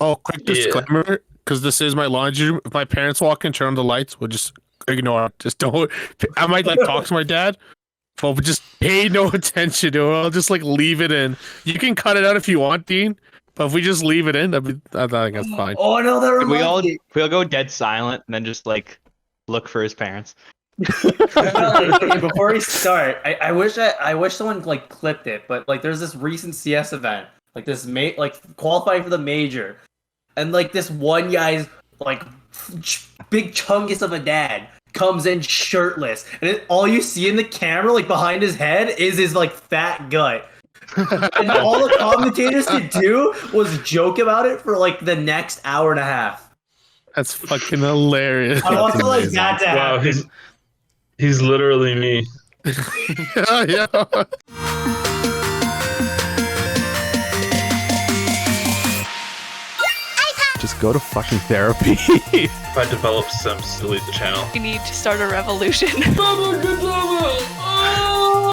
Oh, quick disclaimer, because this is my laundry room. If my parents walk in, turn on the lights, we'll just ignore it. Just don't. I might like talk to my dad, but we just pay no attention to it. I'll just like leave it in. You can cut it out if you want, Dean, but if we just leave it in, I think that's fine. Oh no, that We all reminds me. we'll go dead silent and then just like look for his parents. Okay, before we start, I wish someone like clipped it, but like there's this recent CS event, like this qualifying for the major, and like this one guy's like big chungus of a dad comes in shirtless, and all you see in the camera, like behind his head, is his like fat gut. And all the commentators could do was joke about it for like the next hour and a half. That's fucking hilarious. I want to like that to Wow, happen. he's literally me. Yeah. Just go to fucking therapy. If I develop simps, delete the channel. We need to start a revolution.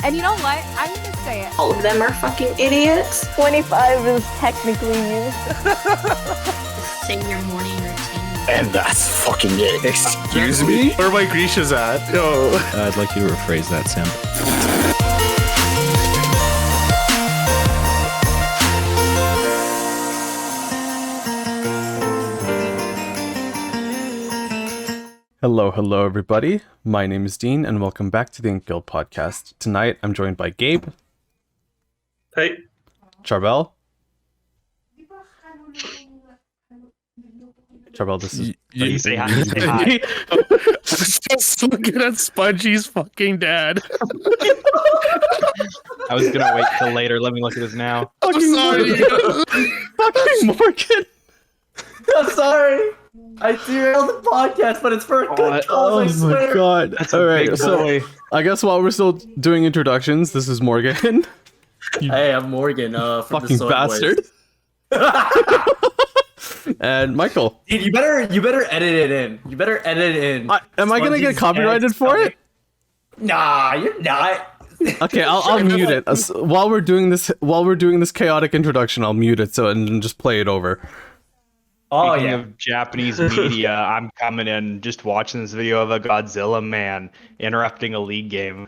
And you know what? I'm gonna say it. All of them are fucking idiots. 25 is technically used. Say your morning routine. And that's fucking it. Excuse me? Where my Grisha's at? Yo. I'd like you to rephrase that, Sam. Hello, everybody. My name is Dean, and welcome back to the InkGuild podcast. Tonight, I'm joined by Gabe, Hey, Charbel. Charbel, this is... You say hi. Say hi. Just looking at Spongy's fucking dad. I was gonna wait till later. Let me look at this now. I'm sorry. Fucking Morgan! I'm sorry. I derailed the podcast, but it's for a good cause. Oh I my swear. god. That's a Alright, big so boy. I guess while we're still doing introductions, this is Morgan. Hey, I'm Morgan. From Fucking the Soy bastard. And Michael. Dude, you better edit it in. You better edit it in. Am I gonna get Spongy's copyrighted dad's for it? Nah, you're not. Okay, I'll mute it. While we're doing this chaotic introduction, I'll mute it and just play it over. Oh Speaking yeah. of Japanese media, I'm coming in just watching this video of a Godzilla man interrupting a league game.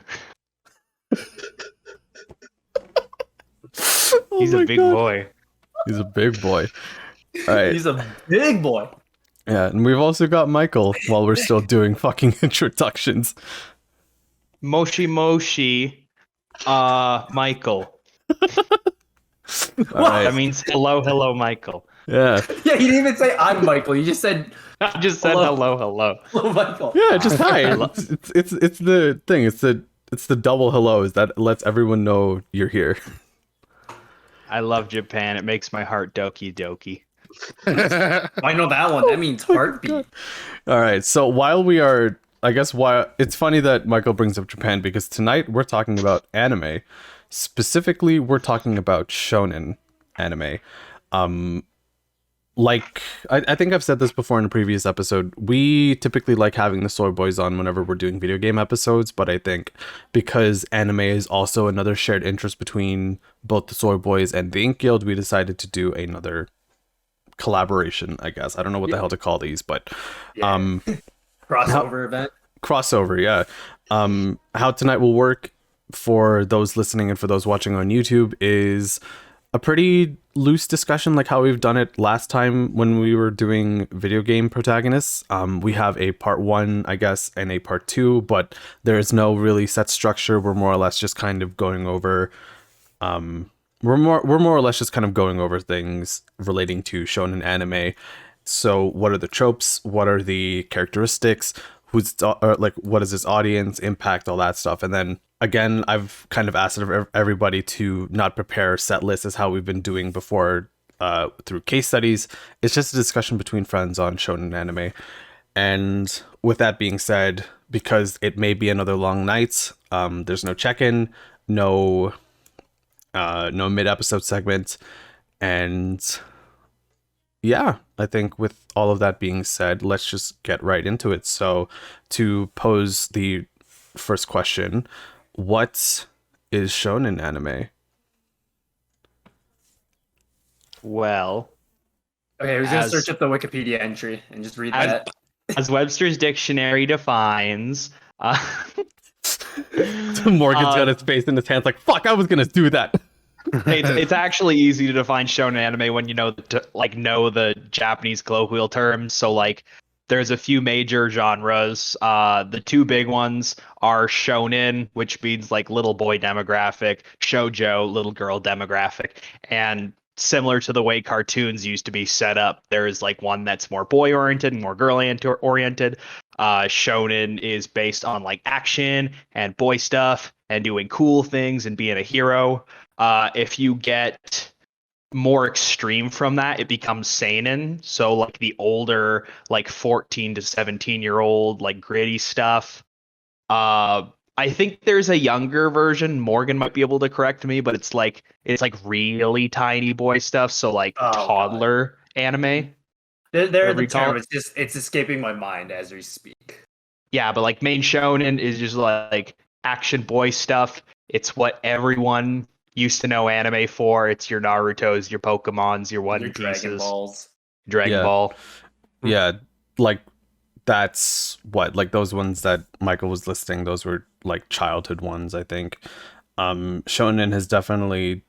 He's Oh a my big God. boy. He's a big boy. All right. He's a big boy. Yeah, and we've also got Michael while we're still doing fucking introductions. Moshi Moshi, Michael. All right. That means hello, Michael. Yeah. Yeah, he didn't even say I'm Michael. You just said I just said Hello. hello. Michael. Yeah, just hi. It's the thing. It's the double hellos that lets everyone know you're here. I love Japan. It makes my heart doki doki. I know that one. That means heartbeat. All right. So while it's funny that Michael brings up Japan because tonight we're talking about anime. Specifically, we're talking about shonen anime. I think I've said this before in a previous episode. We typically like having the Soy Boys on whenever we're doing video game episodes, but I think because anime is also another shared interest between both the Soy Boys and the InkGuild, we decided to do another collaboration, I guess. I don't know what the hell to call these, but Crossover event. crossover, yeah. How tonight will work for those listening and for those watching on YouTube is a pretty loose discussion like how we've done it last time when we were doing video game protagonists. We have a part 1, I guess, and a part 2, but there is no really set structure. We're more or less just kind of going over we're more or less just kind of going over things relating to shonen anime. So what are the tropes? What are the characteristics? What is this audience impact, all that stuff. And then again, I've kind of asked everybody to not prepare set lists as how we've been doing before through case studies. It's just a discussion between friends on shonen anime. And with that being said, because it may be another long night, there's no check-in, no mid-episode segment, and yeah, I think with all of that being said, let's just get right into it. So to pose the first question, what is shonen anime? Well, Okay, who's gonna As- search up the Wikipedia entry and just read as- that? As Webster's dictionary defines, Morgan's got his face in his hands like, fuck, I was gonna do that. it's actually easy to define shonen anime when you know know the Japanese colloquial terms. So like there's a few major genres. The two big ones are shonen, which means like little boy demographic, shoujo, little girl demographic, and similar to the way cartoons used to be set up, there's like one that's more boy oriented and more girl oriented. Shonen is based on like action and boy stuff and doing cool things and being a hero. If you get more extreme from that, it becomes seinen. So like the older, like 14 to 17-year-old, like gritty stuff. I think there's a younger version. Morgan might be able to correct me, but it's like really tiny boy stuff. So like toddler anime. They're Whatever the you call term. it. It's escaping my mind as we speak. Yeah, but like main shonen is just like action boy stuff. It's what everyone used to know anime for. It's your Naruto's, your Pokemon's, your One Your Pieces, Dragon Balls. Dragon Yeah. Ball. Yeah, like that's what, like those ones that Michael was listing, those were like childhood ones, I think. Shonen has definitely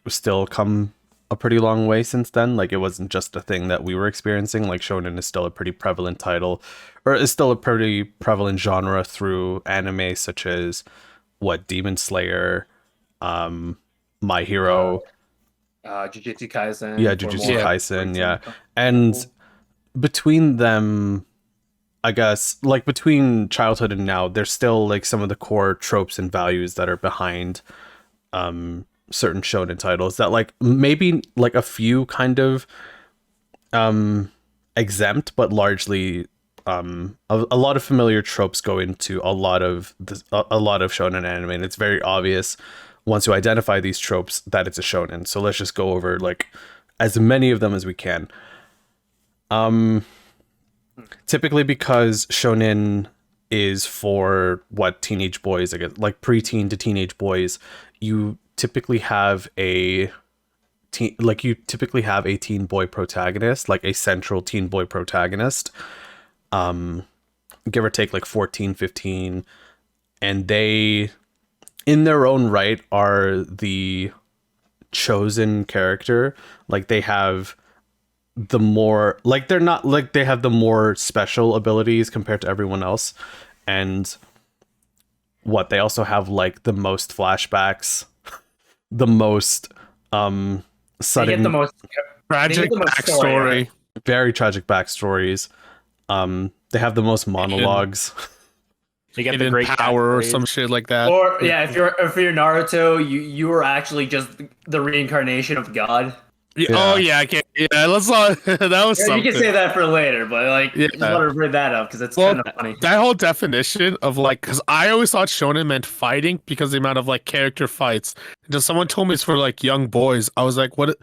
still come a pretty long way since then. Like it wasn't just a thing that we were experiencing. Like shonen is still a pretty prevalent title, or is still a pretty prevalent genre through anime such as Demon Slayer, My Hero, Jujutsu Kaisen. yeah, for Jujutsu more- Kaisen, yeah. And between them, I guess, like between childhood and now, there's still like some of the core tropes and values that are behind certain shonen titles that like maybe like a few kind of exempt, but largely a lot of familiar tropes go into a lot of shonen anime, and it's very obvious once you identify these tropes that it's a shonen. So let's just go over like as many of them as we can. Typically because shonen is for teenage boys, I guess, like preteen to teenage boys, you typically have a teen boy protagonist, like a central teen boy protagonist, give or take like 14, 15, and they in their own right are the chosen character. Like they have the more, like they're not like they have the more special abilities compared to everyone else, and they also have like the most flashbacks, the most They sudden, get the most Tragic the most backstory. story, very tragic backstories. They have the most monologues. They get the Hidden great power or catchphrase. some shit like that. or yeah, if you're Naruto, you were actually just the reincarnation of God. Yeah. Yeah. Oh yeah, I can't. Yeah, let's not. That was Yeah, something. you can say that for later, but like, Yeah. just want to bring that up because it's Well, kind of funny. that whole definition of like, because I always thought shonen meant fighting because the amount of like character fights. Until someone told me it's for like young boys, I was like, what?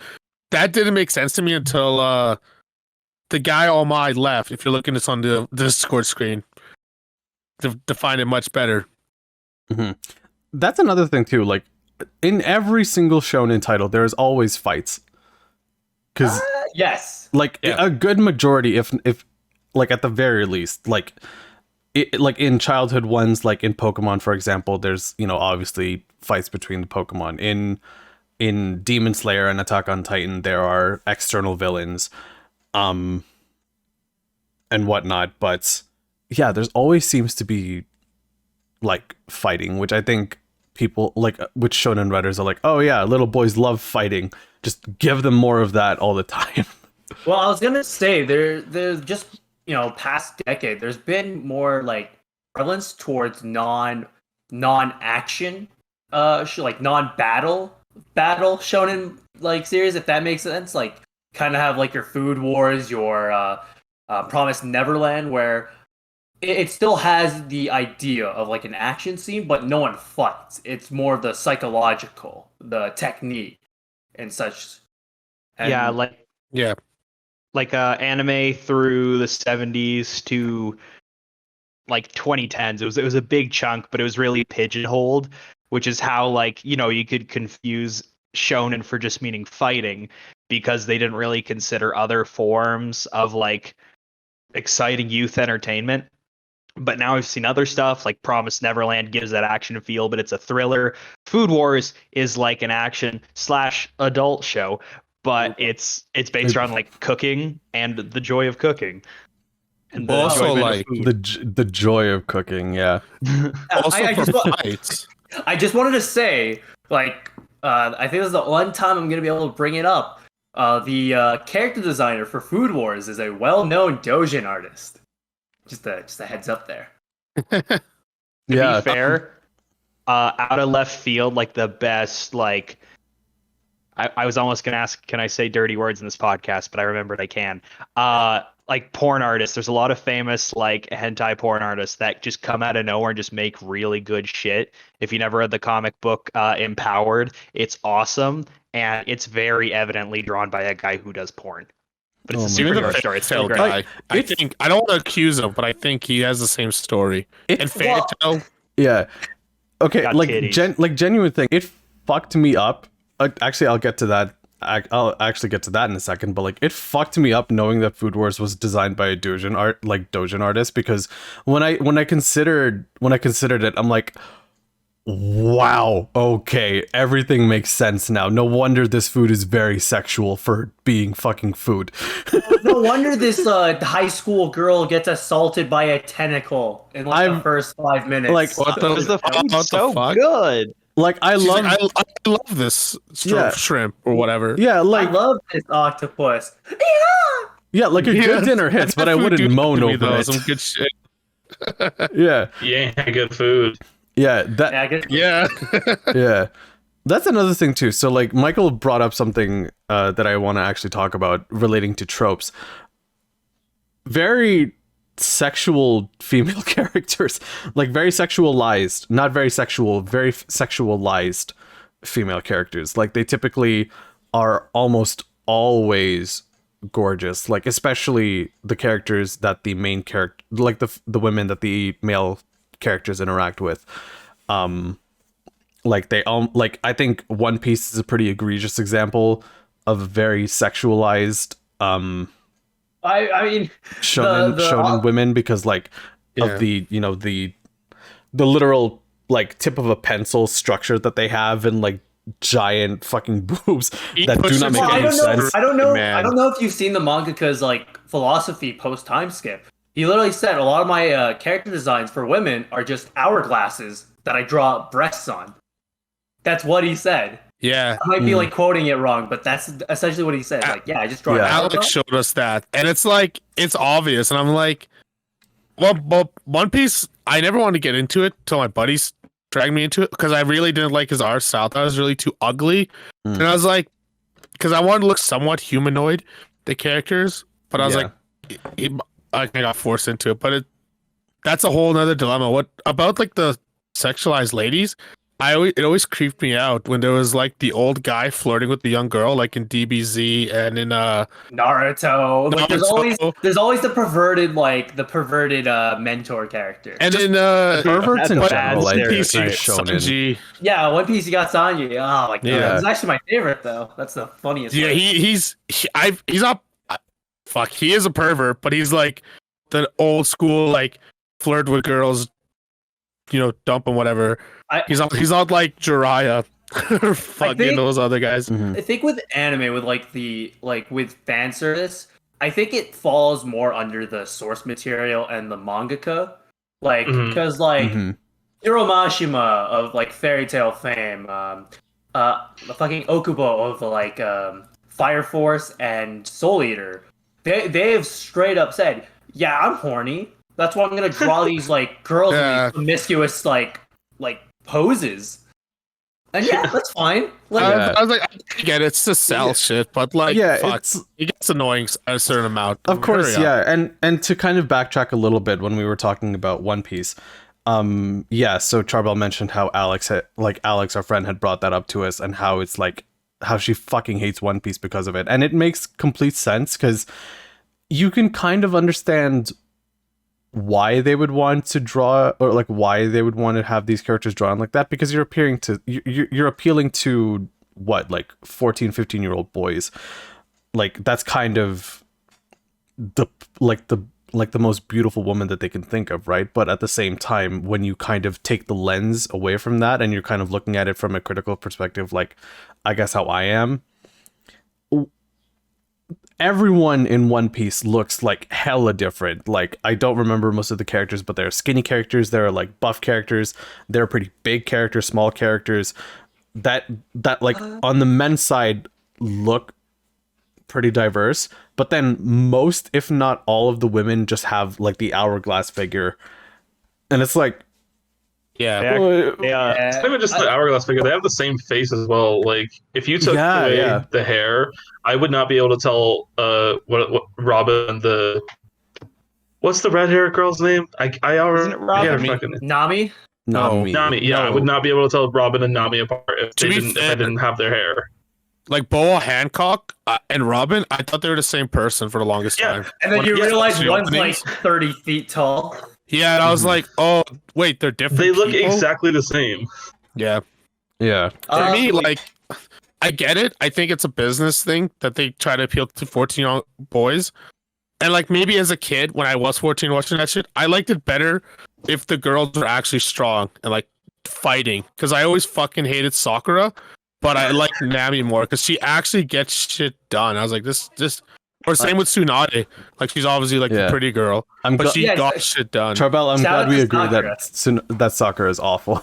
That didn't make sense to me until the guy on my left. If you're looking at this on the Discord screen, define it much better. That's another thing too. Like in every single shonen title, there is always fights. Because Yes. like Yeah. a good majority, if like at the very least, like like in childhood ones, like in Pokemon, for example, there's obviously fights between the Pokemon. In Demon Slayer and Attack on Titan, there are external villains, and whatnot. But yeah, there's always seems to be like fighting, which I think people like, which shonen writers are like, oh yeah, little boys love fighting. Just give them more of that all the time. Well, I was gonna say there's just past decade, there's been more like prevalence towards non-action, like non-battle shonen like series, if that makes sense. Like kind of have like your Food Wars, your Promised Neverland, where it still has the idea of like an action scene, but no one fights. It's more of the psychological, the technique, and such. And Yeah, Yeah. like anime through the 70s to like 2010s. It was a big chunk, but it was really pigeonholed, which is how you could confuse shonen for just meaning fighting. because they didn't really consider other forms of like exciting youth entertainment. But now I've seen other stuff like Promised Neverland gives that action feel, but it's a thriller. Food Wars is like an action / adult show, but it's based around like cooking and the joy of cooking. And the Also, enjoyment of like, food. The joy of cooking, yeah. Also I for just fights. I just wanted to say, like, I think this is the one time I'm gonna be able to bring it up. The character designer for Food Wars is a well-known Dojin artist. Just a heads up there. To be fair, out of left field, like the best, like I was almost gonna ask, can I say dirty words in this podcast? But I remembered I can. Like porn artists, there's a lot of famous like hentai porn artists that just come out of nowhere and just make really good shit. If you never read the comic book Empowered, it's awesome, and it's very evidently drawn by a guy who does porn. But it's a Even superhero the story. It's Fairy really Tail great. guy. I think I don't want to accuse him, but I think he has the same story. And Fairy Tail, Yeah. Okay, Got like titties. genuine thing. It fucked me up. Actually, I'll get to that. I'll actually get to that in a second. But like, it fucked me up knowing that Food Wars was designed by a Dojin artist, because when I considered it, I'm like, wow, okay, everything makes sense now. No wonder this food is very sexual for being fucking food. No wonder this high school girl gets assaulted by a tentacle in like the first 5 minutes. Like, what the, Because the food's what the so fuck? good. Like, I She's love, like, I love this shrimp or whatever. yeah, I like, love this octopus. yeah, like a good dinner hits, but I wouldn't moan over it. Some good shit. Yeah, You ain't had good food. yeah, that, Yeah, I guess- Yeah. yeah. That's another thing too. So like Michael brought up something that I want to actually talk about relating to tropes. Very sexual female characters, like very sexualized, not very sexual, very sexualized female characters. Like they typically are almost always gorgeous, like especially the characters that the main character, like the women that the male characters interact with. Like they like I think One Piece is a pretty egregious example of a very sexualized I mean, shonen women, because like Yeah. of the, you know, the literal like tip of a pencil structure that they have, and like giant fucking boobs that do not make well, any I sense. don't know. Man. I don't know if you've seen the mangaka's like philosophy post time skip. He literally said a lot of my character designs for women are just hourglasses that I draw breasts on. That's what he said. Yeah. I might be like quoting it wrong, but that's essentially what he said. Like, yeah, I just draw. Yeah. an Alex hourglass. showed us that, and it's like it's obvious, and I'm like, well, One Piece. I never wanted to get into it till my buddies dragged me into it, because I really didn't like his art style. That was really too ugly, and I was like, because I wanted to look somewhat humanoid, the characters, but I was Yeah. like, I got forced into it. But that's a whole nother dilemma. What about like the sexualized ladies? It always creeped me out when there was like the old guy flirting with the young girl, like in DBZ and in Naruto. Like, Naruto. there's always the perverted mentor character. and in Perverts in That's a general, bad I think, stereotype. is shonen. Sanji. Yeah, One Piece, you got Sanji. Oh my god, Yeah. it's actually my favorite though. That's the funniest. Yeah, one. he's not. Fuck, he is a pervert, but he's like the old school, like flirt with girls, you know, dump and whatever. He's not like Jiraiya or fucking think- those other guys. Mhm. I think with anime, with with fan service, I think it falls more under the source material and the mangaka, like Mhm. because like Mhm. Hiromashima of like Fairy Tail fame, the fucking Okubo of like Fire Force and Soul Eater, they have straight up said, yeah, I'm horny. That's why I'm gonna draw these like girls Yeah. in these promiscuous like poses. And yeah, that's fine. Like, Yeah. I was like, I get it, it's to sell shit, but like, Yeah, fuck, it's it gets annoying a certain amount. of course, Hurry up. yeah, and to kind of backtrack a little bit when we were talking about One Piece, yeah. So Charbel mentioned how Alex, our friend, had brought that up to us, and how it's like how she fucking hates One Piece because of it, and it makes complete sense, because you can kind of understand why they would want to draw, or like why they would want to have these characters drawn like that, because you're appealing to what, like 14-15 year old boys, like that's kind of the most beautiful woman that they can think of, right? But at the same time, when you kind of take the lens away from that and you're kind of looking at it from a critical perspective, like I guess how I am, everyone in One Piece looks like hella different. Like I don't remember most of the characters, but there are skinny characters, there are like buff characters, there are pretty big characters, small characters that like on the men's side look pretty diverse, but then most, if not all, of the women just have like the hourglass figure, and it's like, Yeah. It's not even just the hourglass figure; they have the same face as well. Like if you took away the hair, I would not be able to tell what Robin what's the red hair girl's name? I Isn't it Robin? Nami. Nami. Yeah, I would not be able to tell Robin and Nami apart if I didn't have their hair. Like Boa Hancock and Robin, I thought they were the same person for the longest time. And then you realize one's like 30 feet tall. Yeah, and I was like, oh, wait, they're different. They look people? exactly the same. Yeah. For me, like, I get it. I think it's a business thing that they try to appeal to 14-year-old boys. And, like, maybe as a kid, when I was 14 watching that shit, I liked it better if the girls were actually strong and, like, fighting. Because I always fucking hated Sakura. But I like Nami more because she actually gets shit done. I was like, this, or same with Tsunade. Like she's obviously like a pretty girl, but she got shit done. Charbel, I'm glad we agree that Sakura is awful.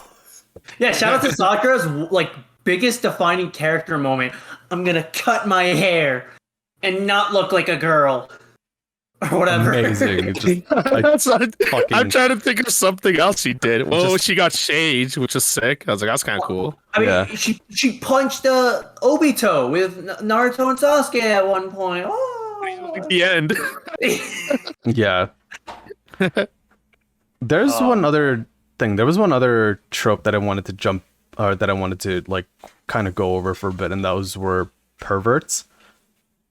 Yeah, shout out to Sakura's like biggest defining character moment. I'm gonna cut my hair and not look like a girl. Or whatever. Amazing. I'm trying to think of something else she did. Well, she got shades, which is sick. I was like, that's kind of cool. I mean, she punched Obito with Naruto and Sasuke at one point. Oh, at the end. Yeah. There's one other thing. There was one other trope that I wanted to like kind of go over for a bit, and those were perverts,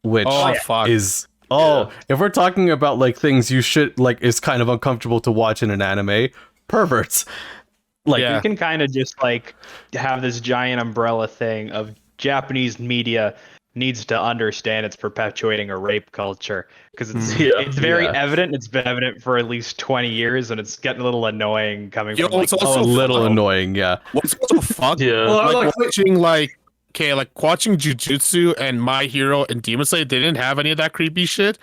which is. If we're talking about like things you should like is kind of uncomfortable to watch in an anime, perverts. Like you can kind of just like have this giant umbrella thing of Japanese media needs to understand it's perpetuating a rape culture because it's very evident. It's been evident for at least 20 years, and it's getting a little annoying coming from like, it's also a little annoying. Yeah. What's also fucked? Like watching watching Jujutsu and My Hero and Demon Slayer, they didn't have any of that creepy shit.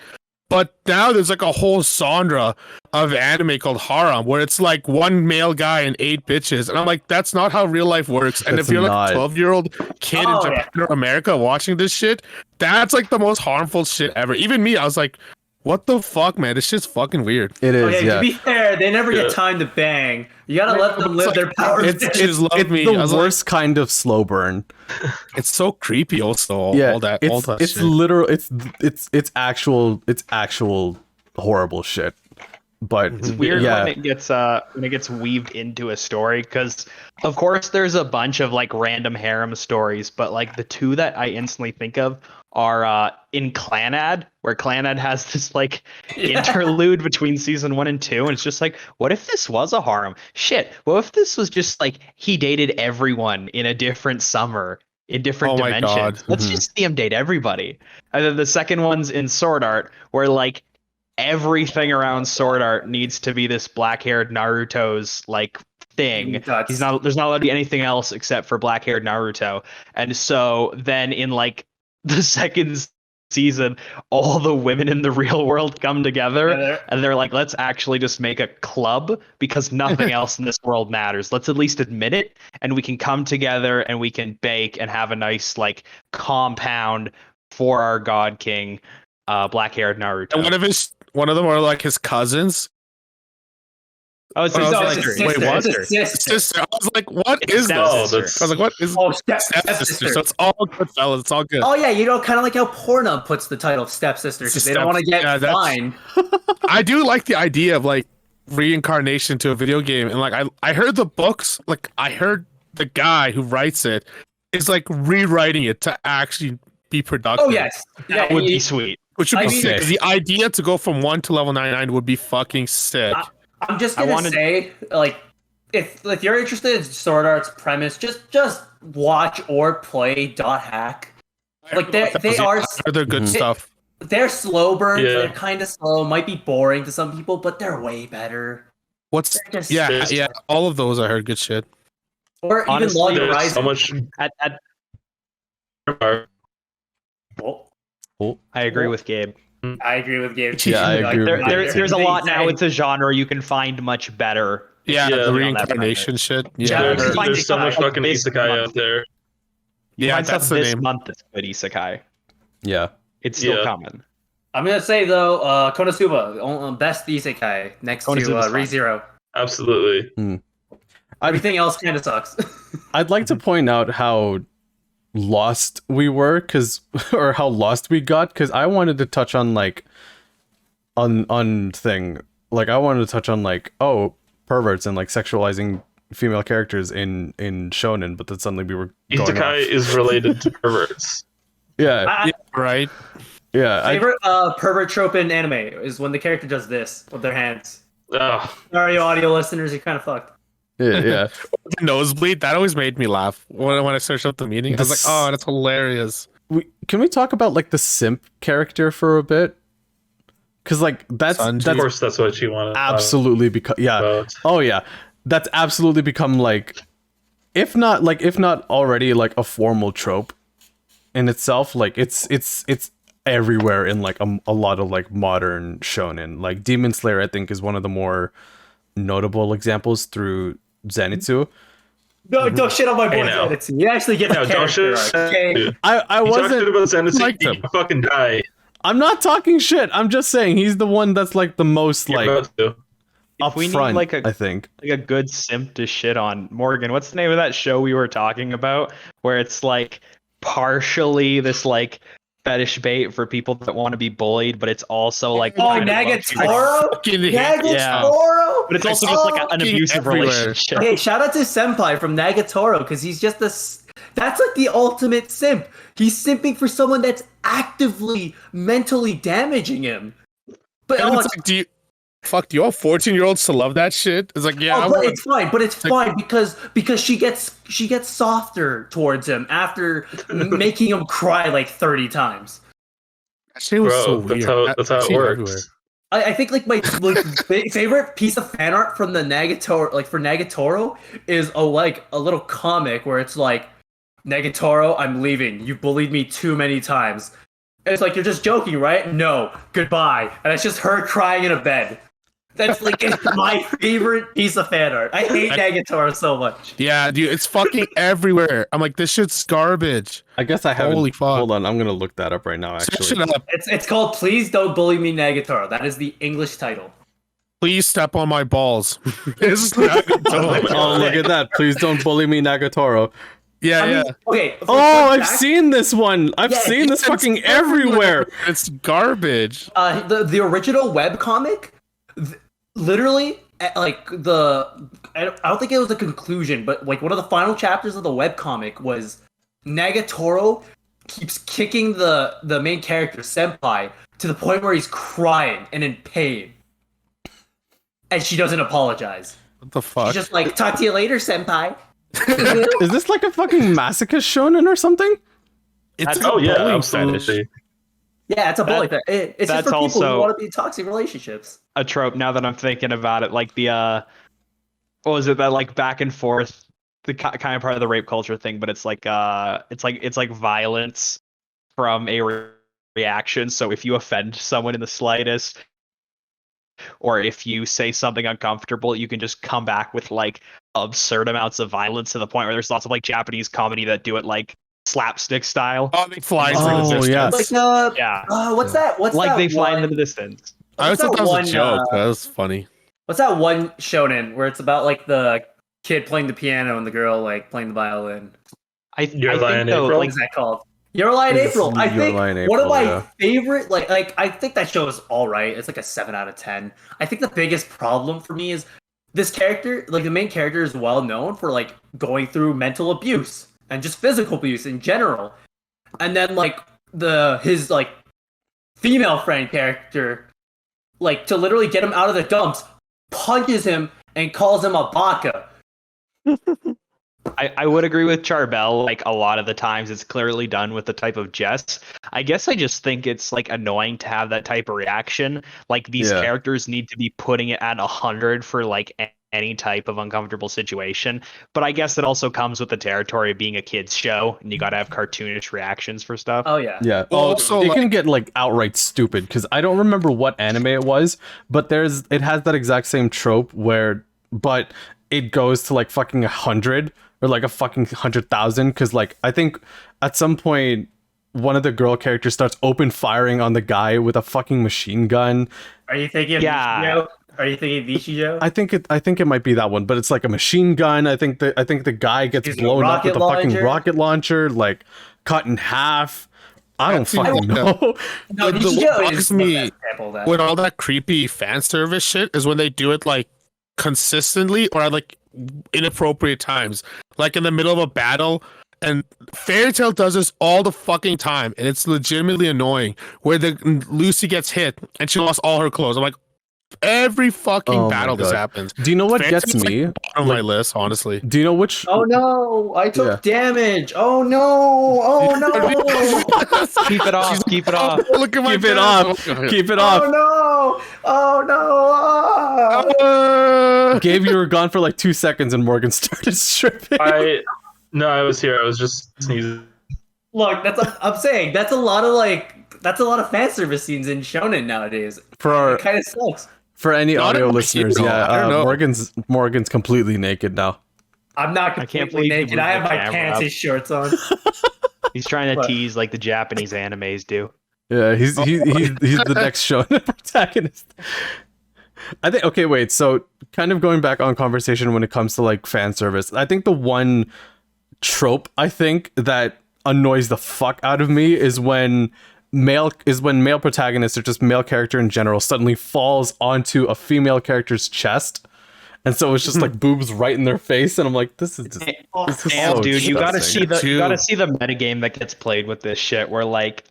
But now there's like a whole genre of anime called harem, where it's like one male guy and 8 bitches, and I'm like, that's not how real life works. And if you're like a 12-year-old kid in Japan or America watching this shit, that's like the most harmful shit ever. Even me, I was like, what the fuck, man? This shit's fucking weird. It is. To be fair, they never get time to bang. You gotta let them live their power. It's the worst kind of slow burn. It's so creepy. Also, all that it's shit. Literal. It's actual horrible shit. But it's weird when it gets weaved into a story, because of course there's a bunch of like random harem stories, but like the two that I instantly think of are in Clanad, where Clanad has this like interlude between season 1 and 2, and it's just like, what if this was a harem? Shit, what if this was just like he dated everyone in a different summer in different dimensions? Let's just see him date everybody. And then the second one's in Sword Art, where like everything around Sword Art needs to be this black-haired Naruto's like thing. There's not allowed to be anything else except for black-haired Naruto. And so then in like the second season, all the women in the real world come together and they're like, let's actually just make a club because nothing else in this world matters. Let's at least admit it, and we can come together and we can bake and have a nice like compound for our god king, black-haired Naruto. And one of them are like his cousins. Oh, it's his sister. Wait, what? Sister. I was like, what is this? I was like, what is stepsister? So it's all good, fellas. It's all good. Oh yeah, kind of like how Pornhub puts the title of stepsister because they don't want to get fined. I do like the idea of like reincarnation to a video game, and like I heard the books, like I heard the guy who writes it is like rewriting it to actually be productive. Oh yes, that would be sweet. Which would be sick. The idea to go from 1 to level 99 would be fucking sick. I'm just gonna say, like, if you're interested in Sword Art's premise, just watch or play .hack. Like they are they're good Mhm. stuff. they're slow burns. Yeah. They're kind of slow. Might be boring to some people, but they're way better. What's They're just yeah, all of those I heard good shit. Or even Honestly, Log There's Horizon. so much. At, Well, I agree with Gabe. I agree with Gabe. Yeah, I agree with Gabe. There's a lot now. Insane. It's a genre you can find much better. Yeah, Yeah, the on that reincarnation shit. Yeah, Yeah, There's, find there's so much isekai fucking this isekai month. out there. You yeah, find that's stuff the this name. month that's good isekai. Yeah. It's still Yeah. coming. I'm gonna say though, Konosuba, best isekai next to Konosuba's fine. ReZero. Absolutely. Everything else kind of sucks. I'd like to point out how lost we were or how lost we got, because I wanted to touch on like on thing, like I wanted to touch on like, oh, perverts and like sexualizing female characters in shonen, but then suddenly we were going Isekai off. is related to perverts. Yeah, Right. yeah. Favorite pervert trope in anime is when the character does this with their hands. Ugh. Sorry, audio listeners, you're kind of fucked. Yeah. The nosebleed, that always made me laugh when I searched up the meaning. I was like, oh, that's hilarious. Can we talk about like the simp character for a bit? Because like that's Sanji. Of course, that's what you want to absolutely about. Oh yeah, that's absolutely become like, if not already like a formal trope in itself. Like it's everywhere in like a lot of like modern shonen. Like Demon Slayer, I think, is one of the more notable examples through Zenitsu. No, don't shit on my boy. now. Zenitsu. You actually get the No, don't character shit. arc, okay? Dude. I You talk shit wasn't. about Zenitsu, liked you him. fucking die. I'm not talking shit. I'm just saying he's the one that's like the most You're like about to. If we need upfront. like a I think. like a good simp to shit on, Morgan, what's the name of that show we were talking about where it's like partially this like fetish bait for people that want to be bullied, but it's also like Oh, kind of Nagatoro? Fucking hate Nagatoro? but it's also just like an fucking abusive everywhere. relationship. Okay, shout out to Senpai from Nagatoro, because he's just that's like the ultimate simp. He's simping for someone that's actively mentally damaging him. But And it's like, do you all 14-year-olds to love that shit? It's like, yeah, I but would. it's fine. But it's fine because she gets softer towards him after making him cry like 30 times. That shit was Bro, so that's weird. how it Scene works. everywhere. I think like my favorite piece of fan art from the Nagatoro, like for Nagatoro, is a little comic where it's like, Nagatoro, I'm leaving. You bullied me too many times. And it's like, you're just joking, right? No, goodbye. And it's just her crying in a bed. That's like it's my favorite piece of fan art. I hate Nagatoro so much. Yeah, dude, it's fucking everywhere. I'm like, this shit's garbage. I guess I haven't. Holy fuck. Hold on, I'm gonna look that up right now. Search Actually, it up. It's called Please Don't Bully Me Nagatoro. That is the English title. Please step on my balls. It's not oh look at that! Please don't bully me, Nagatoro. Yeah, I mean, yeah. okay. Oh, I've seen this one. I've Yeah, seen this It's fucking everywhere. It's garbage. The original webcomic, literally, like I don't think it was the conclusion, but like one of the final chapters of the webcomic was Nagatoro keeps kicking the main character Senpai to the point where he's crying and in pain, and she doesn't apologize. What the fuck? She's just like, "Talk to you later, Senpai." Is this like a fucking masochist shonen or something? It's Oh a yeah, bullying absolutely. fetish. Yeah, it's a bully thing. It's just that's for people also- who want to be in toxic relationships. A trope now that I'm thinking about it, like the what was it, that like back and forth, the kind of part of the rape culture thing, but it's like violence from a reaction. So if you offend someone in the slightest, or if you say something uncomfortable, you can just come back with like absurd amounts of violence to the point where there's lots of like Japanese comedy that do it like slapstick style. Oh, they fly into Oh, the distance. yeah. Like Yeah, what's that? What's like that they fly one- into the distance. I always what's thought that was one, a joke. That was funny. What's that one shonen where it's about like the kid playing the piano and the girl like playing the violin? Your I Lie in think though, April? What's that called? Your Lie in It's April. I Your think Lie in one of April, my yeah. favorite like I think that show is all right. It's like a 7 out of 10. I think the biggest problem for me is this character, like the main character, is well known for like going through mental abuse and just physical abuse in general. And then like his like female friend character, like to literally get him out of the dumps, punches him and calls him a baka. I would agree with Charbel. Like a lot of the times, it's clearly done with the type of jest. I guess I just think it's like annoying to have that type of reaction. Like these characters need to be putting it at 100 for like any type of uncomfortable situation. But I guess it also comes with the territory of being a kids show, and you got to have cartoonish reactions for stuff. Oh yeah. Yeah. Also, it can get like outright stupid because I don't remember what anime it was, but it has that exact same trope but it goes to like fucking 100 or like a fucking 100,000 because like I think at some point one of the girl characters starts open firing on the guy with a fucking machine gun. Are you thinking of Nichijou? Are you thinking Nichijou? I think it might be that one, but it's like a machine gun. I think the guy gets blown up with a fucking rocket launcher, like cut in half. I don't fucking know. No, What bugs me with all that creepy fan service shit is when they do it like consistently or at like inappropriate times, like in the middle of a battle. And Fairy Tail does this all the fucking time, and it's legitimately annoying. Where Lucy gets hit and she lost all her clothes. I'm like, every fucking battle this happens. Do you know what gets me? On my list, honestly. Do you know which? Oh no! I took damage. Oh no! Oh no! Keep it off. Keep it off. Look at my Keep it off. Keep it off. Oh no! Oh no! Gabe, you were gone for like 2 seconds, and Morgan started stripping. No, I was here. I was just sneezing. Look, I'm saying that's a lot of fan service scenes in Shonen nowadays. It kind of sucks. For any audio listeners, I don't know. Morgan's completely naked now. I'm not completely naked. I have my pants and shorts on. He's trying to tease like the Japanese animes do. Yeah, he's the next Shonen protagonist. I think. Okay, wait. So, kind of going back on conversation when it comes to like fan service, I think the one trope I think that annoys the fuck out of me is when male protagonists or just male character in general suddenly falls onto a female character's chest, and so it's just like boobs right in their face, and I'm like, this is so dude, you gotta disgusting. see the metagame that gets played with this shit, where like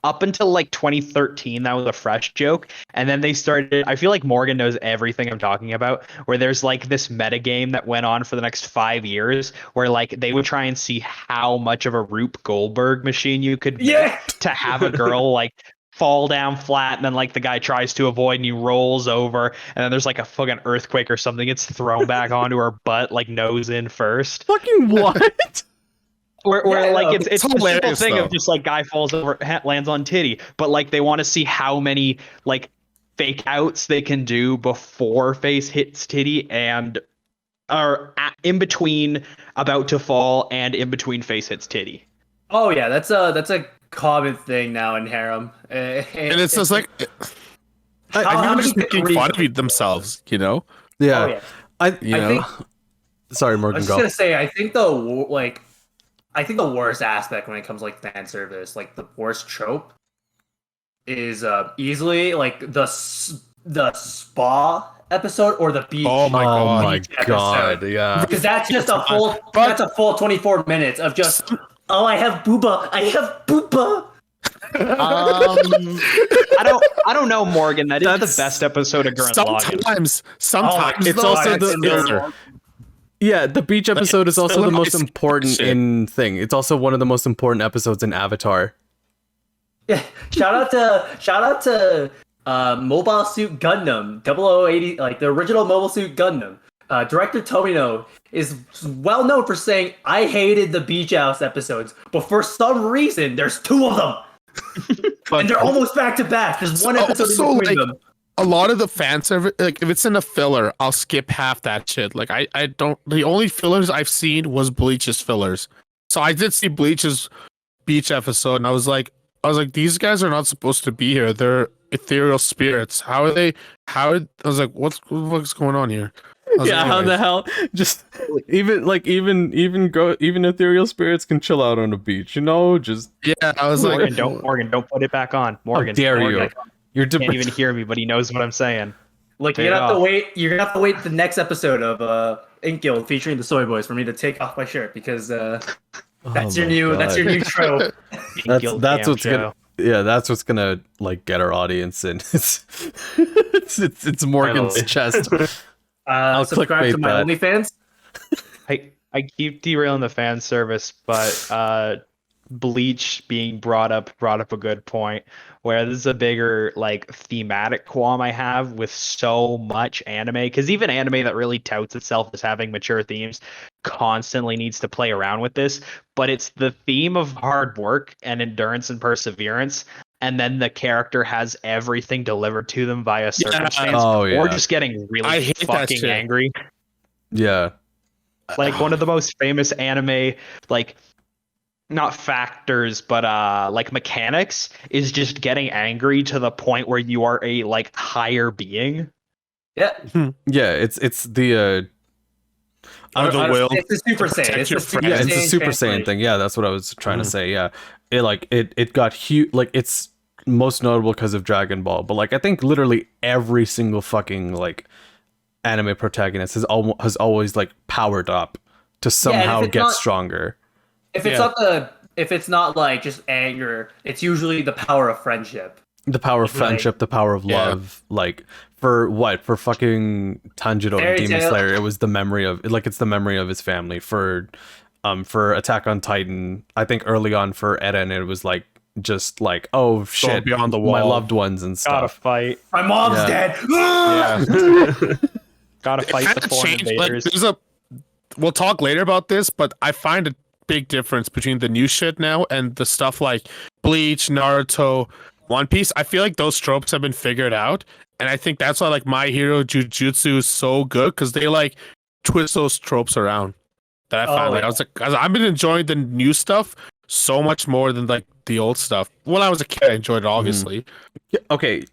up until like 2013 that was a fresh joke, and then they started, I feel like Morgan knows everything I'm talking about, where there's like this metagame that went on for the next 5 years where like they would try and see how much of a Rube Goldberg machine you could make to have a girl like fall down flat, and then like the guy tries to avoid and he rolls over, and then there's like a fucking earthquake or something, it's thrown back onto her butt, like nose in first. Fucking what? Where like it's a simple hilarious, thing though. of just like guy falls over, lands on titty, but like they want to see how many like fake outs they can do before face hits titty and or in between about to fall and in between face hits titty. Oh yeah, that's a common thing now in harem. And it's just like I'm just making fun of themselves, you know? Yeah. Oh, yeah. I think, sorry, I Morgan, was go. just gonna say, I think the worst aspect when it comes to like fan service, like the worst trope, is easily like the spa episode or the beach. Oh my god, yeah. Because that's just a full 24 minutes of just I have booba. I don't know, Morgan. That's the best episode of Gurren Lagann. Sometimes it's also the beach episode is also the most important thing. It's also one of the most important episodes in Avatar. Yeah, shout out to Mobile Suit Gundam 0080, like the original Mobile Suit Gundam. Director Tomino is well known for saying, I hated the Beach House episodes, but for some reason, there's 2 of them. And they're almost back to back. There's one episode in between them. A lot of the fan service, like if it's in a filler, I'll skip half that shit. Like I don't. The only fillers I've seen was Bleach's fillers. So I did see Bleach's beach episode, and I was like, these guys are not supposed to be here. They're ethereal spirits. How are they? I was like, what's going on here? Yeah, how the hell? Just even ethereal spirits can chill out on the beach, you know? Just I was Morgan, don't put it back on. Morgan, how dare you? You can't even hear me, but he knows what I'm saying. Look, you're gonna have to wait the next episode of InkGuild featuring the Soy Boys for me to take off my shirt because that's your new trope. That's what's gonna like get our audience in. It's Morgan's chest. I'll subscribe to my OnlyFans. I keep derailing the fan service, but Bleach being brought up a good point. Where this is a bigger like thematic qualm I have with so much anime, because even anime that really touts itself as having mature themes constantly needs to play around with this. But it's the theme of hard work and endurance and perseverance, and then the character has everything delivered to them via circumstance, or just getting really fucking angry. Yeah. Like one of the most famous anime, like not factors, but like mechanics is just getting angry to the point where you are a like higher being. Yeah. Yeah, it's the It's the Super Saiyan. It's the Super Saiyan thing. Yeah, that's what I was trying to say. Yeah. It got huge, like it's most notable because of Dragon Ball, but like I think literally every single fucking like anime protagonist has always like powered up to somehow get stronger. If it's not like just anger, it's usually the power of friendship. The power of friendship, the power of love. Like for fucking Tanjiro and Demon Slayer, it was the memory of it's the memory of his family. For Attack on Titan, I think early on for Eren, it was like just like, oh shit, beyond the wall, my loved ones and stuff. Gotta fight. My mom's dead. Gotta fight the foreign invaders. Like, we'll talk later about this, but I find a big difference between the new shit now and the stuff like Bleach, Naruto, One Piece. I feel like those tropes have been figured out, and I think that's why like My Hero Jujutsu is so good, because they like twist those tropes around. That I found I've been enjoying the new stuff so much more than like the old stuff. When I was a kid, I enjoyed it, obviously. Okay,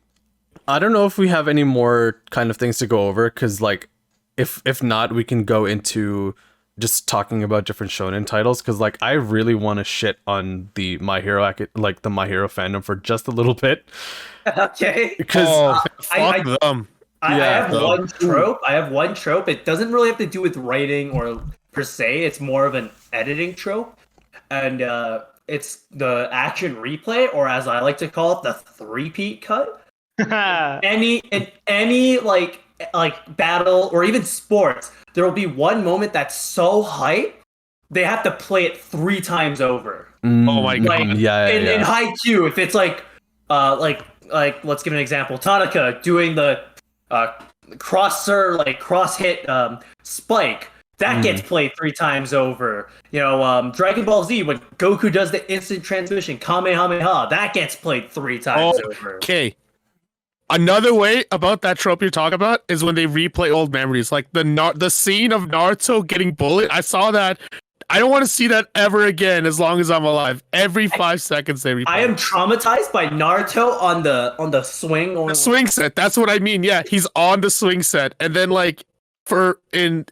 I don't know if we have any more kind of things to go over, because like if not, we can go into just talking about different shonen titles, because like I really want to shit on the My Hero fandom for just a little bit. Okay. Because I have one trope. I have one trope. It doesn't really have to do with writing or per se. It's more of an editing trope, and it's the action replay, or as I like to call it, the Threepeat cut. any like battle or even sports, there will be one moment that's so hype they have to play it 3 times over. Oh my god! In Haikyuu, if it's like let's give an example. Tanaka doing the cross hit spike. That gets played 3 times over. You know, Dragon Ball Z, when Goku does the instant transmission, Kamehameha, that gets played 3 times over. Okay. Another way about that trope you're talking about is when they replay old memories, like the scene of Naruto getting bullied. I saw that. I don't want to see that ever again as long as I'm alive. Every 5 seconds they replay. I am traumatized by Naruto on the swing. The swing set. That's what I mean. Yeah, he's on the swing set, and then like in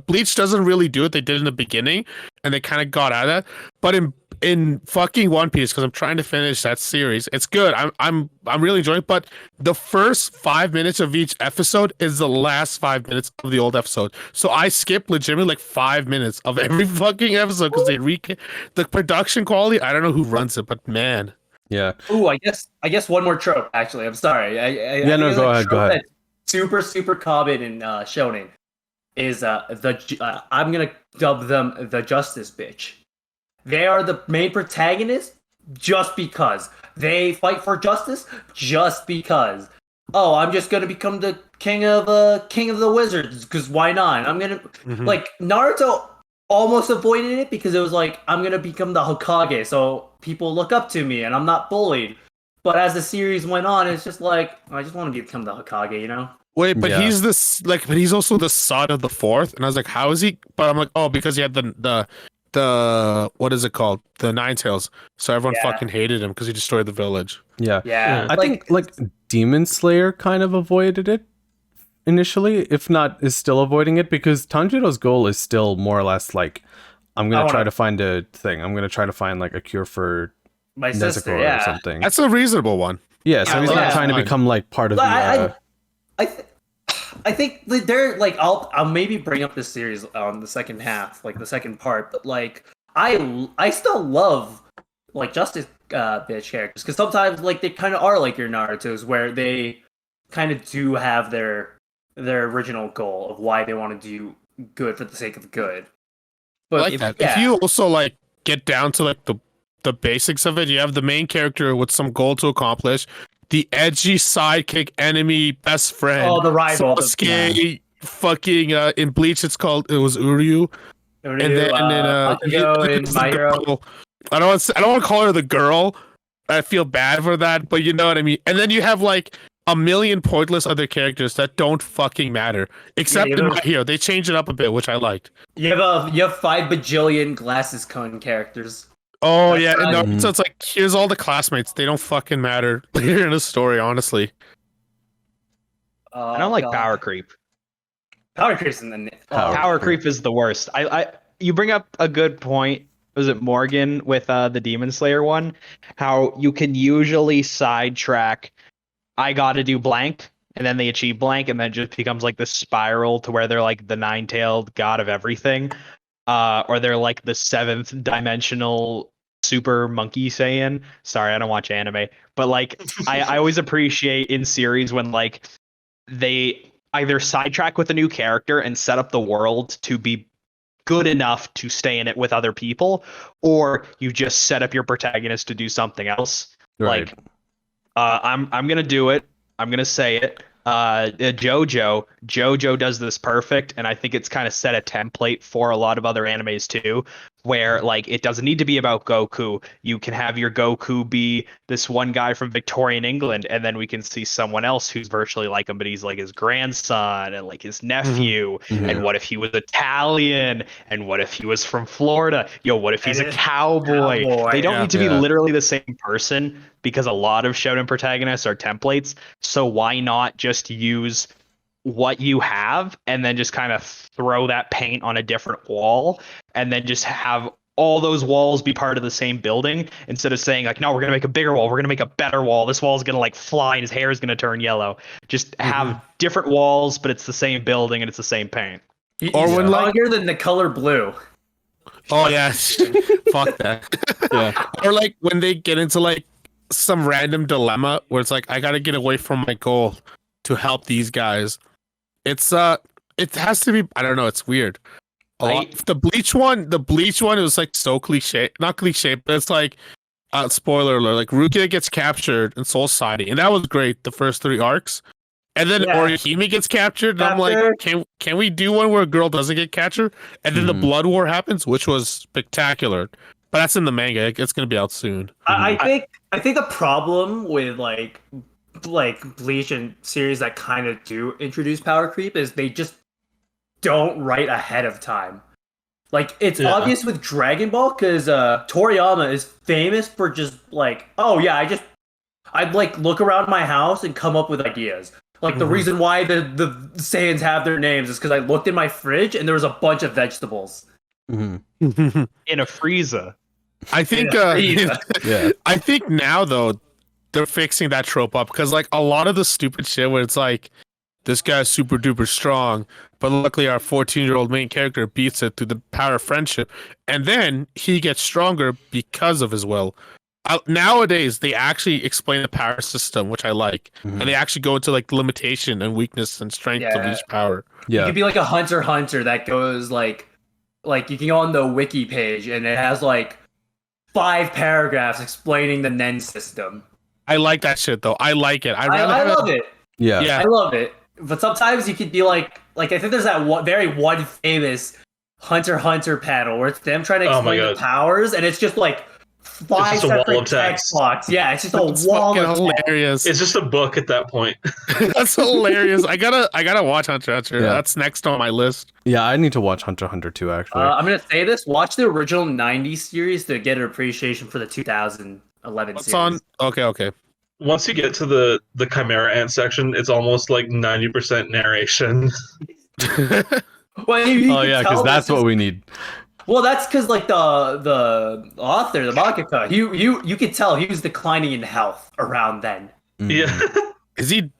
Bleach doesn't really do it. They did in the beginning, and they kind of got out of that. But in fucking One Piece, because I'm trying to finish that series, it's good. I'm really enjoying it. But the first 5 minutes of each episode is the last 5 minutes of the old episode. So I skip legitimately like 5 minutes of every fucking episode because they the production quality. I don't know who runs it, but man. Yeah. Ooh, I guess one more trope. Actually, I'm sorry. Go ahead. Super common in Shonen is I'm gonna dub them the Justice Bitch. They are the main protagonist just because they fight for justice. Just because, I'm just gonna become the king of the wizards because why not? I'm gonna like Naruto almost avoided it because it was like I'm gonna become the Hokage, so people look up to me and I'm not bullied. But as the series went on, it's just like I just want to become the Hokage, you know. Wait, but he's but he's also the son of the fourth, and I was like, how is he? But I'm like, because he had the what is it called? The Nine Tails. So everyone fucking hated him because he destroyed the village. Yeah. I think like Demon Slayer kind of avoided it initially, if not is still avoiding it, because Tanjiro's goal is still more or less like, I'm gonna try to find a thing. I'm gonna try to find like a cure for my Nezuko sister, or something. That's a reasonable one. Yeah, so he's not trying to become like part of the. I think they're like I'll maybe bring up this series on the second half, like the second part, but like I still love like Justice bitch characters because sometimes like they kind of are like your Naruto's where they kind of do have their original goal of why they want to do good for the sake of good. But like if, that. yeah. If you also like get down to like the basics of it, you have the main character with some goal to accomplish, the edgy sidekick, enemy, best friend. the rival, Sasuke, fucking in Bleach, it was Uryu, and then in Bakugo and My Hero. I don't want to call her the girl. I feel bad for that, but you know what I mean. And then you have like a million pointless other characters that don't fucking matter, except in My Hero. They changed it up a bit, which I liked. You have 5 bajillion glasses cone characters. Oh yeah, and so it's like here's all the classmates. They don't fucking matter later in the story, honestly. I don't like power creep. Power creep's in the power creep is the worst. You bring up a good point. Was it Morgan with the Demon Slayer one? How you can usually sidetrack. I got to do blank, and then they achieve blank, and then it just becomes like this spiral to where they're like the 9-tailed god of everything, or they're like the 7th dimensional super monkey Saiyan. Sorry, I don't watch anime, but like I always appreciate in series when like they either sidetrack with a new character and set up the world to be good enough to stay in it with other people, or you just set up your protagonist to do something else. Right. Like I'm gonna do it. I'm gonna say it. Jojo does this perfect, and I think it's kind of set a template for a lot of other animes too, where like it doesn't need to be about Goku. You can have your Goku be this one guy from Victorian England, and then we can see someone else who's virtually like him, but he's like his grandson and like his nephew. And what if he was Italian? And what if he was from Florida? What if he's a cowboy? They don't need to be literally the same person, because a lot of shonen protagonists are templates. So why not just use what you have and then just kind of throw that paint on a different wall, and then just have all those walls be part of the same building, instead of saying like, no, we're going to make a bigger wall. We're going to make a better wall. This wall is going to like fly and his hair is going to turn yellow. Just have different walls, but it's the same building and it's the same paint. Or when longer than the color blue. Oh yeah. Fuck that. Yeah. Or like when they get into like some random dilemma where it's like, I got to get away from my goal to help these guys. It's it has to be, I don't know, it's weird. The Bleach one, it was like so cliche, not cliche, but it's like spoiler alert, like Rukia gets captured in Soul Society, and that was great, the first 3 arcs. And then Orihime gets captured, and I'm like, can we do one where a girl doesn't get captured? And then the Blood War happens, which was spectacular. But that's in the manga. It's gonna be out soon. I think the problem with like Bleach and series that kind of do introduce power creep is they just don't write ahead of time. Like it's obvious with Dragon Ball, because Toriyama is famous for just like, oh yeah, I'd like look around my house and come up with ideas. Like the reason why the Saiyans have their names is because I looked in my fridge and there was a bunch of vegetables in a freezer. I think I think now though they're fixing that trope up, because like a lot of the stupid shit where it's like, this guy's super duper strong, but luckily our 14-year-old main character beats it through the power of friendship, and then he gets stronger because of his will. Nowadays they actually explain the power system, which I like, and they actually go into like the limitation and weakness and strength of each power. You could be like a hunter that goes like you can go on the wiki page and it has like 5 paragraphs explaining the Nen system. I like that shit though. I like it. I love it. Yeah, I love it. But sometimes you could be like I think there's that one famous Hunter panel where it's them trying to explain the powers, and it's just like 5 separate text blocks. Yeah, it's just a wall of hilarious. It's just a book at that point. That's hilarious. I gotta watch Hunter x Hunter. That's next on my list. Yeah, I need to watch Hunter x Hunter too, actually. I'm gonna say this: watch the original '90s series to get an appreciation for the 2011 series. On? Okay. Once you get to the Chimera Ant section, it's almost like 90% narration. Well, because that's what we need. Well, that's because like the author, the mangaka, you could tell he was declining in health around then. Yeah. Did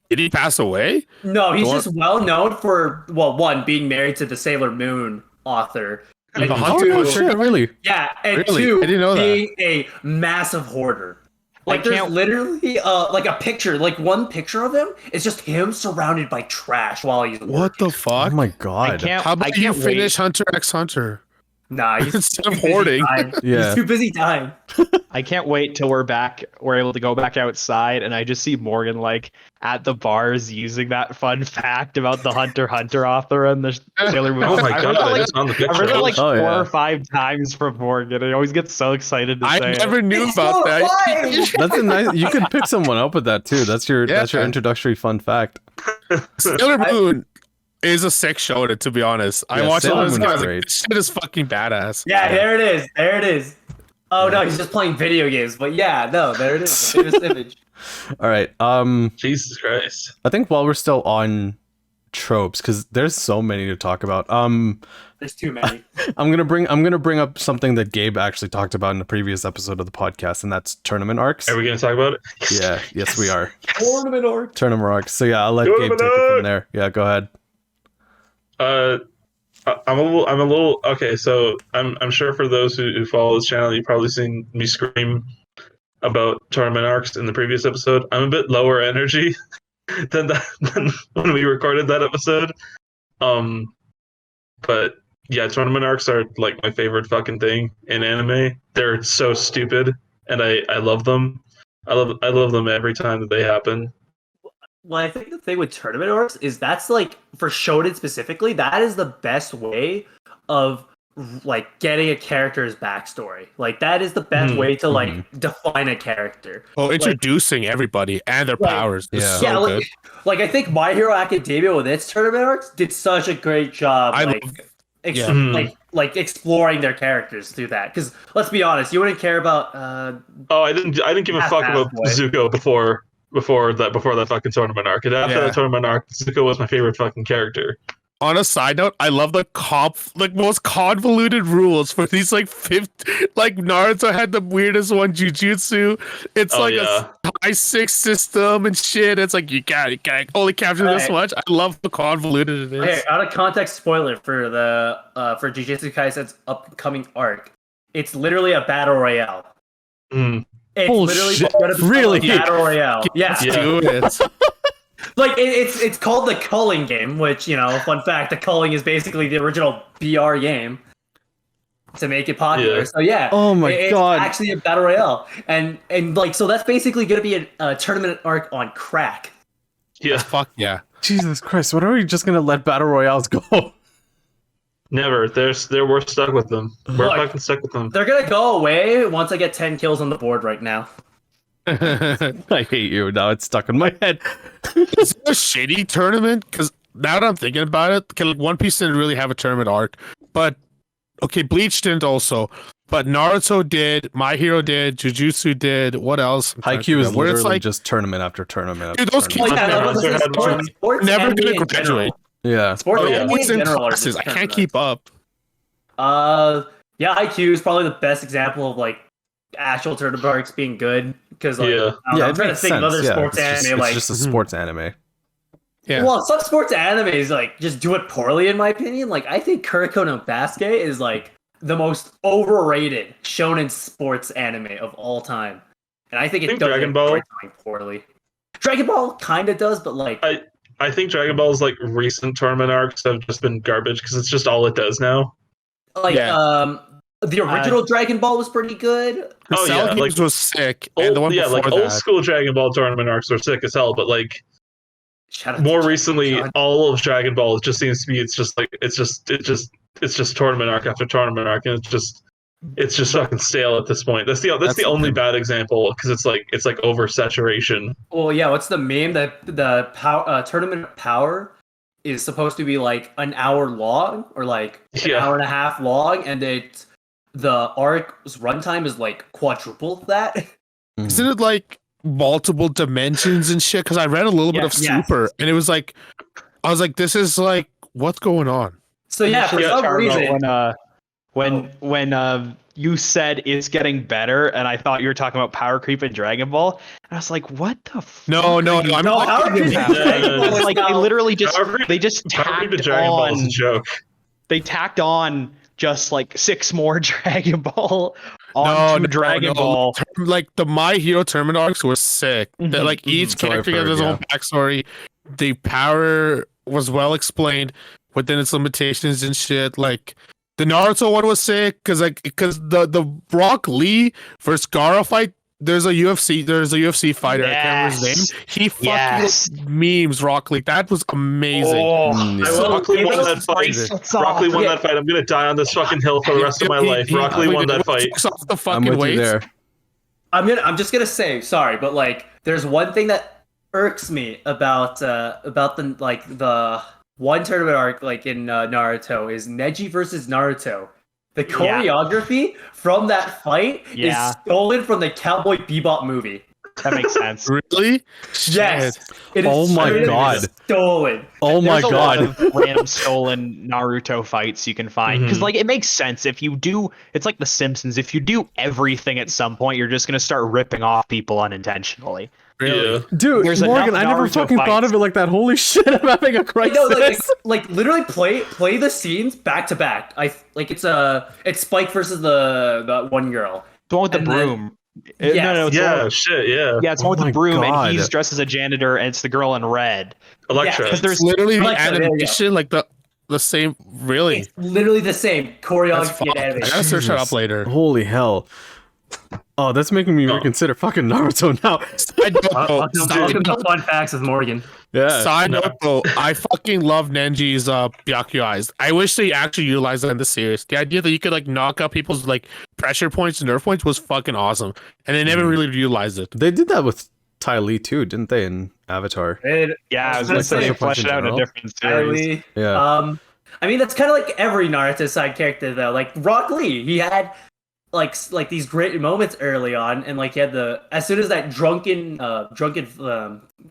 he pass away? No, he's just well known for one, being married to the Sailor Moon author. And really? Yeah, and really? 2, I didn't know being a massive hoarder. Like there's literally like a picture, like one picture of him. It's just him surrounded by trash while he's working. What the fuck? Oh my god! How about you finish Hunter x Hunter? Nah, he's Instead of too busy hoarding. dying. Yeah. He's too busy dying. I can't wait till we're able to go back outside, and I just see Morgan like at the bars using that fun fact about the Hunter x Hunter author and the Sailor Moon. Oh my I god, heard that, I like, just found the I've picture. heard that like Oh, 4 yeah. or 5 times from Morgan. He always gets so excited to I say never it. knew It's about so that. fun! That's a nice. You could pick someone up with that too. That's your Yeah. introductory fun fact. Sailor Moon is a sex show, to be honest. I Yeah, watched all Sailor this. Moon I is was like, great. this shit is fucking badass. Yeah, there it is. There it is. Oh no, he's just playing video games. But yeah, no, there it is. The famous image. All right. Jesus Christ. I think while we're still on tropes, because there's so many to talk about. There's too many. I'm gonna bring up something that Gabe actually talked about in the previous episode of the podcast, and that's tournament arcs. Are we gonna talk about it? Yeah. Yes, we are. Tournament orc. Tournament arcs. So yeah, I'll let Gabe take it from there. Yeah, go ahead. I'm a little okay. So I'm sure for those who follow this channel, you've probably seen me scream about tournament arcs in the previous episode. I'm a bit lower energy than when we recorded that episode. But yeah, tournament arcs are like my favorite fucking thing in anime. They're so stupid, and I love them. I love them every time that they happen. Well, I think the thing with tournament arcs is that's like for Shonen specifically, that is the best way of like getting a character's backstory. Like that is the best way to like define a character. Oh, introducing everybody and their Like, powers. Is yeah. so Yeah, good. like I think My Hero Academia with its tournament arcs did such a great job. I like, love- yeah. like exploring their characters through that. Because let's be honest, you wouldn't care about. Oh, I didn't give a fuck about Boy. Zuko before that fucking tournament arc. And after Yeah. that tournament arc, Zuko was my favorite fucking character. On a side note, I love the most convoluted rules for these like like Naruto had the weirdest one, Jujutsu. It's Oh, like yeah. a high 6 system and shit. It's like you can only capture this Right. much. I love how convoluted it is. Okay, out of context spoiler for the for Jujutsu Kaisen's upcoming arc. It's literally a battle royale. Mm. It's literally Bullshit. gonna become Really? a battle royale. Yeah. Let's do it. Like it's called the culling game, which fun fact, the culling is basically the original BR game to make it popular. Yeah. So yeah, Oh my it's God. actually a battle royale, and like so that's basically gonna be a tournament arc on crack. Yeah, Fuck yeah. Jesus Christ, when are we just gonna let battle royales go? never. We're stuck with them. We're Look. fucking stuck with them. They're gonna go away once I get 10 kills on the board right now. I hate you. Now it's stuck in my head. Is it a shitty tournament? Because now that I'm thinking about it, like One Piece didn't really have a tournament arc, but okay, Bleach didn't also, but Naruto did, My Hero did, Jujutsu did. What else? I'm trying to Haikyuu is think of. Where it's literally like just tournament after tournament. Dude, after those tournament. kids Well, are I was never, gonna say, Never sports never anime gonna in graduate. general. Yeah. Sports Oh, yeah. anime What's in in general are classes? just I can't tournaments. keep up. Yeah, IQ is probably the best example of like actual tournament arcs being good because like Yeah. I don't know, Yeah, I'm it trying to makes think of sense. other Yeah, sports it's anime just, like it's just a sports anime. Yeah. well, some sports animes like just do it poorly in my opinion. Like I think Kuroko no Basket is like the most overrated shonen sports anime of all time, and I think it Think does Dragon Ball? storytelling poorly. Dragon Ball kind of does, but like I think Dragon Ball's like recent tournament arcs have just been garbage because it's just all it does now. Yeah. The original Dragon Ball was pretty good. The Oh, Cell yeah, Games like, was sick, and the one before like that. old school Dragon Ball tournament arcs are sick as hell, but like Shout out to more Dragon recently, Ball. all of Dragon Ball just seems to be it's just tournament arc after tournament arc, and it's just fucking stale at this point. That's the That's only the- bad example because it's like oversaturation. Well, yeah. What's the meme that the tournament of power is supposed to be like an hour long or like an Yeah. hour and a half long, and the arc's runtime is like quadruple that. Isn't it like multiple dimensions and shit? Because I read a little bit of Yes. Super, and it was like, I was like, this is like, what's going on? So yeah, for some reason, When you said it's getting better, and I thought you were talking about power creep in Dragon Ball, and I was like, "What the?" No, fuck no, are you no. I'm No, not Power kidding Creep about is that. Dragon Ball. like they literally just Power Creep- they just Power Creep tacked to Dragon Ball is a on joke. they tacked on just like 6 more Dragon Ball No, onto no, Dragon no. Ball. Like the My Hero tournament arcs were sick. That like each So I've character had heard, his yeah. own backstory. The power was well explained within its limitations and shit. Like The Naruto one was sick because the Rock Lee versus Gaara fight. There's a UFC fighter. I can't remember his name. He fucking memes Rock Lee. That was amazing. Rock Lee won that fight. Rock Lee won that fight. I'm gonna die on this fucking hill for the rest of my life. Rock Lee won that fight. Off the fucking weights. I'm just gonna say sorry, but like, there's one thing that irks me about the one tournament arc like in Naruto is Neji versus Naruto. The choreography from that fight is stolen from the Cowboy Bebop movie. That makes sense. Really? Yes. Oh my god. Stolen. Oh my god. There's a lot of random stolen Naruto fights you can find because like it makes sense if you do. It's like The Simpsons. If you do everything at some point, you're just gonna start ripping off people unintentionally. Really? Yeah. Dude, Morgan, I never fucking thought of it like that. Holy shit, I'm having a crisis. No, like literally play the scenes back to back. It's Spike versus the one girl. The one with the broom. Yes. Yeah, it's one with the broom, and he's dressed as a janitor, and it's the girl in red. Electra. Because there's literally the animation, like the same. Really, it's literally the same choreography and animation. I gotta search that up later. Holy hell. Oh, that's making me reconsider fucking Naruto now. Welcome to Fun Facts with Morgan. Yeah. Side note though, I fucking love Nenji's Byakuya eyes. I wish they actually utilized that in the series. The idea that you could like knock out people's like pressure points and nerf points was fucking awesome, and they never really utilized it. They did that with Ty Lee too, didn't they? In Avatar. I was gonna say they fleshed out in a different series. Yeah. I mean, that's kind of like every Naruto side character though. Like Rock Lee, he had like these great moments early on, and like he had as soon as that drunken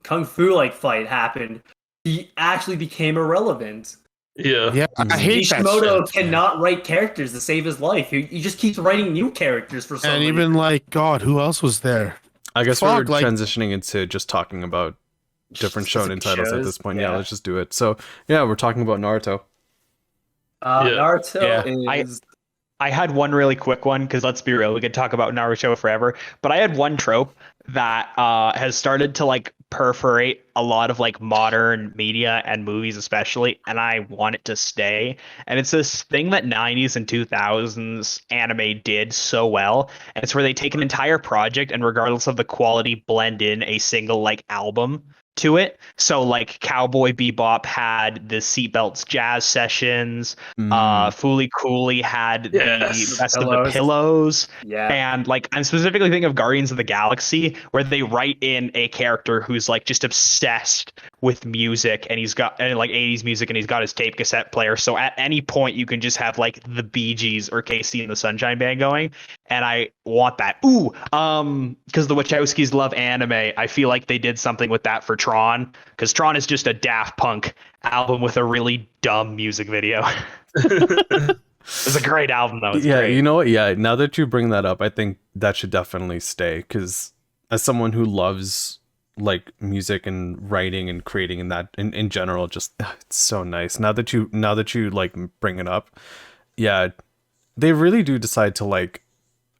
kung fu like fight happened, he actually became irrelevant. Yeah, I hate Kishimoto cannot write characters to save his life. He just keeps writing new characters for some reason. And even like God, who else was there? I guess we're transitioning into just talking about different shonen titles at this point. Yeah, let's just do it. So yeah, we're talking about Naruto. Naruto is. I had one really quick one because let's be real, we could talk about Naruto forever. But I had one trope that has started to like perforate a lot of like modern media and movies, especially, and I want it to stay. And it's this thing that 90s and 2000s anime did so well. And it's where they take an entire project and, regardless of the quality, blend in a single like album to it. So like Cowboy Bebop had the Seatbelts jazz sessions, Fooly Cooly had the Best of the Pillows, and like I'm specifically thinking of Guardians of the Galaxy, where they write in a character who's like just obsessed with music, and he's got like 80s music, and he's got his tape cassette player, so at any point you can just have like the Bee Gees or KC and the Sunshine Band going, and I want that. Because the Wachowskis love anime, I feel like they did something with that for Tron, because Tron is just a Daft Punk album with a really dumb music video. It's a great album though. It's great. You know what? Yeah, now that you bring that up, I think that should definitely stay, because as someone who loves like music and writing and creating and that in general, just it's so nice. Now that you like bring it up, yeah, they really do decide to like.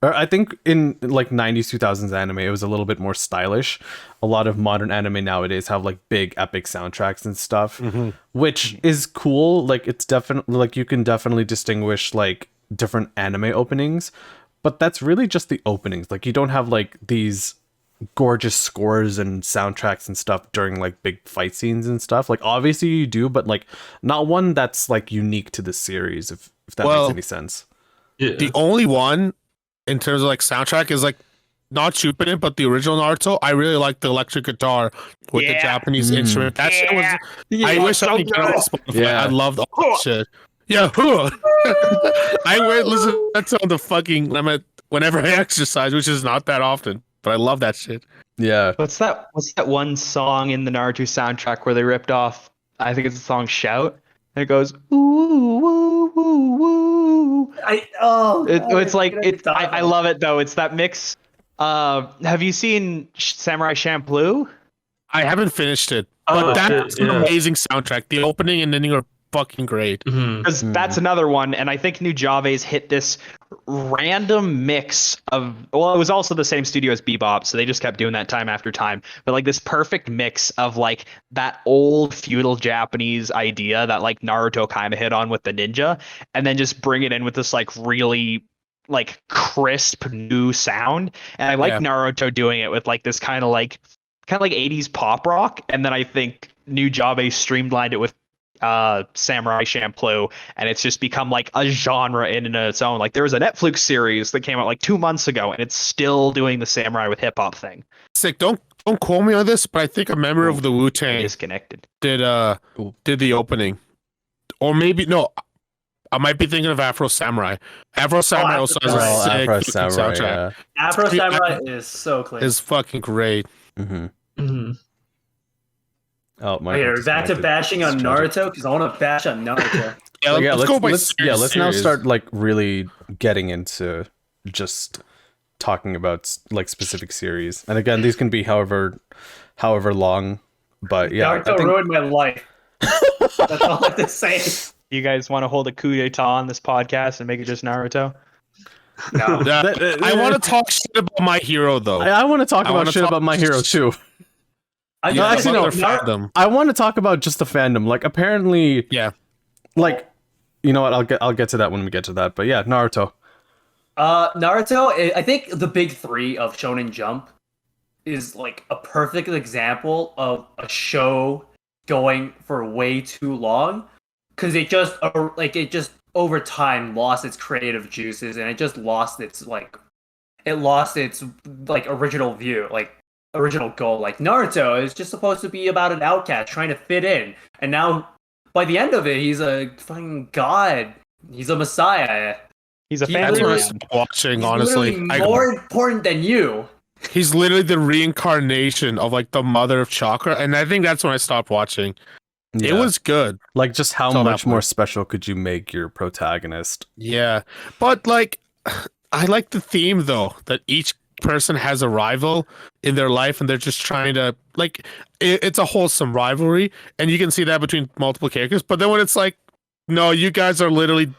I think in like 90s, 2000s anime, it was a little bit more stylish. A lot of modern anime nowadays have like big epic soundtracks and stuff, which is cool. Like it's definitely like you can definitely distinguish like different anime openings, but that's really just the openings. Like you don't have like these gorgeous scores and soundtracks and stuff during like big fight scenes and stuff. Like obviously you do, but like not one that's like unique to the series, if that makes any sense. Yeah. The only one in terms of like soundtrack is like not Chupin, but the original Naruto. I really like the electric guitar with the Japanese instrument. That shit was. I wish I could get on Spotify. Yeah. I loved all that shit. Yeah, I would listen to that on the fucking limit whenever I exercise, which is not that often. But I love that shit. Yeah. What's that one song in the Naruto soundtrack where they ripped off? I think it's the song "Shout." And it goes ooh woo woo woo. I love it though. It's that mix. Have you seen Samurai Champloo? I haven't finished it, but that's an amazing soundtrack. The opening and ending are fucking great. Because that's another one, and I think New Jave's hit this random mix of, well, it was also the same studio as Bebop, so they just kept doing that time after time, but like this perfect mix of like that old feudal Japanese idea that like Naruto kind of hit on with the ninja, and then just bring it in with this like really like crisp new sound. And I like Naruto doing it with like this kind of like 80s pop rock, and then I think New Jave streamlined it with Samurai Champloo, and it's just become like a genre in its own. Like there was a Netflix series that came out like 2 months ago, and it's still doing the samurai with hip hop thing. Sick. Don't quote me on this, but I think a member of the Wu-Tang disconnected did the opening, or maybe no. I might be thinking of Afro Samurai. Afro Samurai also has a sick Afro fucking Samurai, soundtrack. Afro Samurai is so clean. It's fucking great. Oh, my Okay, back to bashing on Naruto because I want to bash on Naruto. Let's now start like really getting into just talking about like specific series. And again, these can be however long. But yeah, Naruto ruined my life. That's all I have to say. You guys want to hold a coup d'etat on this podcast and make it just Naruto? No. I want to talk shit about My Hero though. I want to talk about shit about My Hero too. I want to talk about just the fandom. Like apparently, like, you know what? I'll get to that when we get to that. But yeah, Naruto. Naruto. I think the big three of Shonen Jump is like a perfect example of a show going for way too long, because it just over time lost its creative juices, and it just lost its original view, like original goal. Like Naruto is just supposed to be about an outcast trying to fit in, and now by the end of it, he's a fucking god. He's a messiah. He's a fan. That's what I stopped watching. He's honestly, more important than you. He's literally the reincarnation of like the mother of chakra, and I think that's when I stopped watching. It was good. Like, just how much more special could you make your protagonist? Yeah, but like, I like the theme though, that each person has a rival in their life, and they're just trying to like. It's a wholesome rivalry, and you can see that between multiple characters. But then when it's like, no, you guys are literally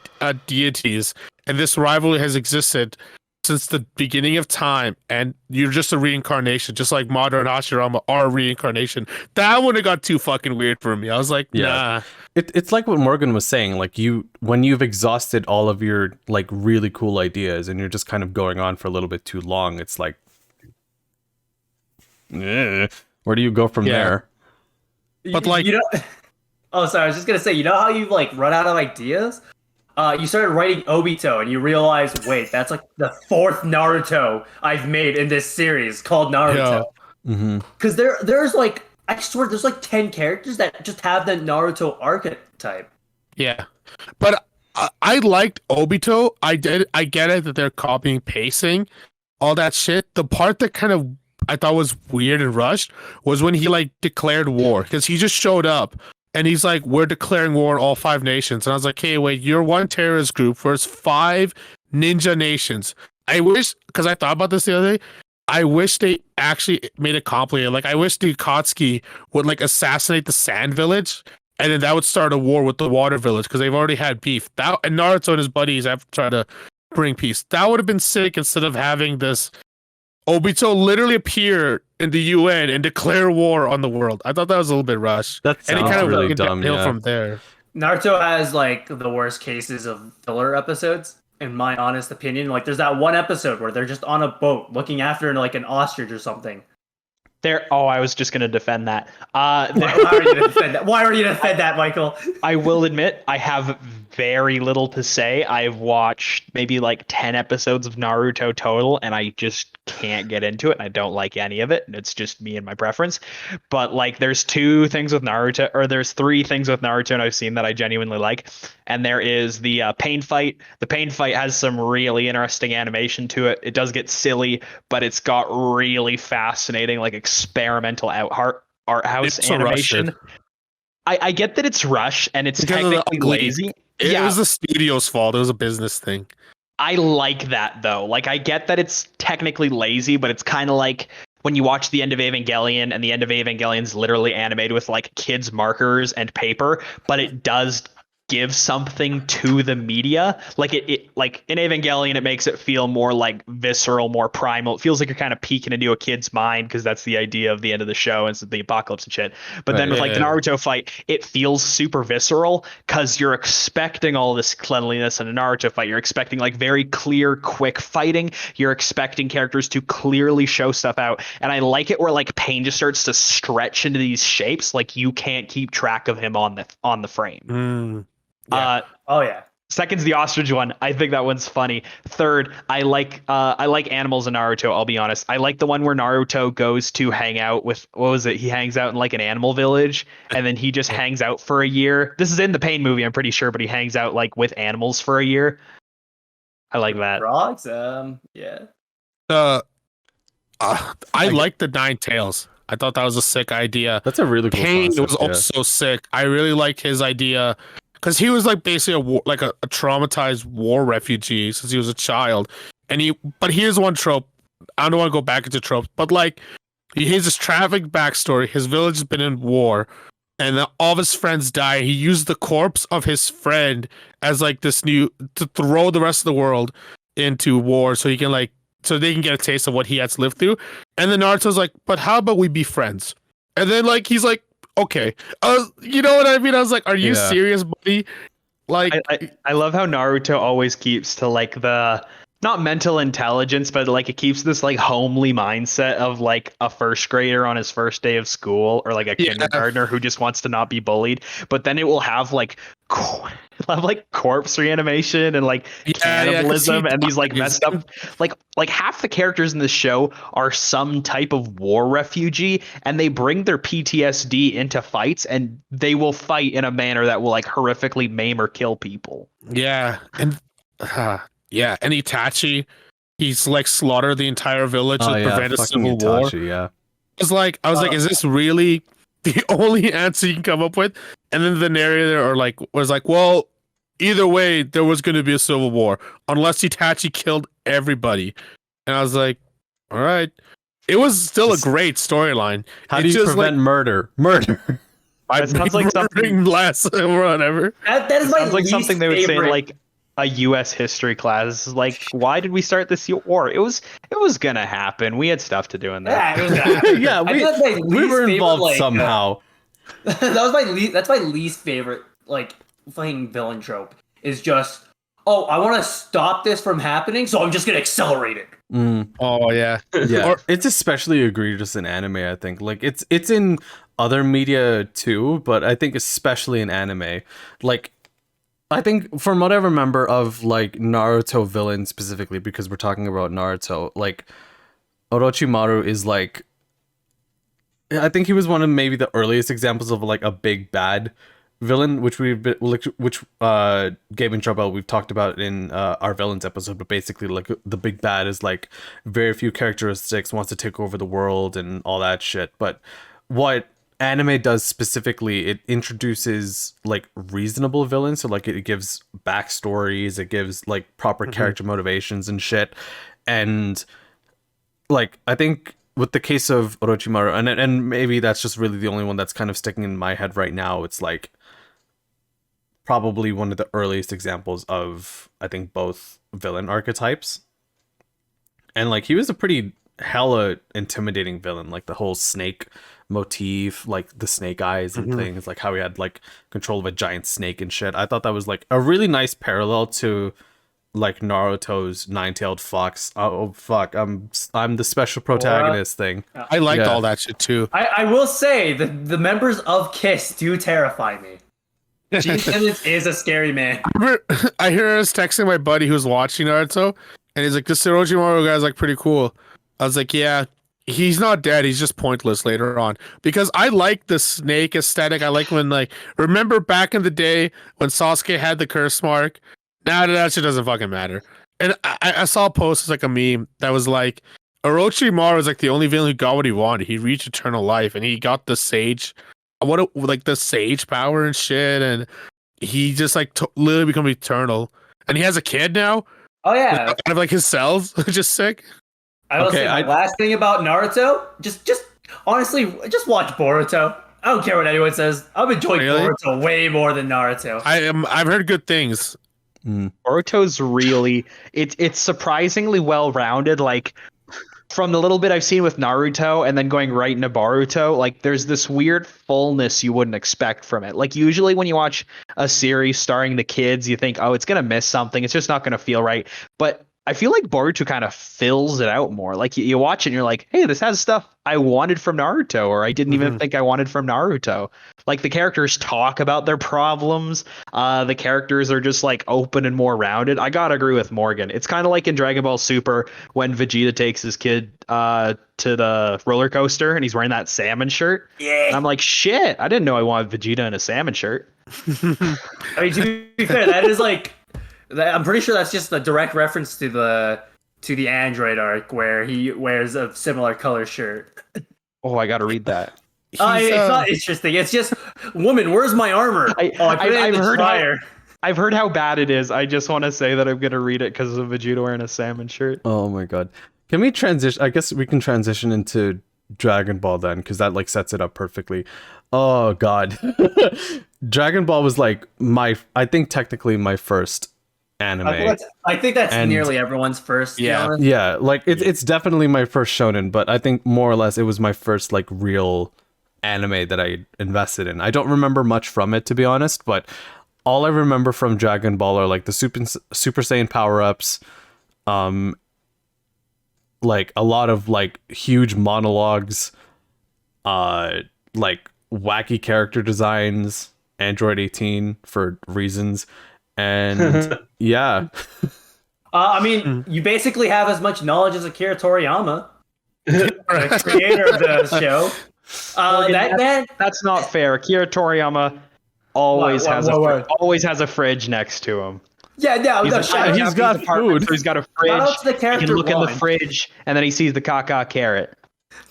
deities, and this rivalry has existed since the beginning of time, and you're just a reincarnation, just like Madara and Hashirama are a reincarnation. That one, it got too fucking weird for me. I was like, nah. It's like what Morgan was saying. Like, when you've exhausted all of your like really cool ideas, and you're just kind of going on for a little bit too long, it's like, where do you go from there? But like, oh, sorry, I was just gonna say, you know how you like run out of ideas? You started writing Obito, and you realize, wait, that's like the fourth Naruto I've made in this series called Naruto. Because there's like, I swear, there's like 10 characters that just have the Naruto archetype. Yeah, but I liked Obito. I get it that they're copying, pacing, all that shit. The part that kind of I thought was weird and rushed was when he like declared war, because he just showed up. And he's like, we're declaring war on all 5 nations. And I was like, hey, wait, you're one terrorist group versus 5 ninja nations. I wish, because I thought about this the other day, I wish they actually made it complicated. Like, I wish the Akatsuki would like assassinate the Sand Village, and then that would start a war with the Water Village, because they've already had beef. And Naruto and his buddies have tried to bring peace. That would have been sick, instead of having this Obito literally appear in the UN and declare war on the world. I thought that was a little bit rushed. That sounds and it kind of really dumb. from there. Naruto has like the worst cases of filler episodes, in my honest opinion. Like, there's that one episode where they're just on a boat looking after like an ostrich or something. I was just going to defend that. Why are you going to defend that? Why are you going to defend that, Michael? I will admit, I have very little to say. I've watched maybe like 10 episodes of Naruto total, and I just can't get into it. And I don't like any of it. It's just me and my preference. But like, there's 2 things with Naruto, or there's 3 things with Naruto and I've seen that I genuinely like. And there is the pain fight. The pain fight has some really interesting animation to it. It does get silly, but it's got really fascinating, like experimental art house animation. I get that it's rush and it's because technically lazy. It was the studio's fault. It was a business thing. I like that though. Like, I get that it's technically lazy, but it's kind of like when you watch the end of Evangelion, and the end of Evangelion's literally animated with like kids' markers and paper, but it does give something to the media. Like it like in Evangelion, it makes it feel more like visceral, more primal. It feels like you're kind of peeking into a kid's mind because that's the idea of the end of the show and the apocalypse and shit. But then with like the Naruto fight, it feels super visceral because you're expecting all this cleanliness in a Naruto fight. You're expecting like very clear, quick fighting. You're expecting characters to clearly show stuff out. And I like it where like pain just starts to stretch into these shapes. Like you can't keep track of him on the frame. Yeah. Oh yeah. Second's the ostrich one. I think that one's funny. Third, I like animals in Naruto. I'll be honest. I like the one where Naruto goes to hang out with, what was it? He hangs out in like an animal village, and then he just hangs out for a year. This is in the Pain movie, I'm pretty sure, but he hangs out like with animals for a year. I like that. Frogs. Yeah. I like the Nine Tails. I thought that was a sick idea. That's a really cool Pain concept, was also sick. I really like his idea. Because he was like basically a traumatized war refugee since he was a child, but here's one trope. I don't want to go back into tropes, but like he has this tragic backstory. His village has been in war, and all of his friends die. He used the corpse of his friend as like to throw the rest of the world into war, so he can so they can get a taste of what he has to live through. And then Naruto's like, but how about we be friends? And then like he's like, okay, you know what I mean? I was like, are you serious, buddy? Like, I love how Naruto always keeps to like the not mental intelligence, but like it keeps this like homely mindset of like a first grader on his first day of school, or like a kindergartner who just wants to not be bullied. But then it will have like corpse reanimation and like cannibalism and these like messed up like half the characters in the show are some type of war refugee, and they bring their PTSD into fights, and they will fight in a manner that will like horrifically maim or kill people. Yeah, and and Itachi, he's like slaughtered the entire village to prevent a civil war. Yeah, I was like, is this really the only answer you can come up with? And then the narrator was like, well, either way, there was going to be a civil war unless Itachi killed everybody. And I was like, all right. It was still a great storyline. How do you prevent murder? Murder. That sounds like something less or whatever. That is my like something they would say in like a U.S. history class. Like, why did we start this war? It was gonna happen. We had stuff to do in that. Yeah, we were involved somehow. That's my least favorite like fucking villain trope. Is just, I want to stop this from happening, so I'm just gonna accelerate it. Oh yeah. Or it's especially egregious in anime, I think. Like it's in other media too, but I think especially in anime. Like I think from what I remember of like Naruto villains specifically, because we're talking about Naruto, like Orochimaru is like, I think he was one of maybe the earliest examples of like a big bad villain, which Gabe and Charbel we've talked about in our villains episode. But basically, like the big bad is like very few characteristics, wants to take over the world and all that shit. But what anime does specifically, it introduces like reasonable villains, so like it gives backstories, it gives like proper character motivations and shit. And like I think with the case of Orochimaru, and maybe that's just really the only one that's kind of sticking in my head right now, it's like probably one of the earliest examples of, I think, both villain archetypes. And like he was a pretty hella intimidating villain, like the whole snake motif, like the snake eyes and things, like how he had like control of a giant snake and shit. I thought that was like a really nice parallel to like Naruto's nine-tailed fox. Oh fuck, I'm the special protagonist thing. I liked all that shit too. I will say that the members of Kiss do terrify me. Gene Simmons is a scary man. I hear I was texting my buddy who's watching Naruto, and he's like, this Orochimaru guy's like pretty cool. I was like, yeah, he's not dead, he's just pointless later on. Because I like the snake aesthetic. I like when like, remember back in the day when Sasuke had the curse mark? Now that shit doesn't fucking matter. And I saw a post, it's like a meme that was like, Orochimaru is like the only villain who got what he wanted. He reached eternal life, and he got the sage, the sage power and shit, and he just like literally become eternal. And he has a kid now. Oh yeah, out of like his cells, which is sick. I will say last thing about Naruto, just honestly, just watch Boruto. I don't care what anyone says. I'm enjoying Really? Boruto way more than Naruto. I've heard good things. Boruto's really it's surprisingly well rounded. Like from the little bit I've seen with Naruto and then going right into Boruto, like there's this weird fullness you wouldn't expect from it. Like usually when you watch a series starring the kids, you think, oh, it's gonna miss something. It's just not gonna feel right. But I feel like Boruto kind of fills it out more. Like you watch it and you're like, hey, this has stuff I wanted from Naruto, or I didn't even think I wanted from Naruto. Like the characters talk about their problems. The characters are just like open and more rounded. I gotta agree with Morgan. It's kind of like in Dragon Ball Super when Vegeta takes his kid to the roller coaster and he's wearing that salmon shirt. Yeah. And I'm like, shit, I didn't know I wanted Vegeta in a salmon shirt. I mean, to be fair, that is like, I'm pretty sure that's just a direct reference to the android arc where he wears a similar color shirt. Oh, I gotta read that. It's not interesting. It's just, woman, where's my armor? I put it in the dryer. I've heard how bad it is. I just want to say that I'm gonna read it because of Vegeta wearing a salmon shirt. Oh my god. Can we transition? I guess we can transition into Dragon Ball then, because that like sets it up perfectly. Oh god. Dragon Ball was like I think technically my first anime. I think that's nearly everyone's first. Yeah, like it's definitely my first shonen, but I think more or less it was my first like real anime that I invested in. I don't remember much from it, to be honest, but all I remember from Dragon Ball are like the Super Saiyan power-ups, like a lot of like huge monologues, like wacky character designs, Android 18 for reasons, and yeah. I mean, you basically have as much knowledge as Akira Toriyama, the creator of the show. That's not fair. Akira Toriyama always has a fridge next to him. Yeah, he's got food. So he's got a fridge. Shout out to the character. He can look in Ron. the fridge, and then he sees the caca carrot.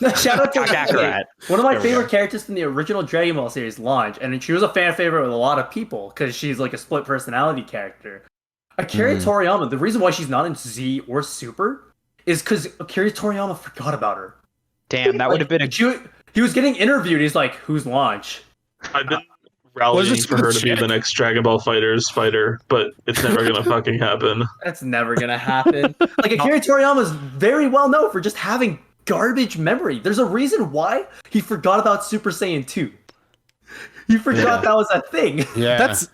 Shout out to Kakarot. One of my favorite characters from the original Dragon Ball series, Launch, and she was a fan favorite with a lot of people because she's like a split personality character. Akira Toriyama, the reason why she's not in Z or Super is because Akira Toriyama forgot about her. Damn, that would have been a... He was getting interviewed. He's like, "Who's Launch?" I've been rallying for her to be the next Dragon Ball Fighters fighter, but it's never gonna fucking happen. That's never gonna happen. Like Akira Toriyama is very well known for just having garbage memory. There's a reason why he forgot about Super Saiyan 2. He forgot that was a thing. Yeah, that's.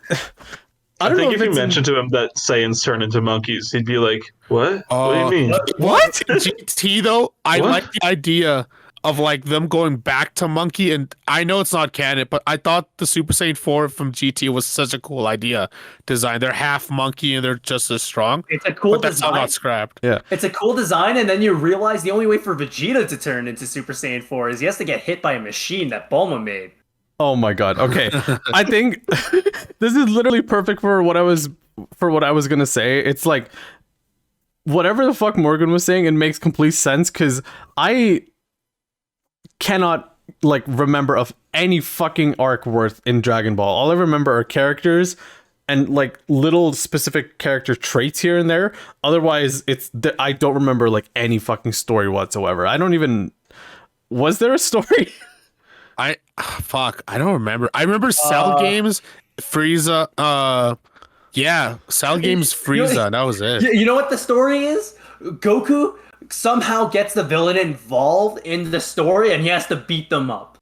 I think if you mentioned to him that Saiyans turn into monkeys, he'd be like, "What? What do you mean?" What? GT though, I like the idea of like them going back to monkey, and I know it's not canon, but I thought the Super Saiyan 4 from GT was such a cool idea design. They're half monkey and they're just as strong. It's a cool but that's design. how got scrapped. Yeah, it's a cool design, and then you realize the only way for Vegeta to turn into Super Saiyan 4 is he has to get hit by a machine that Bulma made. Oh my god. Okay. I think this is literally perfect for what I was gonna say. It's like whatever the fuck Morgan was saying, it makes complete sense because I cannot like remember of any fucking arc worth in Dragon Ball. All I remember are characters and like little specific character traits here and there. Otherwise, I don't remember like any fucking story whatsoever. I don't even. Was there a story? I don't remember. I remember Cell Games, Frieza. Cell Games, Frieza. That was it. You know what the story is? Goku somehow gets the villain involved in the story, and he has to beat them up.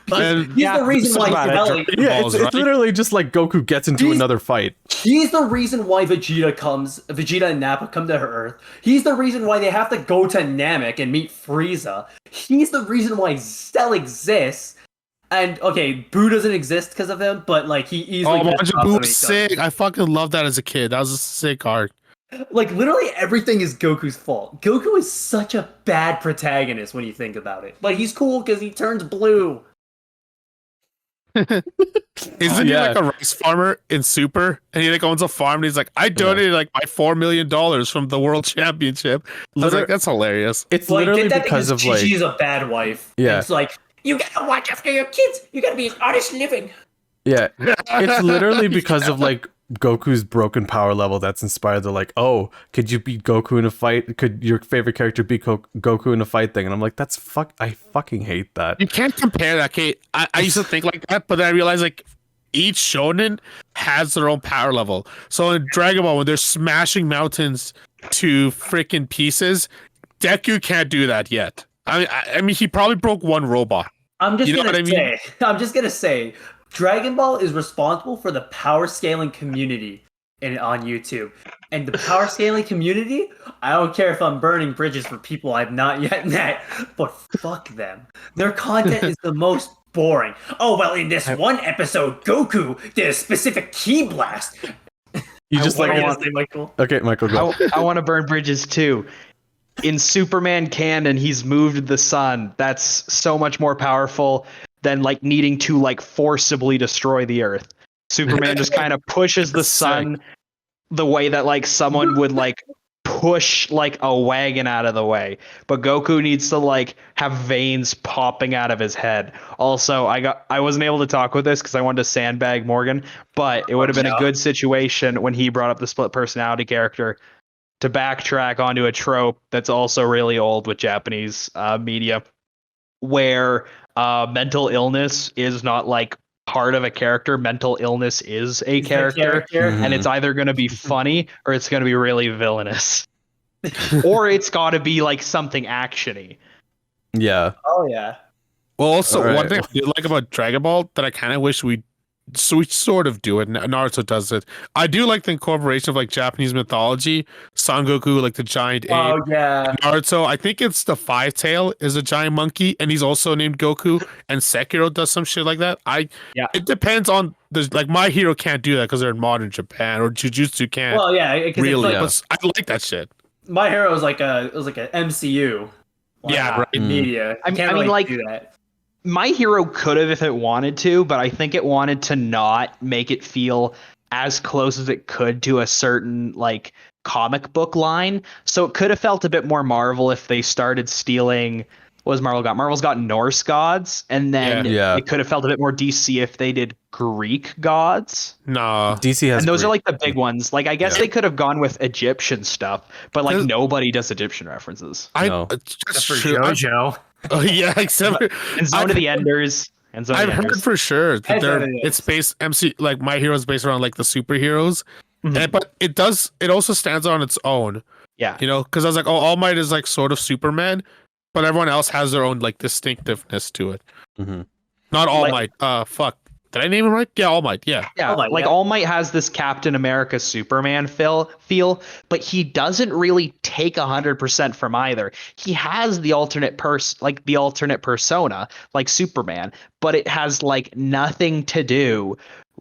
He's the reason why it's literally just like Goku gets into another fight. He's the reason why Vegeta and Nappa come to Earth. He's the reason why they have to go to Namek and meet Frieza. He's the reason why Cell exists. And okay, Boo doesn't exist because of him, but like he easily. Oh, Majin Buu was sick. I fucking loved that as a kid. That was a sick arc. Like literally everything is Goku's fault. Goku is such a bad protagonist when you think about it. Like he's cool because he turns blue. Isn't he like a rice farmer in Super? And he like owns a farm and he's like, I donated like my $4 million from the world championship. I was like, that's hilarious. It's literally because of like she's a bad wife. Yeah. It's like you gotta watch after your kids. You gotta be an honest living. Yeah. It's literally because of like Goku's broken power level that's inspired. They're like, oh, could you beat Goku in a fight? Could your favorite character beat Goku in a fight thing? And I'm like, I fucking hate that. You can't compare that, Kate. I used to think like that, but then I realized like each shonen has their own power level. So in Dragon Ball, when they're smashing mountains to freaking pieces, Deku can't do that yet. I mean, he probably broke one robot. I'm just gonna say, Dragon Ball is responsible for the power scaling community on YouTube. And the power scaling community, I don't care if I'm burning bridges for people I've not yet met, but fuck them. Their content is the most boring. Oh, well, in this one episode, Goku did a specific ki blast. You just Michael. Okay, Michael, go. I want to burn bridges too. In Superman canon, he's moved the sun. That's so much more powerful than like needing to like forcibly destroy the Earth. Superman just kind of pushes the sun the way that like someone would like push like a wagon out of the way. But Goku needs to like have veins popping out of his head. Also, I wasn't able to talk with this because I wanted to sandbag Morgan, but it would have been a good situation when he brought up the split personality character to backtrack onto a trope that's also really old with Japanese media, where mental illness is not like part of a character. Mental illness is a character, and it's either going to be funny or it's going to be really villainous, or it's got to be like something actiony. Yeah. Oh yeah. Well, also one thing I do like about Dragon Ball that I kind of wish we sort of do it. Naruto does it. I do like the incorporation of like Japanese mythology. Son Goku, like the giant ape. Oh yeah. Naruto, I think it's the Five Tail is a giant monkey, and he's also named Goku. And Sekiro does some shit like that. It depends on like My Hero can't do that because they're in modern Japan, or Jujutsu can't. Well, yeah, really. But I like that shit. My Hero was like an MCU. Media. I can't really like do that. My Hero could have if it wanted to, but I think it wanted to not make it feel as close as it could to a certain like comic book line. So it could have felt a bit more Marvel if they started stealing. What has Marvel got? Marvel's got Norse gods, and then it could have felt a bit more DC if they did Greek gods. No, DC has, and those are like the big ones. Like I guess they could have gone with Egyptian stuff, but like nobody does Egyptian references. Just for JoJo. Oh yeah, except and Zone of the Enders. And Zone I've heard for sure that it's based like My Hero is based around like the superheroes, but it also stands on its own. Yeah, you know, because I was like, oh, All Might is like sort of Superman, but everyone else has their own like distinctiveness to it. Not All Might. Fuck. Did I name him right? Yeah, All Might. Yeah. Yeah, All Might has this Captain America Superman feel, but he doesn't really take 100% from either. He has the alternate persona, like Superman, but it has like nothing to do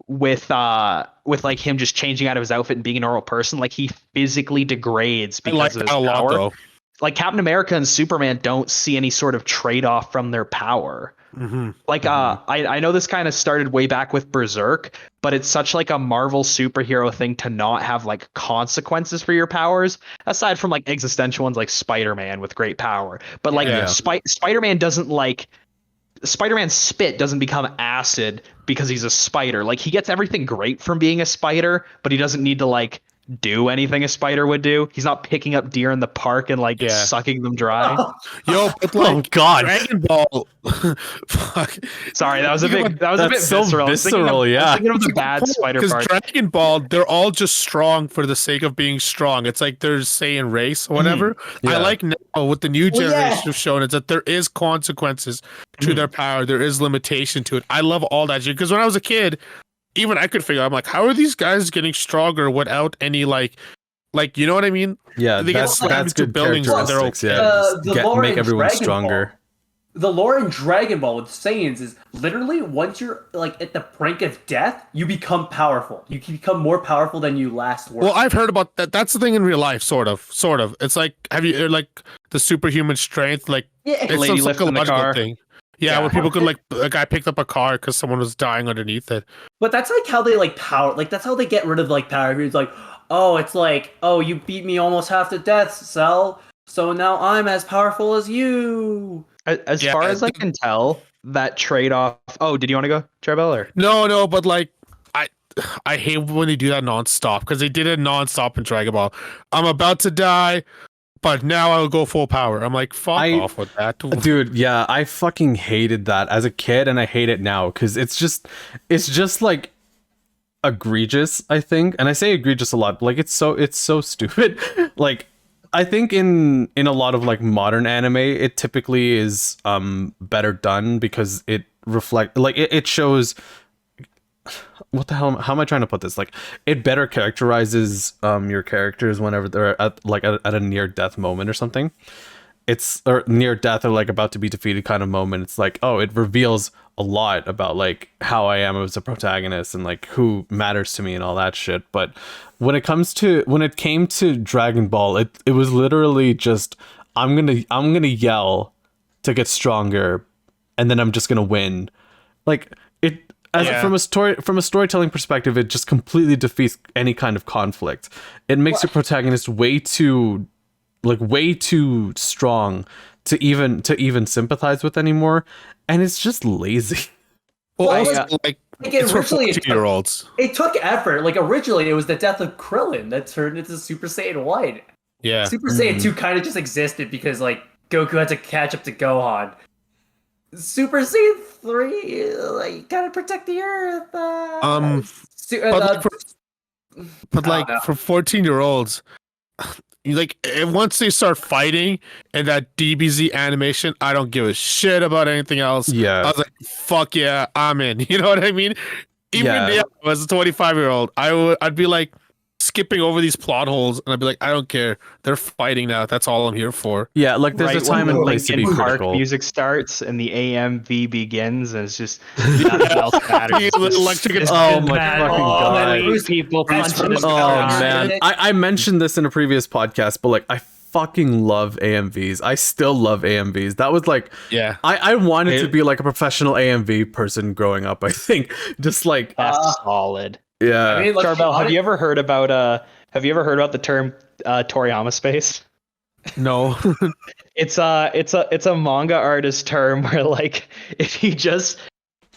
with like him just changing out of his outfit and being a normal person. Like he physically degrades because of his power. Like Captain America and Superman don't see any sort of trade-off from their power. I know this kind of started way back with Berserk, but it's such like a Marvel superhero thing to not have like consequences for your powers, aside from like existential ones like Spider-Man with great power. But like Spider-Man doesn't like Spider-Man's spit doesn't become acid because he's a spider. Like he gets everything great from being a spider, but he doesn't need to like do anything a spider would do. He's not picking up deer in the park and like sucking them dry. But like, oh god, Dragon Ball. Fuck. Sorry, that was a bit so visceral. Yeah, I was thinking of the bad spider part. Because Dragon Ball, they're all just strong for the sake of being strong. It's like they're Saiyan race or whatever. I like now with the new generation of Shonen that there is consequences to their power. There is limitation to it. I love all that shit because when I was a kid, even I could figure out, I'm like, how are these guys getting stronger without any like you know what I mean? Yeah, they that's good buildings and they're okay. Make everyone stronger. The lore in Dragon Ball with Saiyans is literally once you're like at the brink of death, you become powerful. You can become more powerful than you last were. Well, I've heard about that. That's the thing in real life, sort of. It's like, have you like the superhuman strength? Like it's some psychological thing. Yeah, where people could like a guy picked up a car because someone was dying underneath it. But that's like how they like power. Like that's how they get rid of like power. It's like, oh, it's like, oh, you beat me almost half to death, Cell. So now I'm as powerful as you. As far as I can tell, that trade-off. Oh, did you want to go, Charbel? Or no, but like I hate when they do that nonstop because they did it nonstop in Dragon Ball. I'm about to die, but now I'll go full power. I'm like, fuck off with that, dude. Yeah, I fucking hated that as a kid, and I hate it now because it's just like egregious, I think. And I say egregious a lot. Like it's so stupid. Like I think in a lot of like modern anime, it typically is better done because it it shows. What the hell? How am I trying to put this? Like, it better characterizes your characters whenever they're at a near death moment or something. Or near death or like about to be defeated kind of moment. It's like, oh, it reveals a lot about like how I am as a protagonist and like who matters to me and all that shit. But when it came to Dragon Ball, it was literally just I'm gonna yell to get stronger, and then I'm just gonna win. Like it. From a storytelling perspective, it just completely defeats any kind of conflict. It makes your protagonist way too strong to even sympathize with anymore, and it's just lazy. Well, like it's for 14-year-olds. It took effort. Like originally, it was the death of Krillin that turned into Super Saiyan 1. Yeah, Super Saiyan 2 kind of just existed because like Goku had to catch up to Gohan. Super Saiyan 3, like, gotta protect the Earth. For 14-year-olds, like once they start fighting and that DBZ animation, I don't give a shit about anything else. Yeah, I was like, fuck yeah, I'm in. You know what I mean? Even if I was a 25-year-old, I'd be like skipping over these plot holes, and I'd be like, I don't care. They're fighting now. That's all I'm here for. Yeah, like there's a time and place to be critical. Music starts and the AMV begins, and it's just nothing else matters. Oh my fucking god! People punching. Oh man, I mentioned this in a previous podcast, but like I fucking love AMVs. I still love AMVs. That was like, yeah. I wanted to be like a professional AMV person growing up. I think just like that's solid. Yeah, I mean, Charbel, have you ever heard about the term Toriyama space? No. It's a manga artist term where like if you just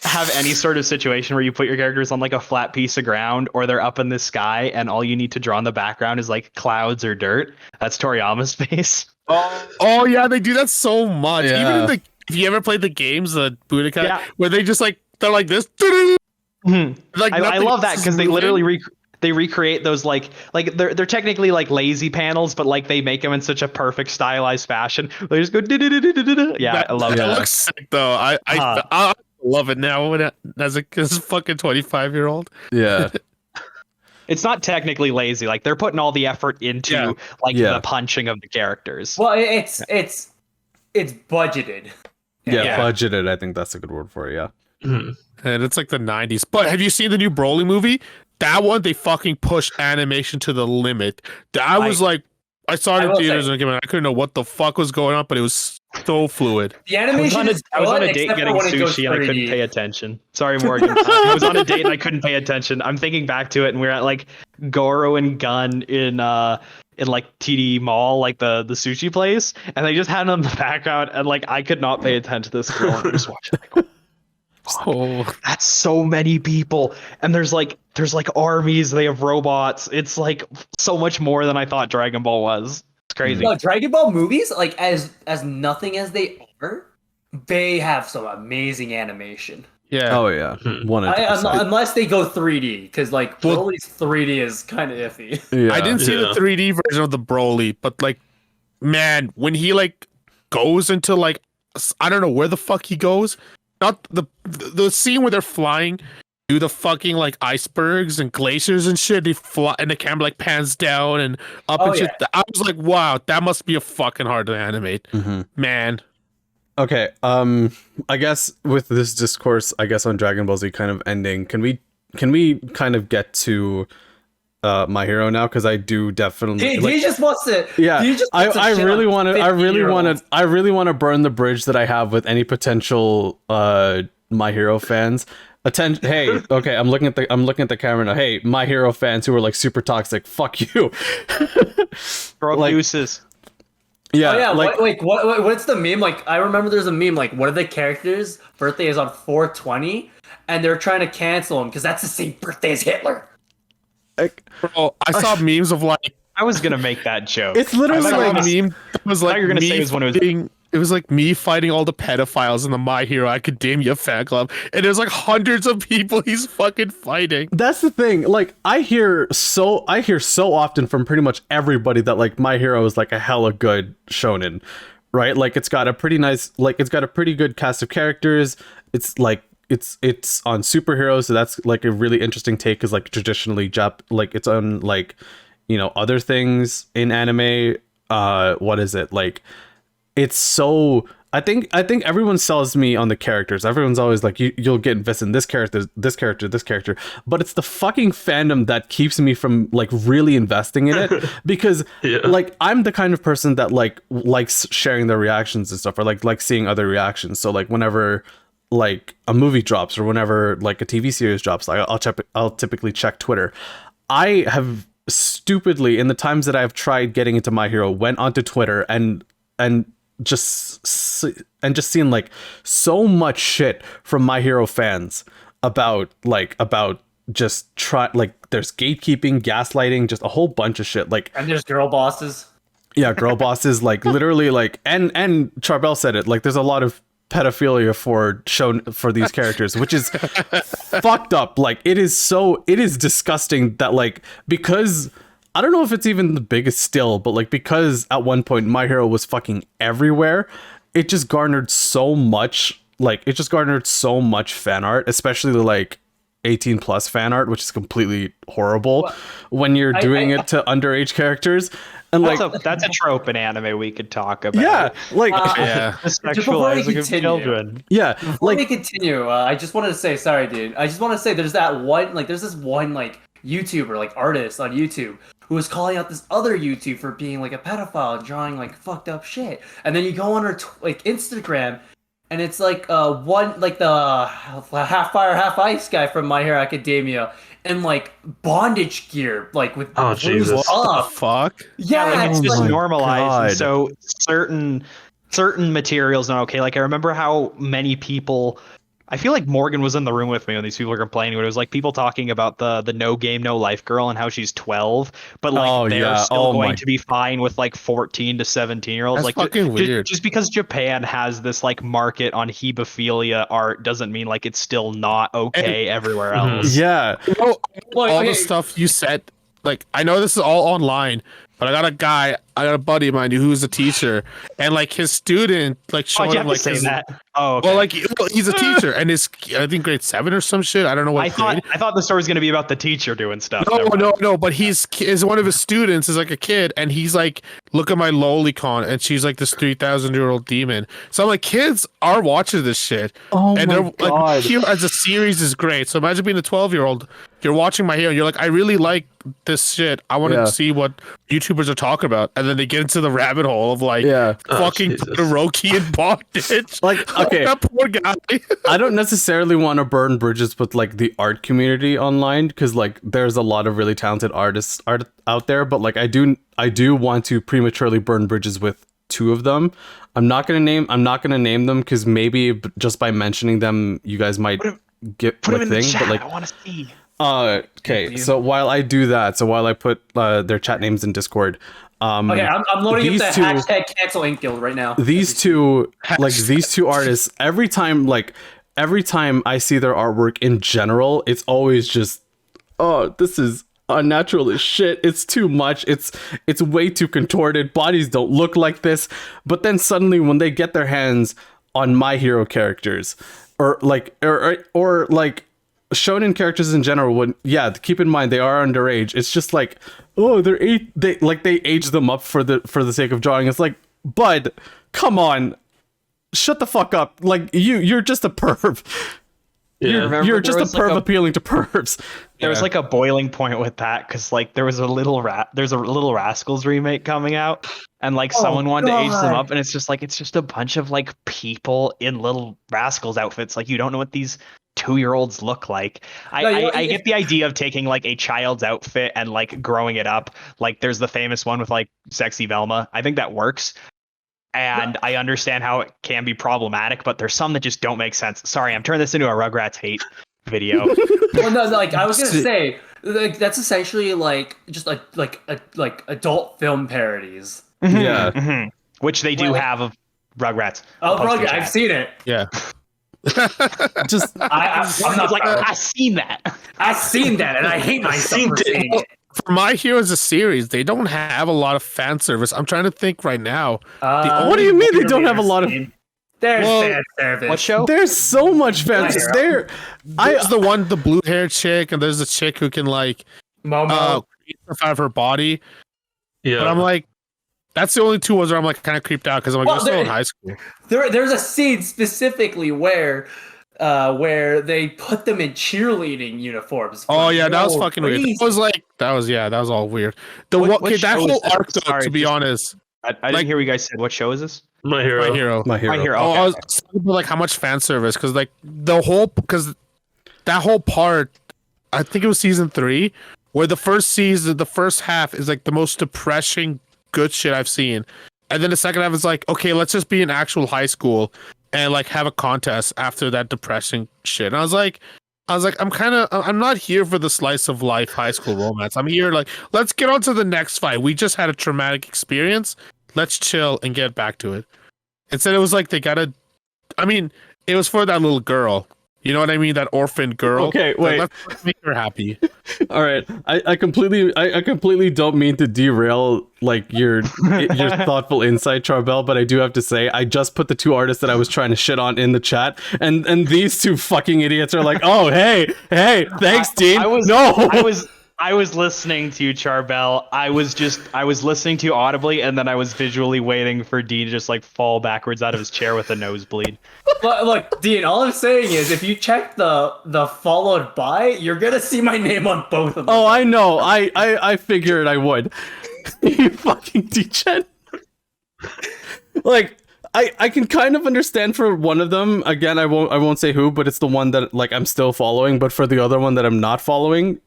have any sort of situation where you put your characters on like a flat piece of ground or they're up in the sky and all you need to draw in the background is like clouds or dirt, that's Toriyama space. Oh yeah, they do that so much. Yeah. Even if you ever played the games, the Budokai, where they just like they're like this. Like I love that because they literally recreate those like they're technically like lazy panels, but like they make them in such a perfect stylized fashion. They just go yeah, I love that. It looks sick though. I love it now as a fucking 25-year-old. Yeah. It's not technically lazy. Like they're putting all the effort into the punching of the characters. Well, it's budgeted. Yeah, budgeted. I think that's a good word for it. Yeah. And it's like the 90s. But have you seen the new Broly movie? That one, they fucking pushed animation to the limit. That was like, I saw it in theaters and I couldn't know what the fuck was going on, but it was so fluid. The animation I was on a date getting sushi and I couldn't pay attention. Sorry, Morgan. I was on a date and I couldn't pay attention. I'm thinking back to it and we're at like Goro and Gun in like TD Mall, like the sushi place, and they just had it in the background and like I could not pay attention to this girl and just watch it. Like, that's so many people, and there's like armies. They have robots. It's like so much more than I thought Dragon Ball was. It's crazy. No, Dragon Ball movies, like as nothing as they are, they have some amazing animation. Yeah. Oh yeah. 100%. Unless they go 3D, because like Broly's 3D is kind of iffy. Yeah. I didn't see the 3D version of the Broly, but like, man, when he like goes into like, I don't know where the fuck he goes. Not the scene where they're flying through the fucking like icebergs and glaciers and shit. They fly and the camera like pans down and up and shit. I was like, wow, that must be a fucking hard to animate, man. Okay, I guess with this discourse, I guess on Dragon Ball Z kind of ending, can we kind of get to My Hero now? Because I do definitely. He just wants to. Yeah, I really want to burn the bridge that I have with any potential My Hero fans. Attention! Hey, okay, I'm looking at the camera now. Hey, My Hero fans who are like super toxic, fuck you. Throw like, deuces. Yeah. Oh, yeah. Like, what's the meme? Like, I remember there's a meme. Like, one of the characters' birthday is on 4/20, and they're trying to cancel him because that's the same birthday as Hitler. Bro, I saw memes of like I was gonna make that joke. It's literally I saw like a meme that was like you're gonna say me it was when it was- fighting. It was like me fighting all the pedophiles in the My Hero Academia fan club, and there's like hundreds of people he's fucking fighting. that's the thing. Like I hear so often from pretty much everybody that like My Hero is like a hella good shonen, right? Like it's got a pretty nice, like it's got a pretty good cast of characters. It's like it's on superheroes, so that's like a really interesting take because like traditionally like it's on like, you know, other things in anime. What is it like? It's so I think everyone sells me on the characters. Everyone's always like you'll get invested in this character, but it's the fucking fandom that keeps me from like really investing in it because like I'm the kind of person that like likes sharing their reactions and stuff, or like seeing other reactions. So like whenever like a movie drops or whenever like a TV series drops, like I'll typically check Twitter. I have stupidly, in the times that I've tried getting into My Hero, went onto Twitter and just seeing like so much shit from My Hero fans about just there's gatekeeping, gaslighting, just a whole bunch of shit. Like, And there's girl bosses. yeah, girl bosses, like literally, like, and Charbel said it, like there's a lot of pedophilia for these characters, which is fucked up. Like it is disgusting that like, because I don't know if it's even the biggest still, but like because at one point My Hero was fucking everywhere, it just garnered so much fan art, especially the like 18 plus fan art, which is completely horrible when you're doing it to underage characters. And like that's a trope in anime we could talk about. Yeah, like sexualizing of children. Yeah, Before we continue, I just wanted to say, sorry, dude. I just want to say, there's this one like YouTuber, like artist on YouTube, who was calling out this other YouTube for being like a pedophile and drawing like fucked up shit. And then you go on her like Instagram, and it's like one like the half fire half ice guy from My Hero Academia in like bondage gear, like with Jesus, what the fuck? Yeah, like, it's just my normalized. And God. so certain materials not okay. Like I remember how many people. I feel like Morgan was in the room with me when these people were complaining. But it was like people talking about the no game, no life girl and how she's 12, but like they're still going to be fine with like 14 to 17-year-olds. That's Like fucking weird. Just because Japan has this like market on hebophilia art doesn't mean like it's still not okay everywhere else. yeah, You know, all okay. the stuff you said, like I know this is all online, but I got a buddy of mine who's a teacher, and like his student like Oh, showing you him have like to say his, that. Oh, okay. well, like he's a teacher, and his I think grade 7 or some shit. I don't know what grade. I thought the story was going to be about the teacher doing stuff. No, Never mind. no. But is one of his students is like a kid, and he's like, look at my lolicon, and she's like this 3,000-year-old demon. So I'm like, kids are watching this shit, and they're like, here as a series is great. So imagine being a 12-year-old, you're watching My Hero, and you're like, I really like this shit. I want to see what YouTubers are talking about, and then they get into the rabbit hole of like, fucking Todoroki and bondage. like okay, that poor guy. I don't necessarily want to burn bridges with like the art community online, because like there's a lot of really talented artists out there, but like I do want to prematurely burn bridges with two of them. I'm not gonna name them because maybe just by mentioning them you guys might get Put a him in the thing, chat. but like I want to see. okay, so while I do that, while I put their chat names in Discord, Okay, I'm loading up the these two- hashtag cancel InkGuild right now. these two artists, every time I see their artwork in general, it's always just, oh, this is unnatural as shit. It's too much. It's way too contorted. Bodies don't look like this. But then suddenly when they get their hands on My Hero characters, or like shonen characters in general, keep in mind they are underage. It's just like, oh, they age them up for the sake of drawing. It's like, bud, come on, shut the fuck up. Like you're just a perv. Yeah. You're just a perv appealing to pervs. There was like a boiling point with that because like there's a Little Rascals remake coming out, and like someone wanted to age them up, and it's just a bunch of like people in Little Rascals outfits. Like you don't know what these 2-year-olds look like. I get the idea of taking like a child's outfit and like growing it up. Like there's the famous one with like sexy Velma. I think that works. And I understand how it can be problematic, but there's some that just don't make sense. Sorry, I'm turning this into a Rugrats hate video. Well, no, like I was gonna say, like that's essentially like just like adult film parodies. Yeah. Which they do have of Rugrats. Oh, Rugrats, I've seen it. Yeah. Just I'm not like proud. I've seen that. I've seen that, and I hate myself for seeing it. For My Hero as a series, they don't have a lot of fan service. I'm trying to think right now. what do you mean they don't have a lot of? There's Well, fan service. What show? There's so much fan service. There's the blue hair chick, and there's the chick who can like Momo. create stuff out of her body. Yeah. But I'm like, that's the only two ones where I'm like kind of creeped out because I'm like, you're still in high school. There's a scene specifically where they put them in cheerleading uniforms. Oh yeah, that was No fucking weird. reason. That was all weird. What That show whole is that? arc, though, Sorry, to be just- honest, I didn't like- hear what you guys said. What show is this? My Hero. My Hero. My Hero. My Hero. Oh, Okay. I was talking about like how much fan service because like because that whole part, I think it was season 3, where the first half is like the most depressing good shit I've seen, and then the second half is like, okay, let's just be in actual high school and like have a contest after that depressing shit. And I was like, I'm not here for the slice of life high school romance. I'm here like, let's get on to the next fight. We just had a traumatic experience. Let's chill and get back to it. Instead, it was like it was for that little girl. You know what I mean? That orphan girl. Okay, Like, wait. let's make her happy. All right, I completely don't mean to derail like your thoughtful insight, Charbel, but I do have to say I just put the two artists that I was trying to shit on in the chat, and these two fucking idiots are like, oh hey, thanks, Dean. I was listening to you, Charbel. I was listening to you audibly, and then I was visually waiting for Dean to just like fall backwards out of his chair with a nosebleed. Look, Dean, all I'm saying is if you check the followed by, you're gonna see my name on both of them. Oh, I know. I figured I would. You fucking degen. Like, I can kind of understand for one of them. Again, I won't say who, but it's the one that like I'm still following. But for the other one that I'm not following,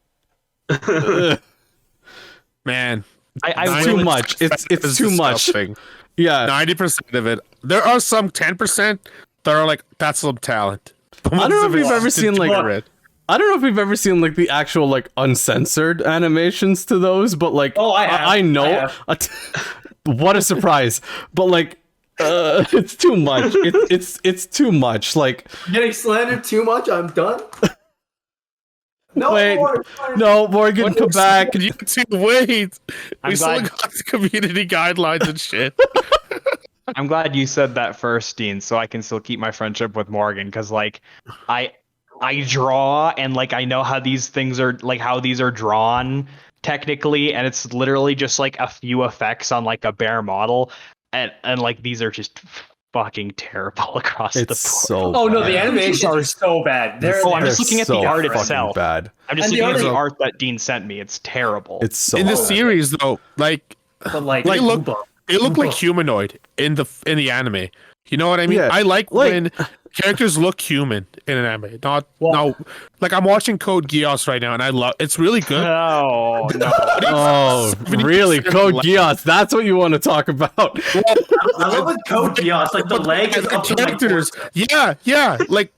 Man, it's too much. It's too much. Yeah, 90% of it. There are some 10% that are like, that's some talent. I don't know if you've ever seen like it. I don't know if we've ever seen like the actual like uncensored animations to those, but like I know. What a surprise! But like, it's too much. It's too much. Like Getting slandered too much, I'm done. No, wait, more. no, Morgan, come back. You two wait. I'm We still glad- got the community guidelines and shit. I'm glad you said that first, Dean, so I can still keep my friendship with Morgan, because like I draw and like I know how these things are like how these are drawn technically, and it's literally just like a few effects on like a bare model, and like these are just fucking terrible across the board. It's so. Oh no, bad. the animations are so bad. I'm just looking at the so art fucking itself. Bad. I'm just And the looking at the other- art that Dean sent me. It's terrible. It's so. In the bad. series, though, like But like, They look- Uba. they look like humanoid in the anime. You know what I mean? Yeah, I like like- when characters look human in an anime. Like I'm watching Code Geass right now, and I love. It's really good. No, no. Oh, 70% really? Code less. Geass. That's what you want to talk about. I love with Code Geass, like the leg is up to my characters. torso. Yeah. Like,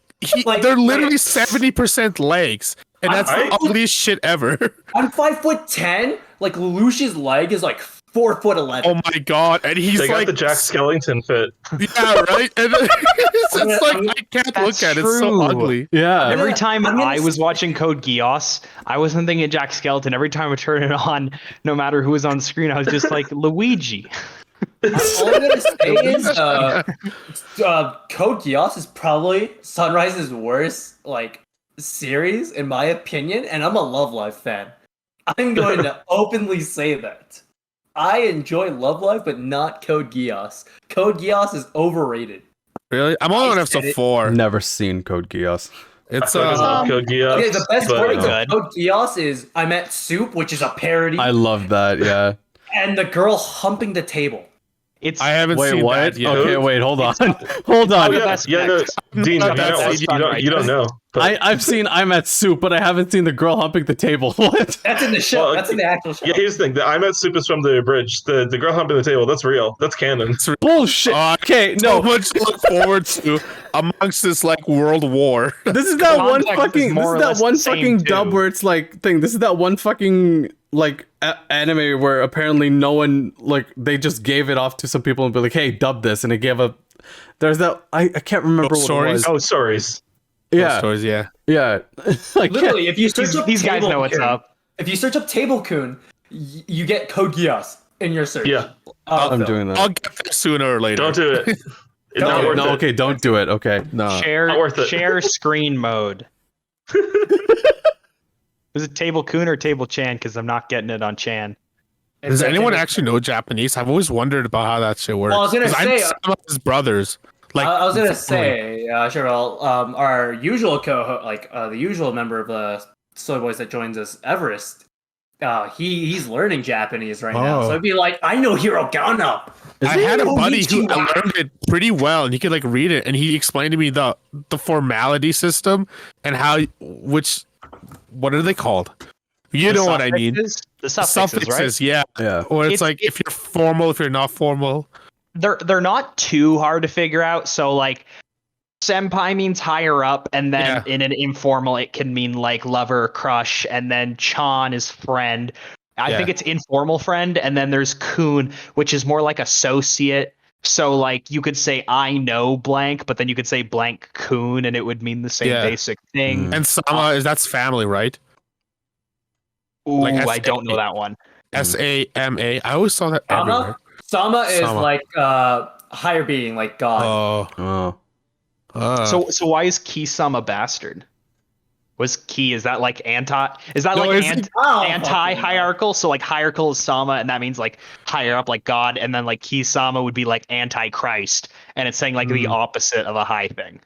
Like- they're literally 70% legs, and that's I- the ugliest shit ever. I'm 5'10". Like Lelouch's leg is like 4'11". Oh my god! And he's They got like, the Jack Skellington fit. yeah, right. And it's like I can't That's look at it. It's so true. ugly. Yeah. Every time I'm gonna I was watching Code Geass, I wasn't thinking Jack Skeleton. Every time I turn it on, no matter who was on screen, I was just like Luigi. All I'm gonna say is, Code Geass is probably Sunrise's worst like series in my opinion, and I'm a Love Live fan. I'm going to openly say that. I enjoy Love Live, but not Code Geass. Code Geass is overrated. Really? I'm only on I said episode it. 4. Never seen Code Geass. It's I love Code Geass, Okay, the best but, part of Good. Code Geass is I met Soup, which is a parody, I love that. Yeah. and the girl humping the table. It's I haven't Wait, seen what? that yet. Okay, wait. Hold on. Hold on. Oh, yeah, That's yeah, no, next. Dean, Not you that don't, scene. you don't know. But I've seen I'm at Soup, but I haven't seen the girl humping the table. What? That's in the show. Well, That's in the actual show. yeah, here's the thing. The I'm at Soup is from the bridge. The girl humping the table, that's real. That's canon. Bullshit. Okay, So no. much to look forward to amongst this like world war. This is that one Context is fucking. more or less the same, fucking too. dub where it's like thing. This is that one fucking like anime where apparently no one like they just gave it off to some people and be like, hey, dub this, and it gave up. There's that I can't remember what Stories? it was. Oh, stories. Yeah, Stories, yeah. yeah. Like, Literally, if you search up These guys Table know what's Kun- up. If you search up Table Kun, you get Code Geass in your search. Yeah. I'm doing that. I'll get there sooner or later. Don't do it. It's Don't not do it. worth No, it. okay, don't do it. Okay, no. Share Not worth it. share screen mode. Is it Table Kun or Table Chan? Because I'm not getting it on Chan. It's Does like anyone Table- actually know Japanese? I've always wondered about how that shit works. Well, I was gonna 'Cause say- some of his brothers. Like I was gonna say, Charbel, our usual the usual member of the Soy Boys that joins us, Everest. He's learning Japanese right now, Oh. so it'd be like, I know Hiragana. I had a Oh, buddy who Konnichiwa. learned it pretty well, and he could like read it, and he explained to me the formality system and how what are they called? You know what I mean? The suffixes, right? yeah. Yeah. Or it's It's- like if you're formal, if you're not formal. They're not too hard to figure out. So like senpai means higher up, and then in an informal it can mean like lover, crush, and then chan is friend. I think it's informal friend, and then there's kun, which is more like associate. So like you could say I know blank, but then you could say blank kun, and it would mean the same Yeah. basic thing. And sama that's family, right? Ooh, like I don't know that one. SAMA. I always saw that everywhere. Sama is Sama. like higher being, like God. Oh. So why is Kisama a bastard? Was Ki, is that like anti? Is that No, like it's- anti-hierarchical? So like hierarchical is Sama, and that means like higher up, like God, and then like Kisama would be like anti-Christ, and it's saying like the opposite of a high thing.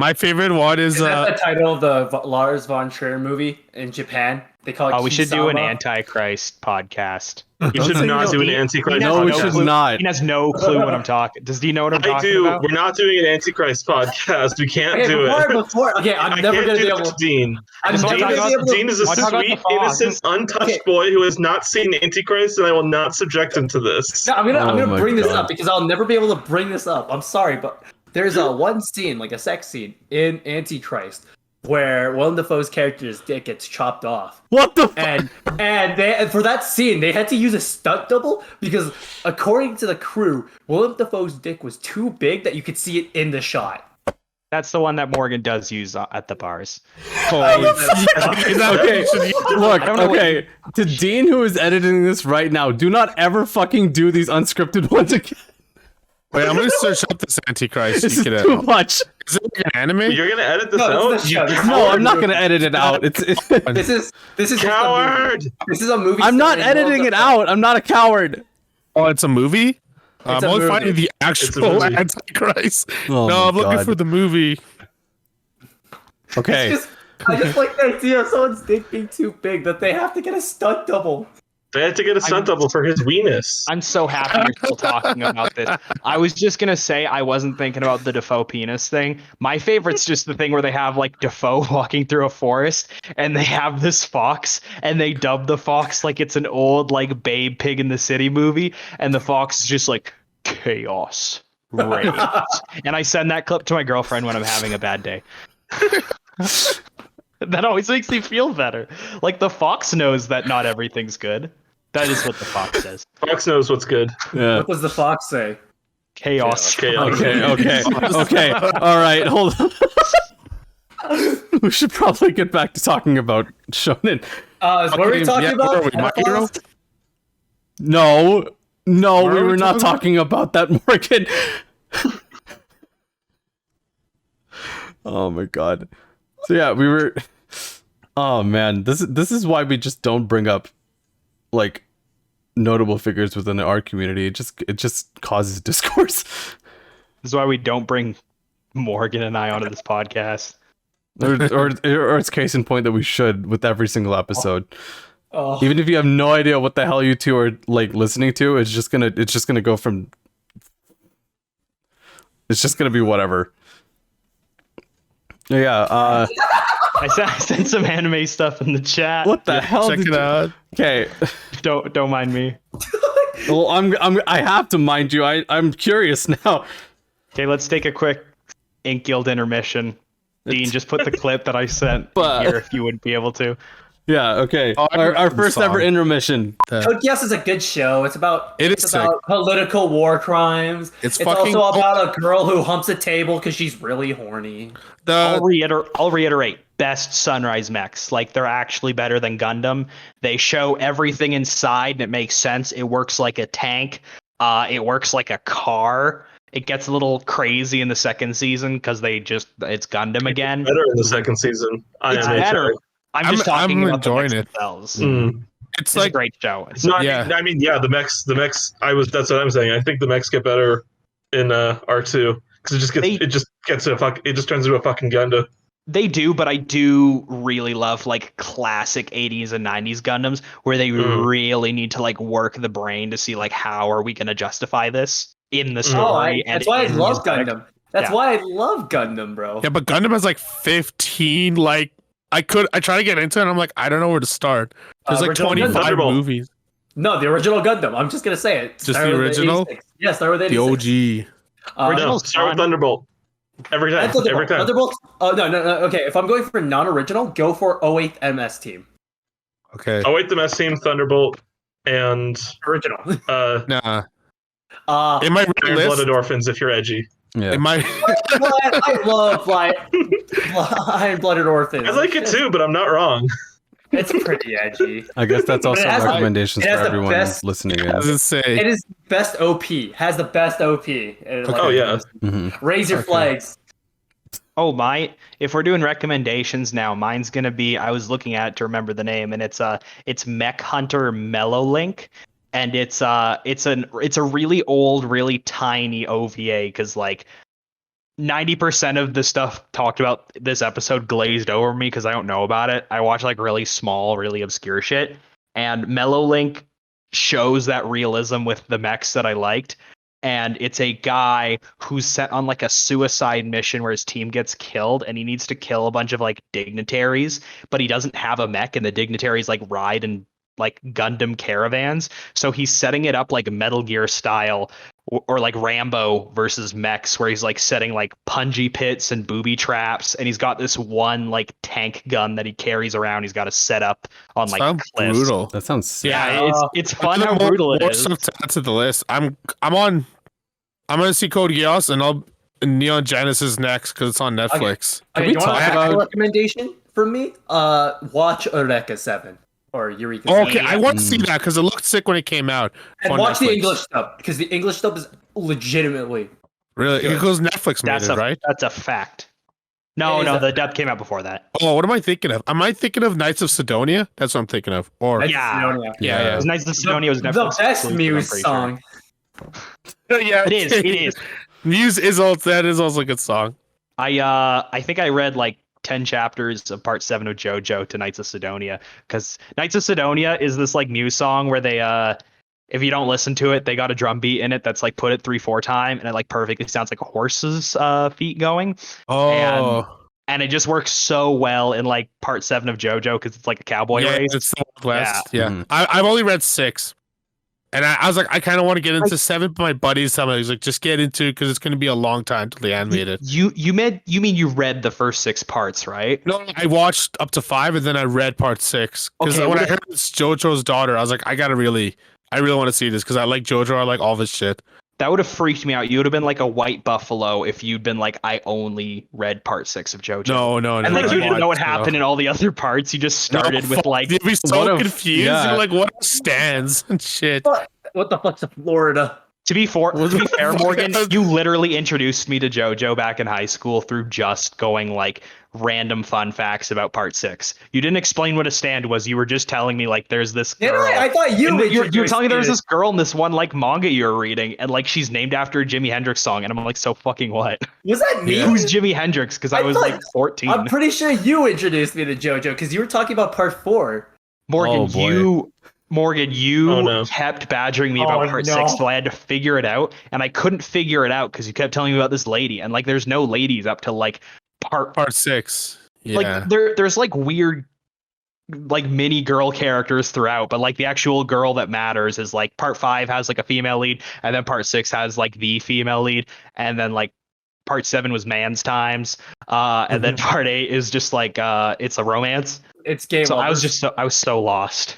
My favorite one is Is that the title of the Lars von Trier movie in Japan? They call it Oh, we should do an Kisama. anti-Christ podcast. You should not do an He Antichrist has No, we no should clue- not. He has no clue what I'm talking. Does he know what I'm I talking do. about? We're not doing an Antichrist podcast. We can't Okay, do it. okay, I'm I never can't gonna do be that able. to Dean. I'm Just never talk gonna about- be able to. Dean is a Why talk about sweet, the Fox? innocent, untouched Okay. boy who has not seen Antichrist, and I will not subject him to this. No, I'm Oh gonna my bring this God. up because I'll never be able to bring this up. I'm sorry, but there's a one scene, like a sex scene in Antichrist, where Willem Dafoe's character's dick gets chopped off. What the? And for that scene, they had to use a stunt double because, according to the crew, Willem Dafoe's dick was too big that you could see it in the shot. That's the one that Morgan does use at the bars. Okay, look, I don't know okay. To Dean, who is editing this right now, do not ever fucking do these unscripted ones again. Wait, I'm gonna search up this Antichrist. This You is could, too much. is it like an anime? You're gonna edit this No, out? this is the show. This is No, a I'm not movie. gonna edit it out. It's This is Coward! This is a movie. I'm not starring editing Willem it Dafoe. out. I'm not a coward. Oh, it's a movie. I'm a only movie. finding the a actual movie. Antichrist. Oh no, my I'm looking God. for the movie. Okay. I just like the idea of someone's dick being too big that they have to get a stunt double. They had to get a stunt double for his weenus. I'm so happy you're still talking about this. I was just gonna say I wasn't thinking about the Defoe penis thing. My favorite's just the thing where they have like Defoe walking through a forest and they have this fox and they dub the fox like it's an old like Babe Pig in the City movie, and the fox is just like chaos reigns. And I send that clip to my girlfriend when I'm having a bad day. That always makes me feel better. Like the fox knows that not everything's good. That is what the fox says. Fox knows what's good. Yeah. What does the fox say? Chaos. Chaos. Okay. All right. Hold on. We should probably get back to talking about Shonen. What were we talking yeah, about? where are we? My Hero? No, What we are we were not talking talking about that, Morgan. Oh my God. So yeah, we were. Oh man, this is why we just don't bring up like notable figures within our community. It just causes discourse. This is why we don't bring Morgan and I onto this podcast. or it's case in point that we should with every single episode. Oh. Even if you have no idea what the hell you two are like listening to, it's just gonna go from. It's just gonna be whatever. Yeah. I sent some anime stuff in the chat. What the hell? Check it out. Okay. Don't mind me. Well, I have to mind you. I'm curious now. Okay, let's take a quick InkGuild intermission. Dean, just put the clip that I sent here if you would be able to. Yeah, okay. Our first ever intermission. Code Geass is a good show. It's about sick. political war crimes. It's fucking also about a girl who humps a table because she's really horny. I'll reiterate. Best Sunrise mechs. Like, they're actually better than Gundam. They show everything inside and it makes sense. It works like a tank. It works like a car. It gets a little crazy in the second season because it's Gundam again. Better in the second season. It's better. I'm talking about enjoying the it. themselves. It's like a great show. I mean, the mechs. That's what I'm saying. I think the mechs get better in R2 because it just turns into a fucking Gundam. They do, but I do really love like classic 80s and 90s Gundams where they really need to like work the brain to see like how are we going to justify this in the story. That's why I love Gundam. That's why I love Gundam, bro. Yeah, but Gundam has like 15 like I try to get into it and I'm like I don't know where to start. There's like 25 movies. No, the original Gundam. I'm just gonna say it. Just the original? Yeah, start with 86. The OG. Original start with Thunderbolt. Every time. Thunderbolt. Oh no. Okay, if I'm going for non-original, go for 08 MS Team. Okay. 08 MS Team, Thunderbolt, and original. Nah. In my Blooded Orphans if you're edgy. Yeah. I love Iron-Blooded Orphans. I like it too, but I'm not wrong. It's pretty edgy. I guess that's also recommendations for everyone listening. It is best OP. Has the best OP. Oh yeah. Raise your flags. Oh my! If we're doing recommendations now, mine's gonna be. I was looking at it to remember the name, and it's Mech Hunter Mellow Link, and it's a really old, really tiny OVA because like 90% of the stuff talked about this episode glazed over me because I don't know about it. I watch like really small, really obscure shit, and Mellow Link shows that realism with the mechs that I liked. And it's a guy who's sent on like a suicide mission where his team gets killed and he needs to kill a bunch of like dignitaries, but he doesn't have a mech and the dignitaries like ride in like Gundam caravans. So he's setting it up like Metal Gear style or like Rambo versus mechs where he's like setting like punji pits and booby traps. And he's got this one like tank gun that he carries around. He's got to set up on like cliffs. Brutal. That sounds sick. Yeah, it's fun how brutal it is. Stuff to add to the list. I'm gonna see Code Geass and Neon Genesis next because it's on Netflix. Okay, Can we talk about a recommendation from me? Watch Eureka 7 or Eureka. Oh, okay, I want to see that because it looked sick when it came out. And watch the English stuff because the English stuff is legitimately really good. Because Netflix made it, right? That's a fact. No, the dub came out before that. Oh, what am I thinking of? Am I thinking of Knights of Sidonia? That's what I'm thinking of. Or yeah. Knights of Sidonia was the best Muse song. Yeah, it is. Muse is also a good song. I think I read like 10 chapters of part 7 of Jojo to Knights of Sidonia because Knights of Sidonia is this like Muse song where they if you don't listen to it, they got a drum beat in it that's like put it 3-4 time and it like perfectly sounds like a horse's feet going. Oh. And it just works so well in like part 7 of Jojo because it's like a cowboy race. It's the West. Yeah. I've only read 6. And I was like, I kind of want to get into 7, but my buddies told me, he was like, just get into it because it's going to be a long time till they animate it. You mean you read the first 6 parts, right? No, I watched up to 5 and then I read part 6. Because when I heard it's Jojo's daughter, I was like, I really want to see this because I like Jojo. I like all this shit. That would have freaked me out. You would have been like a white buffalo if you'd been like, I only read part 6 of Jojo. No. And like you didn't know what happened in all the other parts. You just started with like. You'd be so confused. You're like, what stands and shit. What the fuck's a Florida? To be fair, Morgan, you literally introduced me to Jojo back in high school through just going like random fun facts about part 6. You didn't explain what a stand was. You were just telling me like there's this girl. I thought you were telling me there was this girl in this one like manga you were reading and like she's named after a Jimi Hendrix song and I'm like, so fucking what? Was that me? Who's Jimi Hendrix? Because I was like 14. I'm pretty sure you introduced me to Jojo because you were talking about part 4. Morgan, you kept badgering me about part 6, so I had to figure it out, and I couldn't figure it out because you kept telling me about this lady, and like, there's no ladies up to like Part 6. Yeah. Like there's like weird like mini girl characters throughout, but like the actual girl that matters is like part 5 has like a female lead, and then part 6 has like the female lead, and then like part 7 was man's times, and then part 8 is just like it's a romance. It's gay So lovers. I was so lost.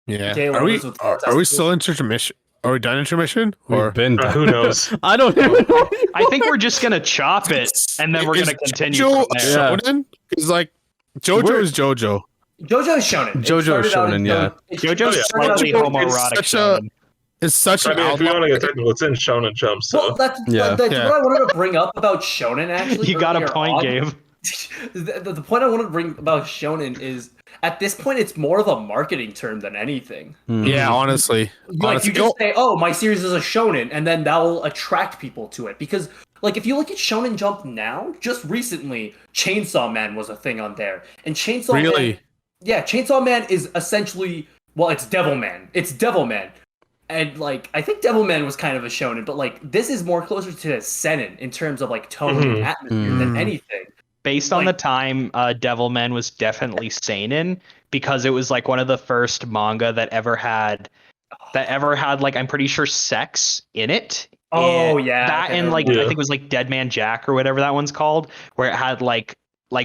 Yeah. Gay Are we lovers with are we still in intermission? Are we done intermission? Or We've been Who knows? I don't know. I think we're just gonna chop it, and then we're gonna continue. Jojo From there. Shonen? Because like Jojo is Jojo. Jojo is shonen. Jojo is shonen, yeah. JoJo's yeah. slightly Jojo homoerotic. is such a- shonen. It's such I an mean, if we outlaw. want to get technical, it's in Shonen Jump. So Well, that's Yeah. what Yeah. I wanted to bring up about shonen. Actually, You got a earlier point, on. Gabe. The point I wanted to bring about shonen is at this point it's more of a marketing term than anything. Yeah, honestly. Like Honestly, you just say, "Oh, my series is a shonen," and then that will attract people to it. Because, like, if you look at Shonen Jump now, just recently, Chainsaw Man was a thing on there, and Chainsaw Man, Really? yeah, Chainsaw Man is essentially, well, it's Devilman. It's Devilman, and like I think Devilman was kind of a shonen, but like this is more closer to seinen in terms of like tone and atmosphere than anything. Based on the time, Devilman was definitely seinen because it was like one of the first manga that ever had like I'm pretty sure sex in it. Oh, And yeah, that okay, and like yeah. I think it was like Dead Man Jack or whatever that one's called, where it had like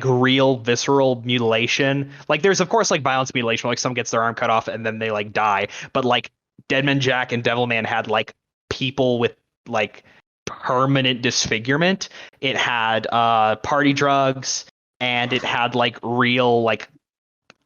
real visceral mutilation. Like there's of course like violence mutilation, where, like someone gets their arm cut off and then they like die. But like Dead Man Jack and Devilman had like people with like permanent disfigurement. It had party drugs, and it had like real like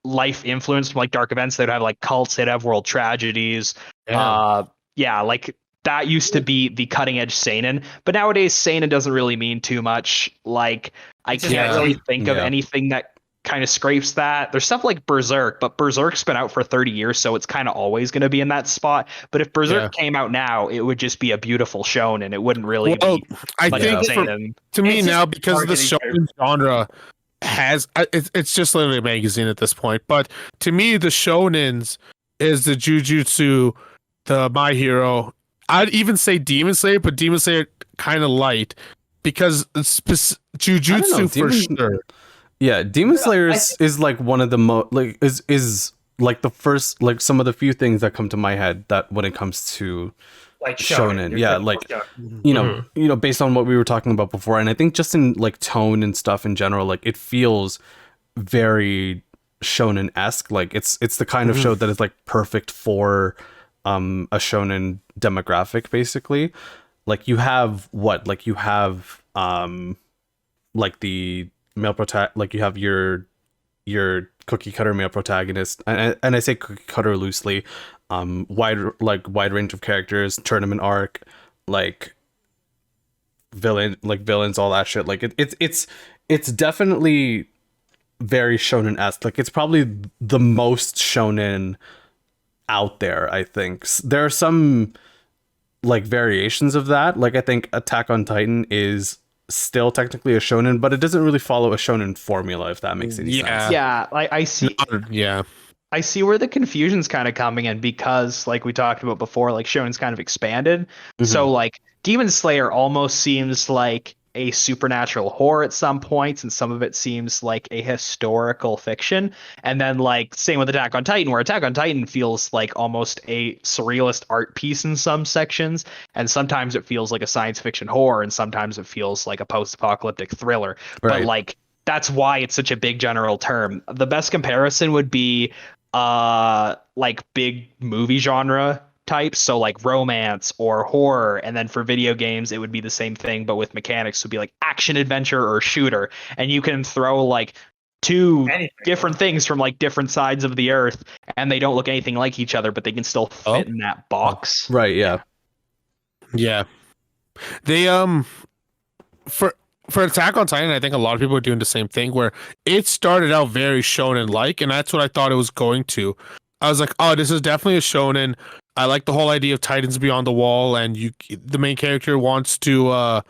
life influence from like dark events. They'd have like cults, they'd have world tragedies. Yeah, like that used to be the cutting edge seinen, but nowadays seinen doesn't really mean too much. Like I It's just can't Yeah. really think of Yeah. anything that kind of scrapes that. There's stuff like Berserk, but Berserk's been out for 30 years, so it's kind of always going to be in that spot. But if Berserk came out now, it would just be a beautiful shonen. It wouldn't really Well, be I much think of for, seinen. to me It's just now, because the marketing shonen genre has it's just literally a magazine at this point. But to me, the shonens is the Jujutsu, the My Hero. I'd even say Demon Slayer, but Demon Slayer kind of light because it's Jujutsu for Demon- sure. Yeah, Demon Slayer is like one of the like is like the first like some of the few things that come to my head that when it comes to Like shonen, You're yeah, typical like shonen. you know based on what we were talking about before, and I think just in like tone and stuff in general, like it feels very shonen-esque. Like it's the kind of show that is like perfect for a shonen demographic, basically. Like you have like the male like you have your cookie cutter male protagonist, and I say cookie cutter loosely, wide range of characters, tournament arc, like villains, all that shit. Like it's definitely very shonen-esque. Like it's probably the most shonen out there. I think there are some like variations of that. Like I think Attack on Titan is still technically a shonen, but it doesn't really follow a shonen formula, if that makes any sense. Yeah, like I see. Yeah. I see where the confusion's kind of coming in because, like we talked about before, like shonen's kind of expanded. So, like Demon Slayer almost seems like a supernatural horror at some points, and some of it seems like a historical fiction. And then, like, same with Attack on Titan, where Attack on Titan feels like almost a surrealist art piece in some sections, and sometimes it feels like a science fiction horror, and sometimes it feels like a post-apocalyptic thriller. Right. But like, that's why it's such a big general term. The best comparison would be like big movie genre types, so like romance or horror, and then for video games it would be the same thing but with mechanics. So it'd be like action adventure or shooter, and you can throw like two different things from like different sides of the earth, and they don't look anything like each other, but they can still fit in that box. Right, yeah. They for Attack on Titan, I think a lot of people are doing the same thing where it started out very shonen-like, and that's what I thought it was going to. I was like, oh, this is definitely a shonen. I like the whole idea of Titans beyond the wall, and the main character wants to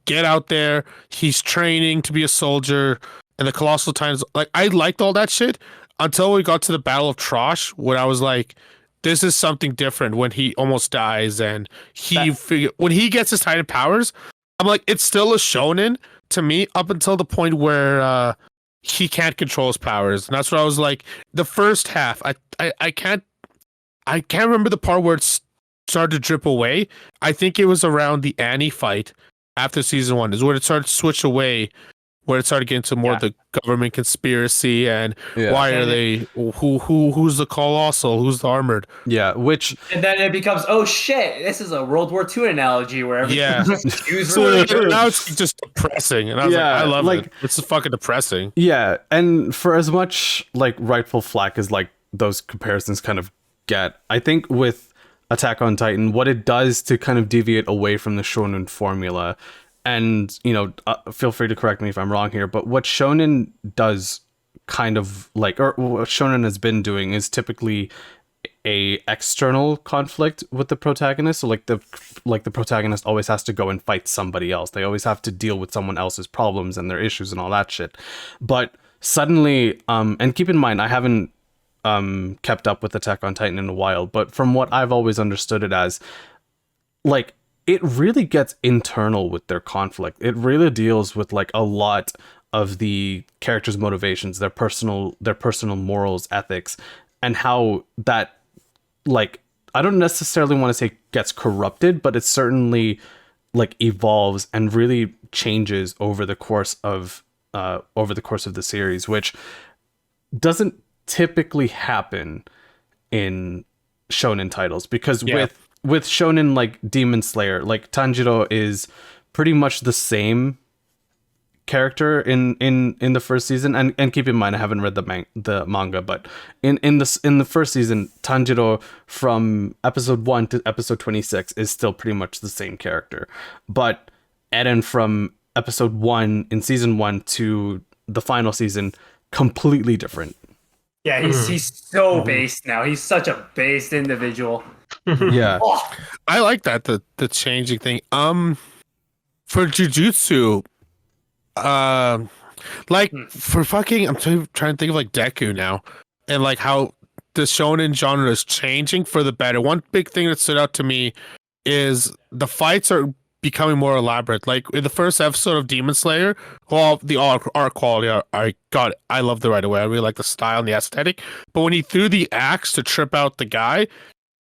get out there. He's training to be a soldier, and the Colossal Titans. Like, I liked all that shit until we got to the Battle of Trosh, where I was like, this is something different. When he almost dies, and when he gets his Titan powers, I'm like, it's still a shonen, to me up until the point where he can't control his powers, and that's what I was like. The first half, I can't remember the part where it started to drip away. I think it was around the Annie fight after season 1 is when it started to switch away, where it started getting to more of the government conspiracy and why are they who's the colossal, who's the armored, and then it becomes, oh shit, this is a World War II analogy where everything's just used so now it's just depressing, and I was like, I love it. It's just fucking depressing. And for as much like rightful flack as like those comparisons kind of get, I think with Attack on Titan, what it does to kind of deviate away from the shonen formula, and feel free to correct me if I'm wrong here, but what shonen does kind of like, or what shonen has been doing, is typically a external conflict with the protagonist. So like the protagonist always has to go and fight somebody else. They always have to deal with someone else's problems and their issues and all that shit. But suddenly, and keep in mind, I haven't kept up with Attack on Titan in a while, but from what I've always understood it as, like, it really gets internal with their conflict. It really deals with like a lot of the characters' motivations, their personal morals, ethics, and how that, like, I don't necessarily want to say gets corrupted, but it certainly like evolves and really changes over the course of the series, which doesn't typically happen in shonen titles, because with shonen like Demon Slayer, like Tanjiro is pretty much the same character in the first season, and keep in mind I haven't read the manga, but in the first season, Tanjiro from episode 1 to episode 26 is still pretty much the same character, but Eren from episode 1 in season 1 to the final season, completely different. Yeah, he's so based now. He's such a based individual. I like that, the changing thing. For Jujutsu, like for fucking, I'm trying to think of like Deku now, and like how the shonen genre is changing for the better. One big thing that stood out to me is the fights are becoming more elaborate. Like in the first episode of Demon Slayer, the art quality, I loved it right away. I really like the style and the aesthetic. But when he threw the axe to trip out the guy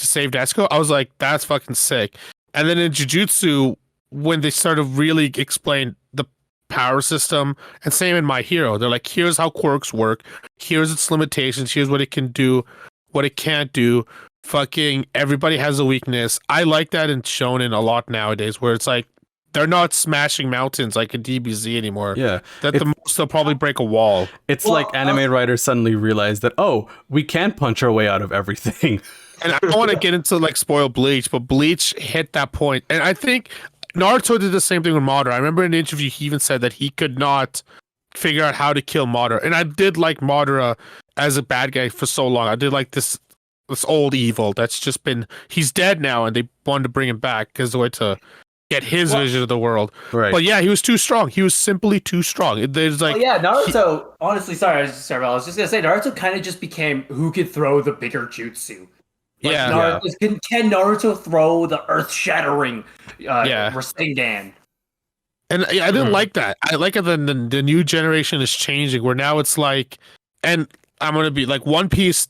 to save Desko, I was like, that's fucking sick. And then in Jujutsu, when they started really explain the power system, and same in My Hero, they're like, here's how quirks work, here's its limitations, here's what it can do, what it can't do. Fucking everybody has a weakness. I like that in shonen a lot nowadays, where it's like they're not smashing mountains like in DBZ anymore. That the most they'll probably break a wall. It's like anime writers suddenly realize that, oh, we can punch our way out of everything. And I don't want to get into like spoil Bleach, but Bleach hit that point. And I think Naruto did the same thing with Madara. I remember in an interview he even said that he could not figure out how to kill Madara. And I did like Madara as a bad guy for so long. I did like this old evil that's just been, he's dead now, and they wanted to bring him back because the way to get his vision of the world. Right. But yeah, he was too strong. He was simply too strong. There's like, Naruto. Honestly, sorry, I was just gonna say Naruto kind of just became who could throw the bigger jutsu. Like, can Naruto throw the earth-shattering Rasengan? And I didn't like that. I like it that the new generation is changing, where now it's like, and I'm gonna be like One Piece.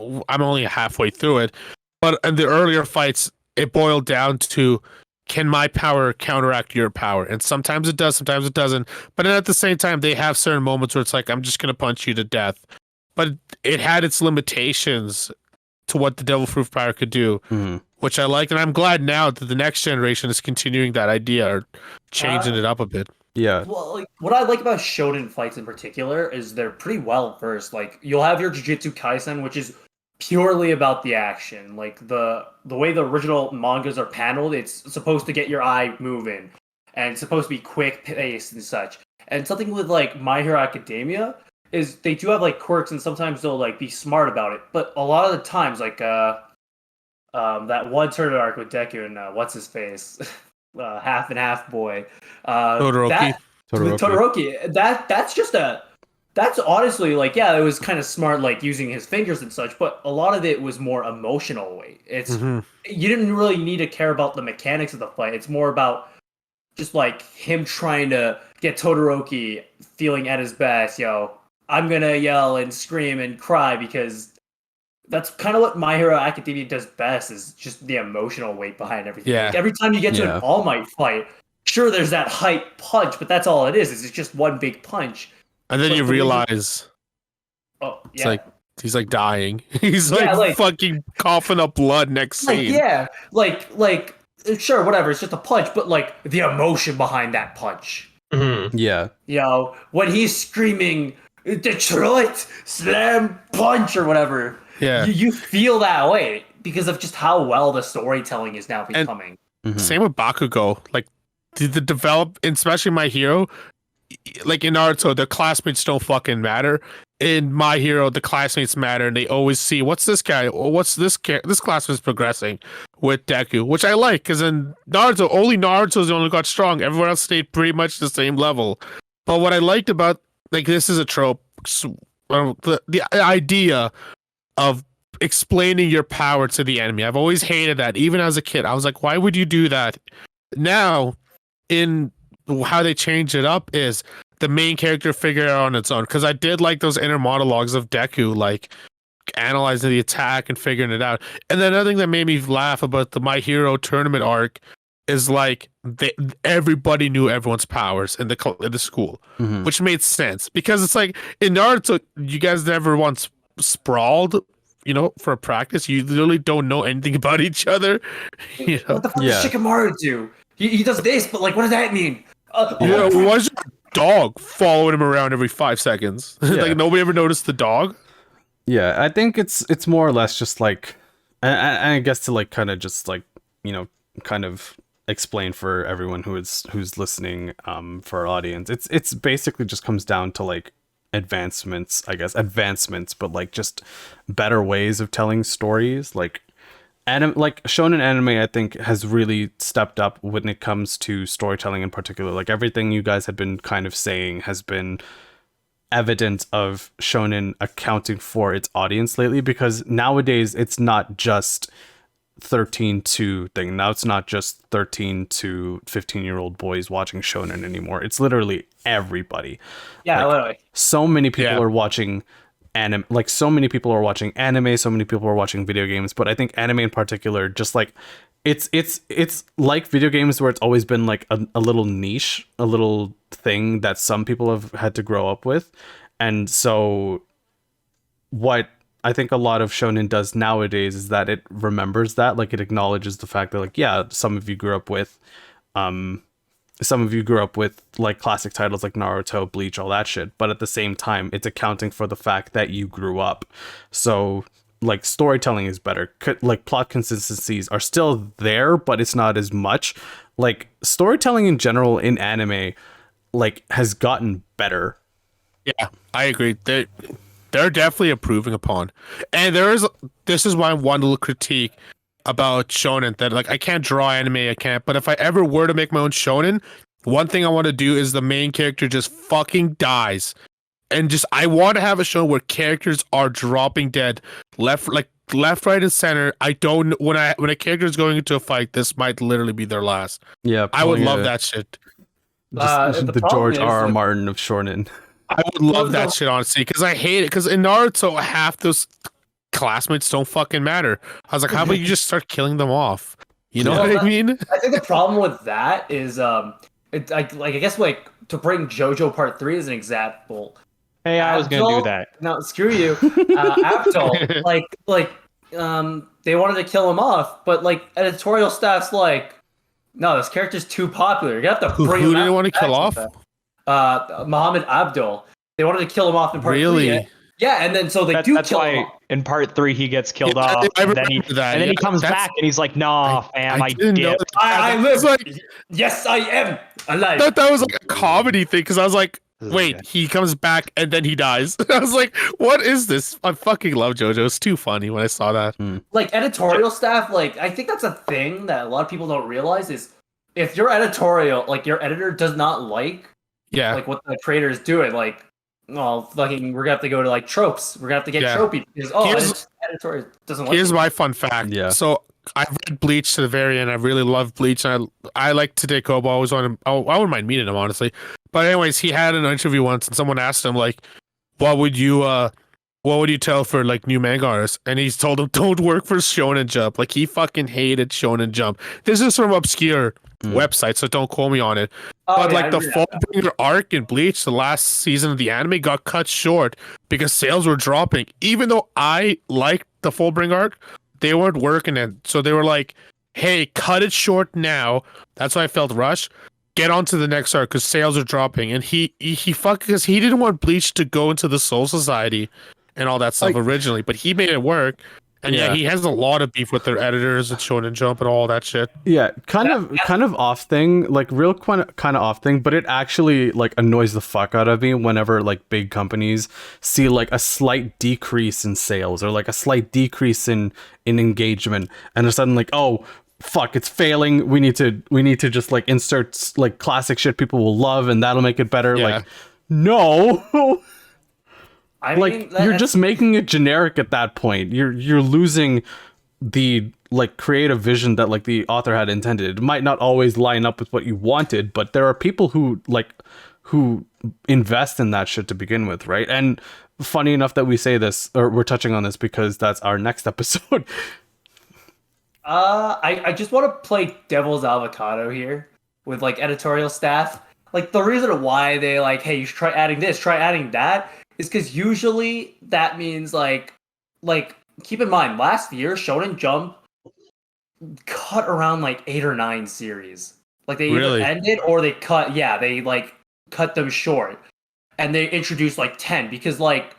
I'm only halfway through it, but in the earlier fights, it boiled down to, can my power counteract your power? And sometimes it does, sometimes it doesn't. But then at the same time, they have certain moments where it's like, I'm just gonna punch you to death. But it had its limitations to what the Devil Fruit power could do, which I like, and I'm glad now that the next generation is continuing that idea or changing it up a bit. Well, like, what I like about shonen fights in particular is they're pretty well versed. Like, you'll have your Jujutsu Kaisen, which is purely about the action. Like the way the original mangas are paneled, it's supposed to get your eye moving, and it's supposed to be quick paced and such. And something with like My Hero Academia is they do have like quirks, and sometimes they'll like be smart about it. But a lot of the times, like that one tournament arc with Deku and what's his face. Half and half boy. Todoroki. That's honestly like, yeah, it was kind of smart, like using his fingers and such, but a lot of it was more emotional weight. It's you didn't really need to care about the mechanics of the fight. It's more about just like him trying to get Todoroki feeling at his best. I'm gonna yell and scream and cry because that's kind of what My Hero Academia does best, is just the emotional weight behind everything. Yeah. Like every time you get to an All Might fight, sure, there's that hype punch, but that's all it is. It's just one big punch. And then you realize, it's like he's like dying. He's like fucking coughing up blood next scene. Sure, whatever. It's just a punch, but like the emotion behind that punch. Mm-hmm. Yeah. When he's screaming Detroit Slam Punch or whatever. Yeah. You feel that way because of just how well the storytelling is now becoming. Same with Bakugo. Like the develop, especially My Hero. Like in Naruto, the classmates don't fucking matter. In My Hero, the classmates matter, and they always see what's this guy, or what's this classmate's progressing with Deku, which I like because in Naruto, only Naruto's the only got strong. Everyone else stayed pretty much the same level. But what I liked about this is a trope, the idea of explaining your power to the enemy. I've always hated that. Even as a kid, I was like, why would you do that? Now, in how they change it up is the main character figure it out on its own. Because I did like those inner monologues of Deku, like analyzing the attack and figuring it out. And then another thing that made me laugh about the My Hero tournament arc is like everybody knew everyone's powers in the school, which made sense because it's like in Naruto, you guys never once sprawled, for a practice. You literally don't know anything about each other. What the fuck does Shikamaru do? He does this, but like, what does that mean? Why's your dog following him around every 5 seconds? Like nobody ever noticed the dog. Yeah, I think it's more or less just like, and I guess to like kind of just like kind of explain for everyone who's listening, for our audience, it's basically just comes down to like advancements, but like just better ways of telling stories. Like shonen anime, I think, has really stepped up when it comes to storytelling in particular. Like everything you guys had been kind of saying has been evidence of shonen accounting for its audience lately, because nowadays it's not just 13 to thing. Now it's not just 13 to 15-year-old boys watching shonen anymore. It's literally everybody. Yeah, literally. So many people are watching anime. Like so many people are watching anime. So many people are watching video games. But I think anime in particular, just like it's like video games where it's always been like a little niche, a little thing that some people have had to grow up with. And so what I think a lot of shonen does nowadays is that it remembers that, like it acknowledges the fact that like, yeah, some of you grew up with like classic titles like Naruto, Bleach, all that shit. But at the same time, it's accounting for the fact that you grew up. So like storytelling is better. Like plot consistencies are still there, but it's not as much. Like storytelling in general in anime, like has gotten better. Yeah, I agree. They're definitely improving upon. And this is my one little critique about shonen, that like I can't draw anime, but if I ever were to make my own shonen, one thing I want to do is the main character just fucking dies. And just I want to have a show where characters are dropping dead left, right, and center. I don't when a character is going into a fight, this might literally be their last. Yeah, I would love that shit. Just the George R. R. Martin of shonen. I would love that shit, honestly, because I hate it. Because in Naruto, half those classmates don't fucking matter. I was like, how about you just start killing them off? You know what I mean? I think the problem with that is, I guess like to bring JoJo Part 3 as an example. Hey, I was gonna do that. No, screw you. Abdul, they wanted to kill him off, but like editorial staff's like, no, this character's too popular. You have to bring him. Who did they want to kill off? Muhammad Abdul. They wanted to kill him off in part 3. Really? Yeah, and then so they do kill him off. In part 3 he gets killed off, and then he comes back and he's like, "Nah, fam, I did. I live." Like, yes, I am alive. I thought that was like a comedy thing because I was like, wait, he comes back and then he dies. I was like, what is this? I fucking love JoJo. It's too funny when I saw that. Like editorial staff, like I think that's a thing that a lot of people don't realize is if your editorial, like your editor does not like what the creator is doing, like, oh, fucking, we're gonna have to go to like tropes. We're gonna have to get tropey because editorial doesn't like Here's it. my fun fact. Yeah. So I read Bleach to the very end. I really love Bleach. And I like Tadeko. I always want him. I wouldn't mind meeting him, honestly. But anyways, he had an interview once, and someone asked him like, "What would you tell for like new manga artists?" And he's told him, "Don't work for Shonen Jump." Like he fucking hated Shonen Jump. This is from obscure website, so don't quote me on it. But like the Fallbringer arc in Bleach, the last season of the anime, got cut short because sales were dropping. Even though I liked the Fallbringer arc, they weren't working it. So they were like, "Hey, cut it short now." That's why I felt rushed. Get on to the next arc because sales are dropping. And he fucked because he didn't want Bleach to go into the Soul Society and all that stuff originally, but he made it work. And yeah, he has a lot of beef with their editors and Shonen Jump and all that shit. Yeah, kind of off thing, like real kind of off thing, but it actually like annoys the fuck out of me whenever like big companies see like a slight decrease in sales or like a slight decrease in engagement, and they're suddenly like, oh fuck, it's failing. We need to just like insert like classic shit people will love, and that'll make it better. Yeah. Like, no. I like mean, you're just making it generic at that point. You're losing the like creative vision that like the author had intended. It might not always line up with what you wanted, but there are people who invest in that shit to begin with, right? And funny enough that we say this, or we're touching on this because that's our next episode. I just want to play devil's avocado here with like editorial staff. Like the reason why they like, hey, you should try adding this, try adding that, is because usually that means like keep in mind last year Shonen Jump cut around like 8 or 9 series. Like they either ended or they cut them short, and they introduced like 10 because like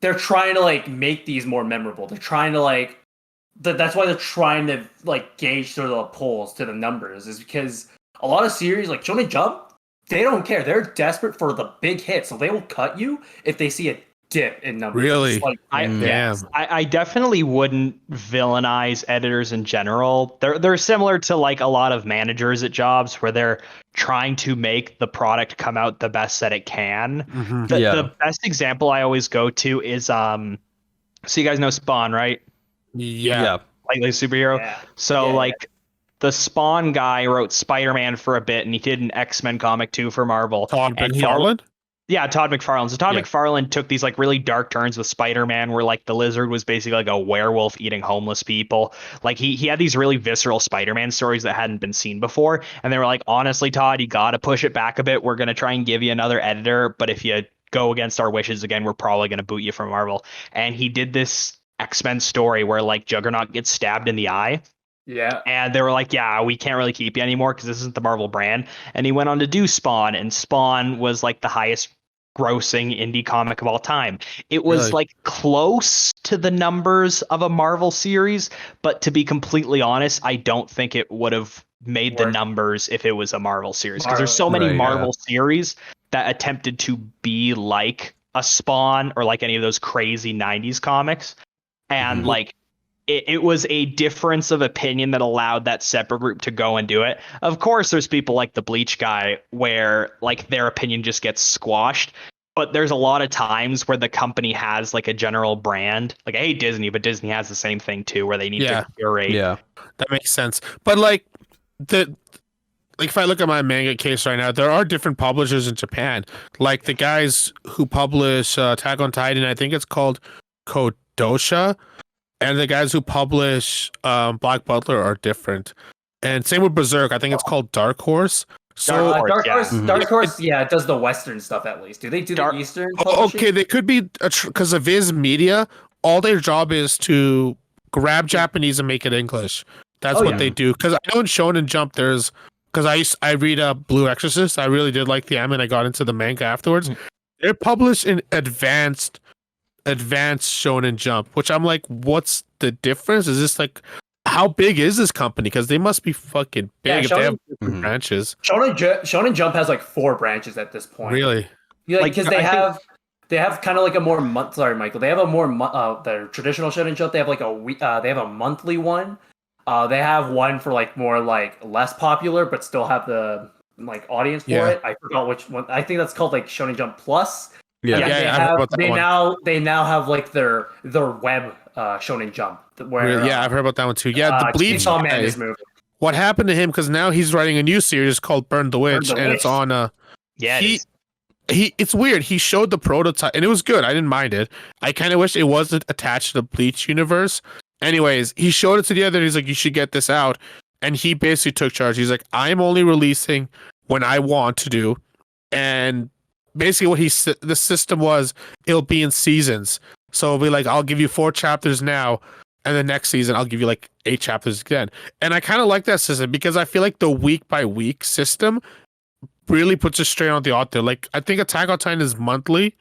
they're trying to like make these more memorable. They're trying to like that's why they're trying to like gauge through the polls to the numbers, is because a lot of series like Shonen Jump, they don't care. They're desperate for the big hit, so they will cut you if they see a dip in numbers. Really? Like, I definitely wouldn't villainize editors in general. They're similar to like a lot of managers at jobs where they're trying to make the product come out the best that it can. Mm-hmm. The best example I always go to is so you guys know Spawn, right? Yeah. Like the superhero. Yeah. So Yeah. like the Spawn guy wrote Spider-Man for a bit, and he did an X-Men comic too for Marvel. Todd and McFarlane? Yeah, Todd McFarlane. So Todd McFarlane took these like really dark turns with Spider-Man, where like the Lizard was basically like a werewolf eating homeless people. Like he had these really visceral Spider-Man stories that hadn't been seen before, and they were like, honestly, Todd, you got to push it back a bit. We're gonna try and give you another editor, but if you go against our wishes again, we're probably gonna boot you from Marvel. And he did this X-Men story where like Juggernaut gets stabbed in the eye. Yeah. And they were like, yeah, we can't really keep you anymore because this isn't the Marvel brand. And he went on to do Spawn, and Spawn was like the highest grossing indie comic of all time. It was like close to the numbers of a Marvel series, but to be completely honest, I don't think it would have made the numbers if it was a Marvel series, because there's so many Marvel series that attempted to be like a Spawn or like any of those crazy 90s comics. And like it was a difference of opinion that allowed that separate group to go and do it. Of course, there's people like the Bleach guy where like their opinion just gets squashed. But there's a lot of times where the company has like a general brand. Like I hate Disney, but Disney has the same thing too, where they need to curate. Yeah, that makes sense. But like if I look at my manga case right now, there are different publishers in Japan. Like the guys who publish Attack on Titan, I think it's called Kodosha. And the guys who publish Black Butler are different. And same with Berserk. I think it's called Dark Horse. So Dark Horse, it does the Western stuff at least. Do they do the Eastern? Okay, they could be because of Viz Media. All their job is to grab Japanese and make it English. That's what they do. Because I know in Shonen Jump, because I read Blue Exorcist. I really did like the anime, and I got into the manga afterwards. They're published in advanced Shonen Jump, which I'm like, what's the difference? Is this like, how big is this company? Because they must be fucking big if they have different branches. Shonen Jump has like 4 branches at this point. Really? Yeah, because they have kind of like a more month. Sorry, Michael. They have a more their traditional Shonen Jump. They have like they have a monthly one. They have one for like more like less popular, but still have the like audience for it. I forgot which one. I think that's called like Shonen Jump Plus. Yeah. Yeah, I heard about that one. they now have like their web Shonen Jump where Yeah, I've heard about that one too. Yeah, the Bleach Chainsaw Man guy, is moving. what happened to him? Because now he's writing a new series called Burn the Witch, the and it's Witch. on Yeah, it he is. it's weird. He showed the prototype and it was good. I didn't mind it. I kind of wish it wasn't attached to the Bleach universe. Anyways, he showed it to the other. He's like, you should get this out. And he basically took charge. He's like, I'm only releasing when I want to do. And basically what the system was, it'll be in seasons. So it'll be like, I'll give you 4 chapters now. And the next season, I'll give you like 8 chapters again. And I kind of like that system because I feel like the week by week system really puts a strain on the author. Like, I think Attack on Titan is monthly,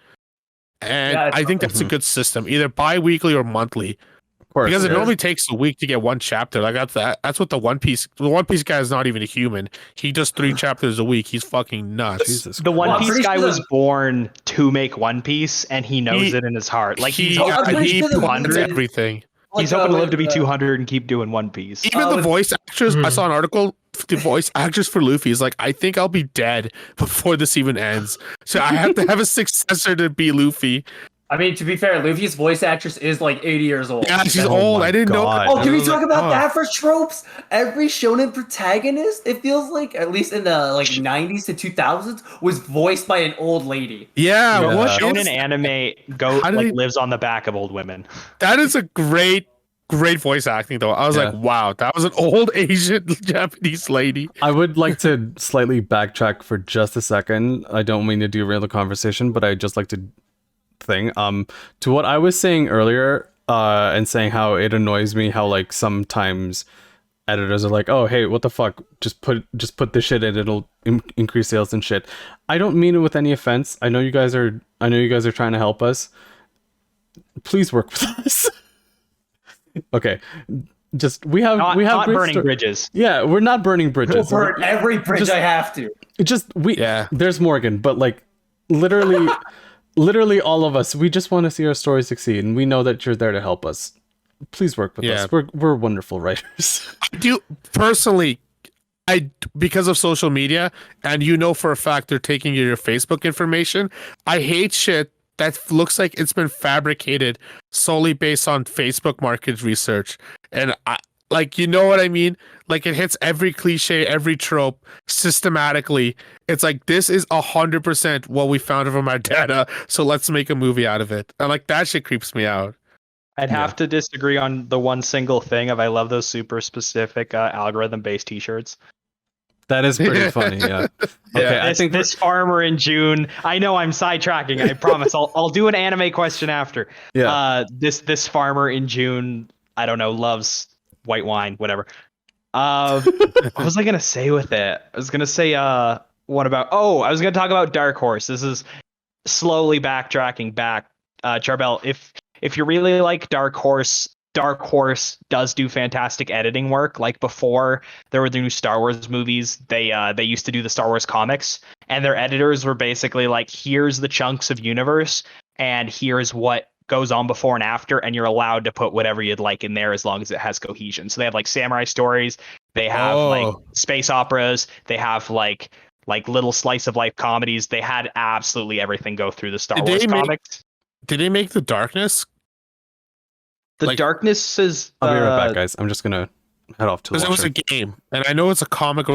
and Yeah, I think that's a good system, either bi-weekly or monthly. Of course. Because it yeah. normally takes a week to get 1 chapter. Like that's what the One Piece guy is not even a human. He does 3 chapters a week. He's fucking nuts. Jesus The One Well, I'm Piece pretty guy sure was born to make One Piece, and he knows it in his heart. Like he's I'm pretty he sure the plans 200. everything. He's hoping to live to be 200 and keep doing One Piece. Even the with- voice actors, I saw an article. The voice actors for Luffy is like, I think I'll be dead before this even ends. So I have to have a successor to be Luffy. I mean, to be fair, Luffy's voice actress is like 80 years old. Yeah, she's Oh old. my I didn't know. God. Oh, can I we was talk like, about oh. that for tropes? Every shonen protagonist, it feels like, at least in the like 90s to 2000s, was voiced by an old lady. Yeah, Yeah. what Shonen is- anime How do they- lives on the back of old women. that is a great voice acting though. I was Yeah. like, wow, that was an old Asian Japanese lady. I would like to slightly backtrack for just a second. I don't mean to derail the conversation, but I just like to to what I was saying earlier, and saying how it annoys me how like sometimes editors are like, oh hey, what the fuck, just put this shit in, it'll increase sales and shit. I don't mean it with any offense. I know you guys are trying to help us. Please work with us. Okay, just we have Not great burning bridges. Yeah, we're not burning bridges. Go burn every bridge Just- I have to. Yeah. There's Morgan, but like literally all of us, we just want to see our story succeed, and we know that you're there to help us. Please work with Yeah. us. We're wonderful writers. I do personally, because of social media, and you know for a fact they're taking your Facebook information. I hate shit that looks like it's been fabricated solely based on Facebook market research, and like, you know what I mean? Like, it hits every cliche, every trope systematically. It's like, this is 100% what we found from our data, so let's make a movie out of it. And like, that shit creeps me out. I'd have to disagree on the one single thing of I love those super specific algorithm-based T-shirts. That is pretty funny. Yeah. Okay, I think this farmer in June. I know I'm sidetracking. I promise. I'll do an anime question after. Yeah. This farmer in June, I don't know, loves white wine, whatever. What was I gonna say with it? I was gonna say what about? Oh, I was gonna talk about Dark Horse. This is slowly backtracking back. Charbel, if you really like Dark Horse does do fantastic editing work. Like, before there were the new Star Wars movies, they used to do the Star Wars comics, and their editors were basically like, here's the chunks of universe, and here's what goes on before and after, and you're allowed to put whatever you'd like in there as long as it has cohesion. So they have like samurai stories, they have like space operas, they have like little slice of life comedies. They had absolutely everything go through the Star Wars comics. Did they make The Darkness? The Darkness is. I'll be right back, guys. I'm just gonna head off to the Because it was a game, and I know it's a comic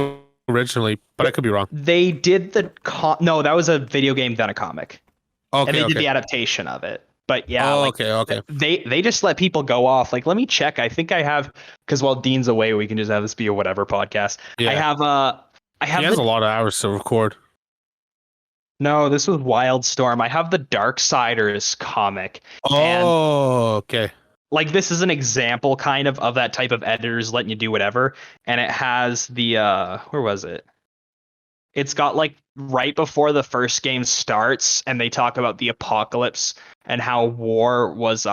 originally, but I could be wrong. They did no, that was a video game then a comic. Okay, and they did the adaptation of it. But yeah, okay. They just let people go off. Like, let me check. I think I have, because while Dean's away, we can just have this be a whatever podcast. Yeah. I have He has a lot of hours to record. No, this was Wildstorm. I have the Darksiders comic. Okay. Like, this is an example kind of that type of editors letting you do whatever. And it has the where was it? It's got like right before the first game starts, and they talk about the apocalypse and how war was it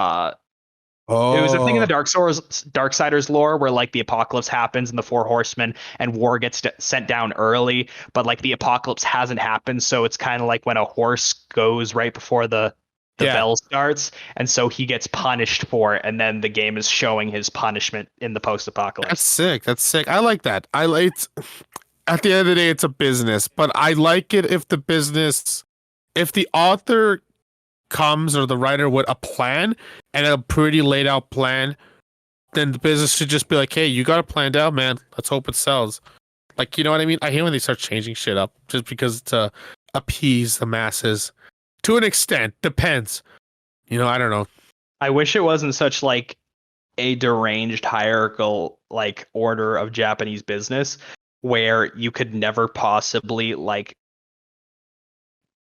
was a thing in the Darksiders lore where like the apocalypse happens and the Four Horsemen and war gets sent down early, but like the apocalypse hasn't happened, so it's kind of like when a horse goes right before the bell starts, and so he gets punished for it, and then the game is showing his punishment in the post-apocalypse. That's sick. I like that. At the end of the day, it's a business, but I like it if the author comes or the writer with a plan and a pretty laid out plan, then the business should just be like, hey, you got it planned out, man. Let's hope it sells. Like, you know what I mean? I hate when they start changing shit up just because to appease the masses. To an extent, depends. You know, I don't know. I wish it wasn't such like a deranged hierarchical like order of Japanese business where you could never possibly like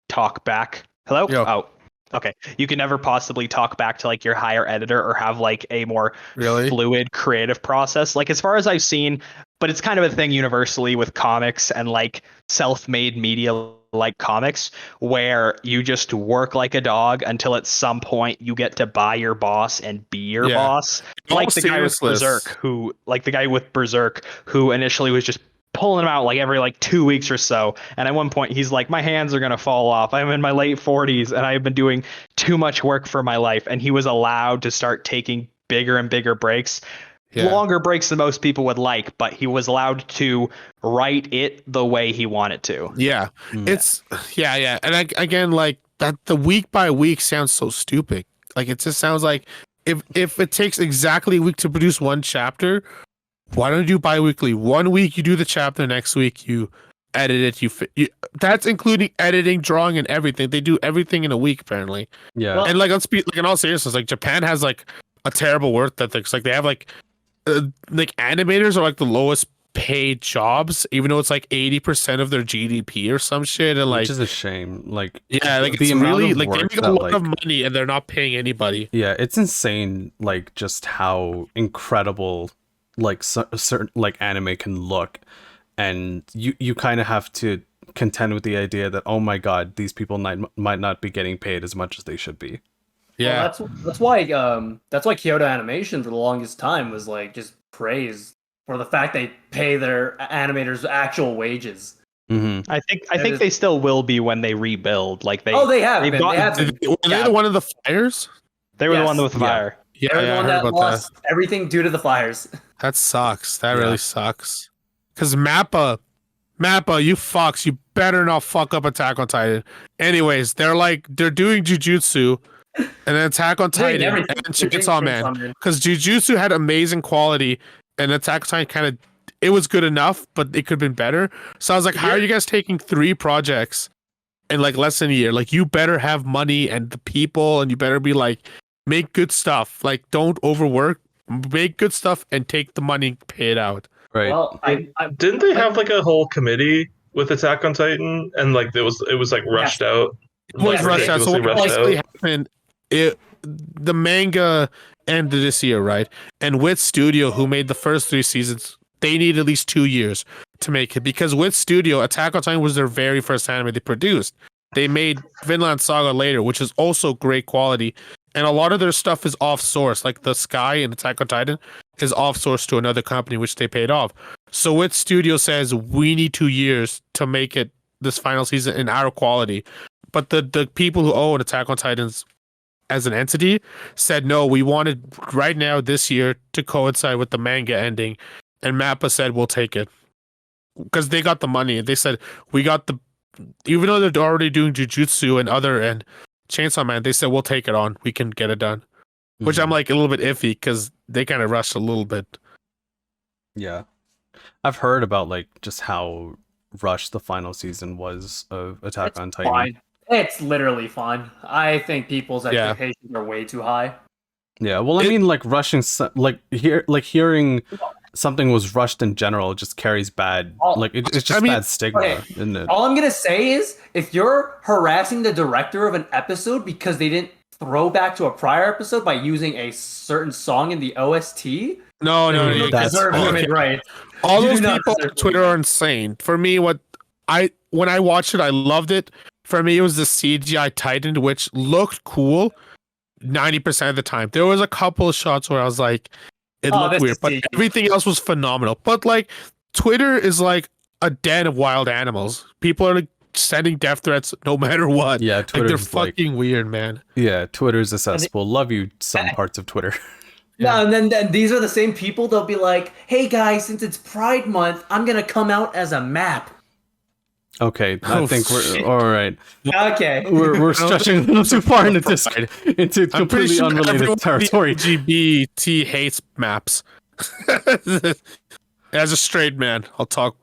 talk back. Hello? Yo. Oh, okay. You can never possibly talk back to like your higher editor or have like a more Really? fluid creative process. Like as far as I've seen, but it's kind of a thing universally with comics and like self-made media like comics where you just work like a dog until at some point you get to buy your boss and be your boss. Like the guy with Berserk who initially was just pulling him out like every like 2 weeks or so. And at one point he's like, my hands are going to fall off. I'm in my late 40s and I've been doing too much work for my life. And he was allowed to start taking bigger and bigger breaks. Longer breaks than most people would like, but he was allowed to write it the way he wanted to. Yeah. It's yeah. And again, like that the week by week sounds so stupid. Like it just sounds like if it takes exactly a week to produce one chapter, why don't you do bi-weekly? 1 week you do the chapter, next week you edit it, you that's including editing, drawing, and everything. They do everything in a week apparently. Yeah. And like let's be like in all seriousness, like Japan has like a terrible work ethic. Like they have like animators are like the lowest paid jobs, even though it's like 80% of their GDP or some shit, and like which is a shame. Like like the it's amount really of like they work make a that, lot of like- money and they're not paying anybody. Yeah, it's insane. Like just how incredible like certain like anime can look, and you kind of have to contend with the idea that oh my god, these people might not be getting paid as much as they should be. Yeah, well, that's why Kyoto Animation for the longest time was like just praised for the fact they pay their animators actual wages. Mm-hmm. I think they still will be when they rebuild. Like they They have they've been. got- They have been. were they the one of the fires? They were the Yes. one with the fire. Yeah, They're the I one heard that about lost everything due to the fires. That sucks. That Yeah. really sucks. Because Mappa, you fucks, you better not fuck up Attack on Titan. Anyways, they're doing Jujutsu, and then Attack on Doing Titan, everything. and then They're doing Chainsaw Man. Chainsaw Man. Because Jujutsu had amazing quality, and Attack on Titan it was good enough, but it could have been better. So I was like, how are you guys taking 3 projects in like less than a year? Like, you better have money and the people, and you better be like, make good stuff. Like, don't overwork. Make good stuff and take the money and pay it out. Right. Well, Didn't they have like a whole committee with Attack on Titan, and like it was like rushed out? It was Like, rushed out. So ridiculously what rushed basically out. happened? The manga ended this year, right? And Wit Studio, who made the first 3 seasons, they need at least 2 years to make it, because Wit Studio, Attack on Titan was their very first anime they produced. They made Vinland Saga later, which is also great quality. And a lot of their stuff is off-source, like the Sky and Attack on Titan is off-sourced to another company, which they paid off. So Wit Studio says, we need 2 years to make it this final season in our quality. But the people who own Attack on Titans as an entity said, no, we wanted right now this year to coincide with the manga ending. And Mappa said, we'll take it. Because they got the money. They said, we got the... Even though they're already doing Jujutsu and Chainsaw Man, they said, we'll take it on. We can get it done. Which I'm like a little bit iffy because they kind of rushed a little bit. Yeah. I've heard about like just how rushed the final season was of Attack on Titan. fine. It's literally fine. I think people's expectations are way too high. Yeah, well, I mean, like rushing, hearing something was rushed in general just carries bad, it's just bad stigma, isn't it? All I'm gonna say is, if you're harassing the director of an episode because they didn't throw back to a prior episode by using a certain song in the OST, No, you don't deserve human rights. All You those do not people deserve on Twitter are insane. For me, when I watched it, I loved it. For me, it was the CGI Titan, which looked cool 90% of the time. There was a couple of shots where I was like, it looked weird, but everything else was phenomenal. But like, Twitter is like a den of wild animals. People are like sending death threats no matter what. Yeah, like, Twitter's they're fucking weird, man. Yeah, Twitter's a cesspool. Love you, some parts of Twitter. Yeah, and then these are the same people. They'll be like, "Hey guys, since it's Pride Month, I'm gonna come out as a map." Okay, I think we're all right. Okay. We're stretching a little too far into this, into I'm pretty completely sure unrelated everyone territory. LGBT hates maps. As a straight man, I'll talk.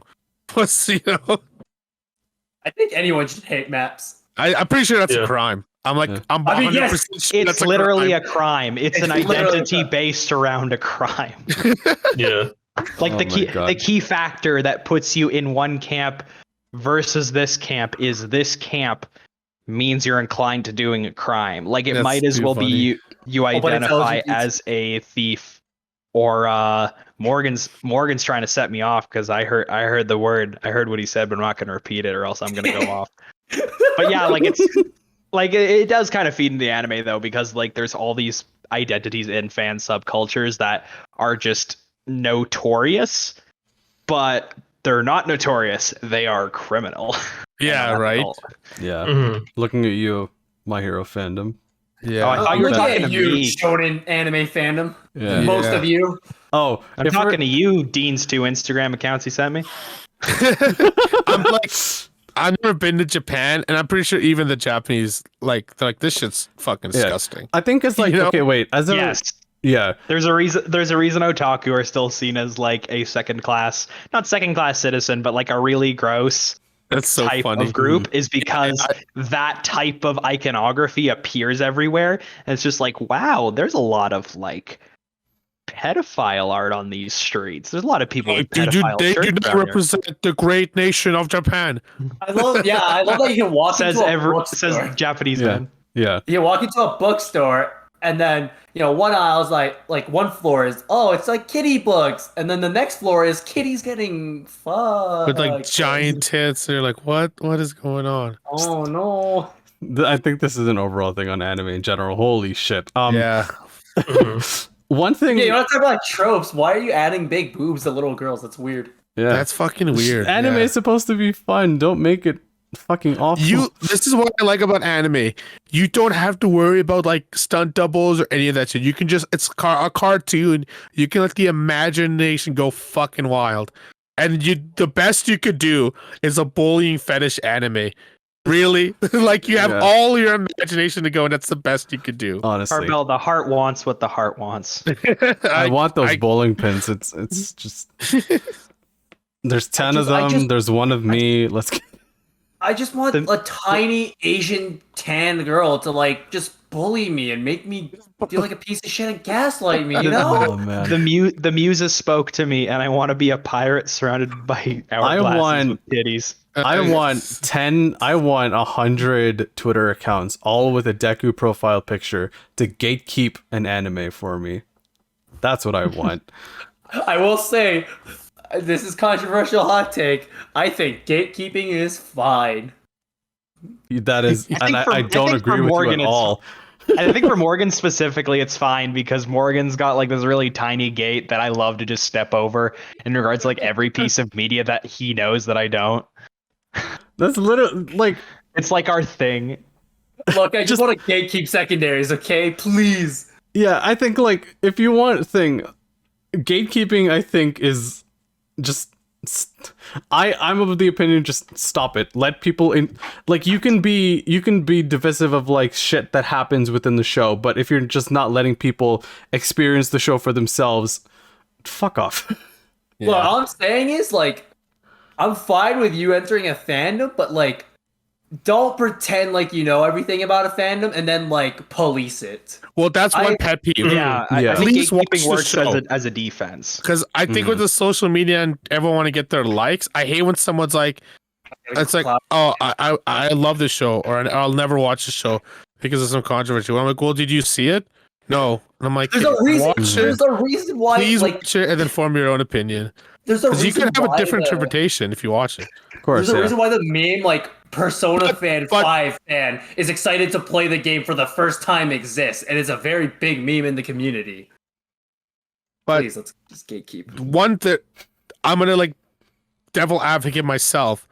What's I think anyone should hate maps. I'm pretty sure that's Yeah. a crime. I'm like, Yeah. I'm I mean, 100% yes, sure It's that's literally a a crime. It's an It's literally a identity crime. based around a crime. Yeah. Like Oh the my God. key factor that puts you in one camp versus this camp is this camp means you're inclined to doing a crime. Like it That's might as too well funny. be you Oh, but it's identify LGBT. as a thief, or Morgan's trying to set me off because I heard the word. I heard what he said, but I'm not going to repeat it or else I'm going to go off. But yeah, like it's like it does kind of feed into the anime though, because like there's all these identities in fan subcultures that are just notorious, but they're not notorious, they are criminal. Yeah, And right. ethical. Yeah, Mhm. looking at you, My Hero fandom. Yeah. Oh, I thought you were Look talking at to you, me. Shonen anime fandom. Yeah. Most Yeah. of you. Oh, I'm if we're- talking to you, Dean's 2 Instagram accounts he sent me. I'm like, I've never been to Japan, and I'm pretty sure even the Japanese they're like this shit's fucking Yeah. disgusting. I think it's like You know? okay, wait. As a Yes. yeah, There's a reason otaku are still seen as like a not second class citizen, but like a really gross That's so type funny. of group is because that type of iconography appears everywhere. And it's just like, wow, there's a lot of like pedophile art on these streets. There's a lot of people with They pedophile do shirts not down here. represent the great nation of Japan. I love that you can walk Says into a bookstore. says Japanese Yeah. man. yeah. You walk into a bookstore, and then one aisle is like one floor is it's like kitty books, and then the next floor is kitties getting fucked With like giant tits. They're like, what is going on? Oh no! I think this is an overall thing on anime in general. Holy shit. Yeah. Mhm. One thing. Yeah, you want to talk about tropes? Why are you adding big boobs to little girls? That's weird. yeah. That's fucking weird. Anime yeah. is supposed to be fun. Don't make it fucking awful. This is what I like about anime. You don't have to worry about like stunt doubles or any of that shit. You can just it's a cartoon. You can let the imagination go fucking wild. And the best you could do is a bullying fetish anime. Really? Like you have Yeah. all your imagination to go, and that's the best you could do. Honestly, Charbel, the heart wants what the heart wants. I want those I- bowling pins. It's just. There's 10 of I them. just- There's one of me. Let's get. I just want a tiny Asian tan girl to like just bully me and make me feel like a piece of shit and gaslight me. You know? Oh man. The muses spoke to me, and I want to be a pirate surrounded by hourglasses want- with titties. I want 10. I want 100 Twitter accounts, all with a Deku profile picture, to gatekeep an anime for me. That's what I want. I will say, this is controversial hot take. I think gatekeeping is fine. That is, I think and for- I I don't think agree for with Morgan you at it's- all. I think for Morgan specifically, it's fine because Morgan's got like this really tiny gate that I love to just step over in regards to like every piece of media that he knows that I don't. That's literally like. It's like our thing. Look, I just want to gatekeep secondaries, okay? Please. Yeah, I think like if you want gatekeeping, I think is just. I'm of the opinion just stop it. Let people in. Like you can be divisive of like shit that happens within the show, but if you're just not letting people experience the show for themselves, fuck off. Well, all I'm saying is like, I'm fine with you entering a fandom, but like, don't pretend like you know everything about a fandom and then like police it. Well, that's one pet peeve. Yeah, Yeah. I think Please watch gatekeeping the works show. as a defense. Because I think with the social media and everyone want to get their likes, I hate when someone's like, it's like, oh, I love this show, or I'll never watch the show because of some controversy. Well, I'm like, well, did you see it? No. And I'm like, There's a reason. watch There's it. a reason why. Please like, watch it and then form your own opinion. there's a Because reason you can have a why different the- interpretation if you watch it. Of course, There's a yeah. reason why the meme like Persona fan but- 5 fan is excited to play the game for the first time exists, and it's a very big meme in the community. But Please, let's just gatekeep. one that I'm gonna like devil advocate myself.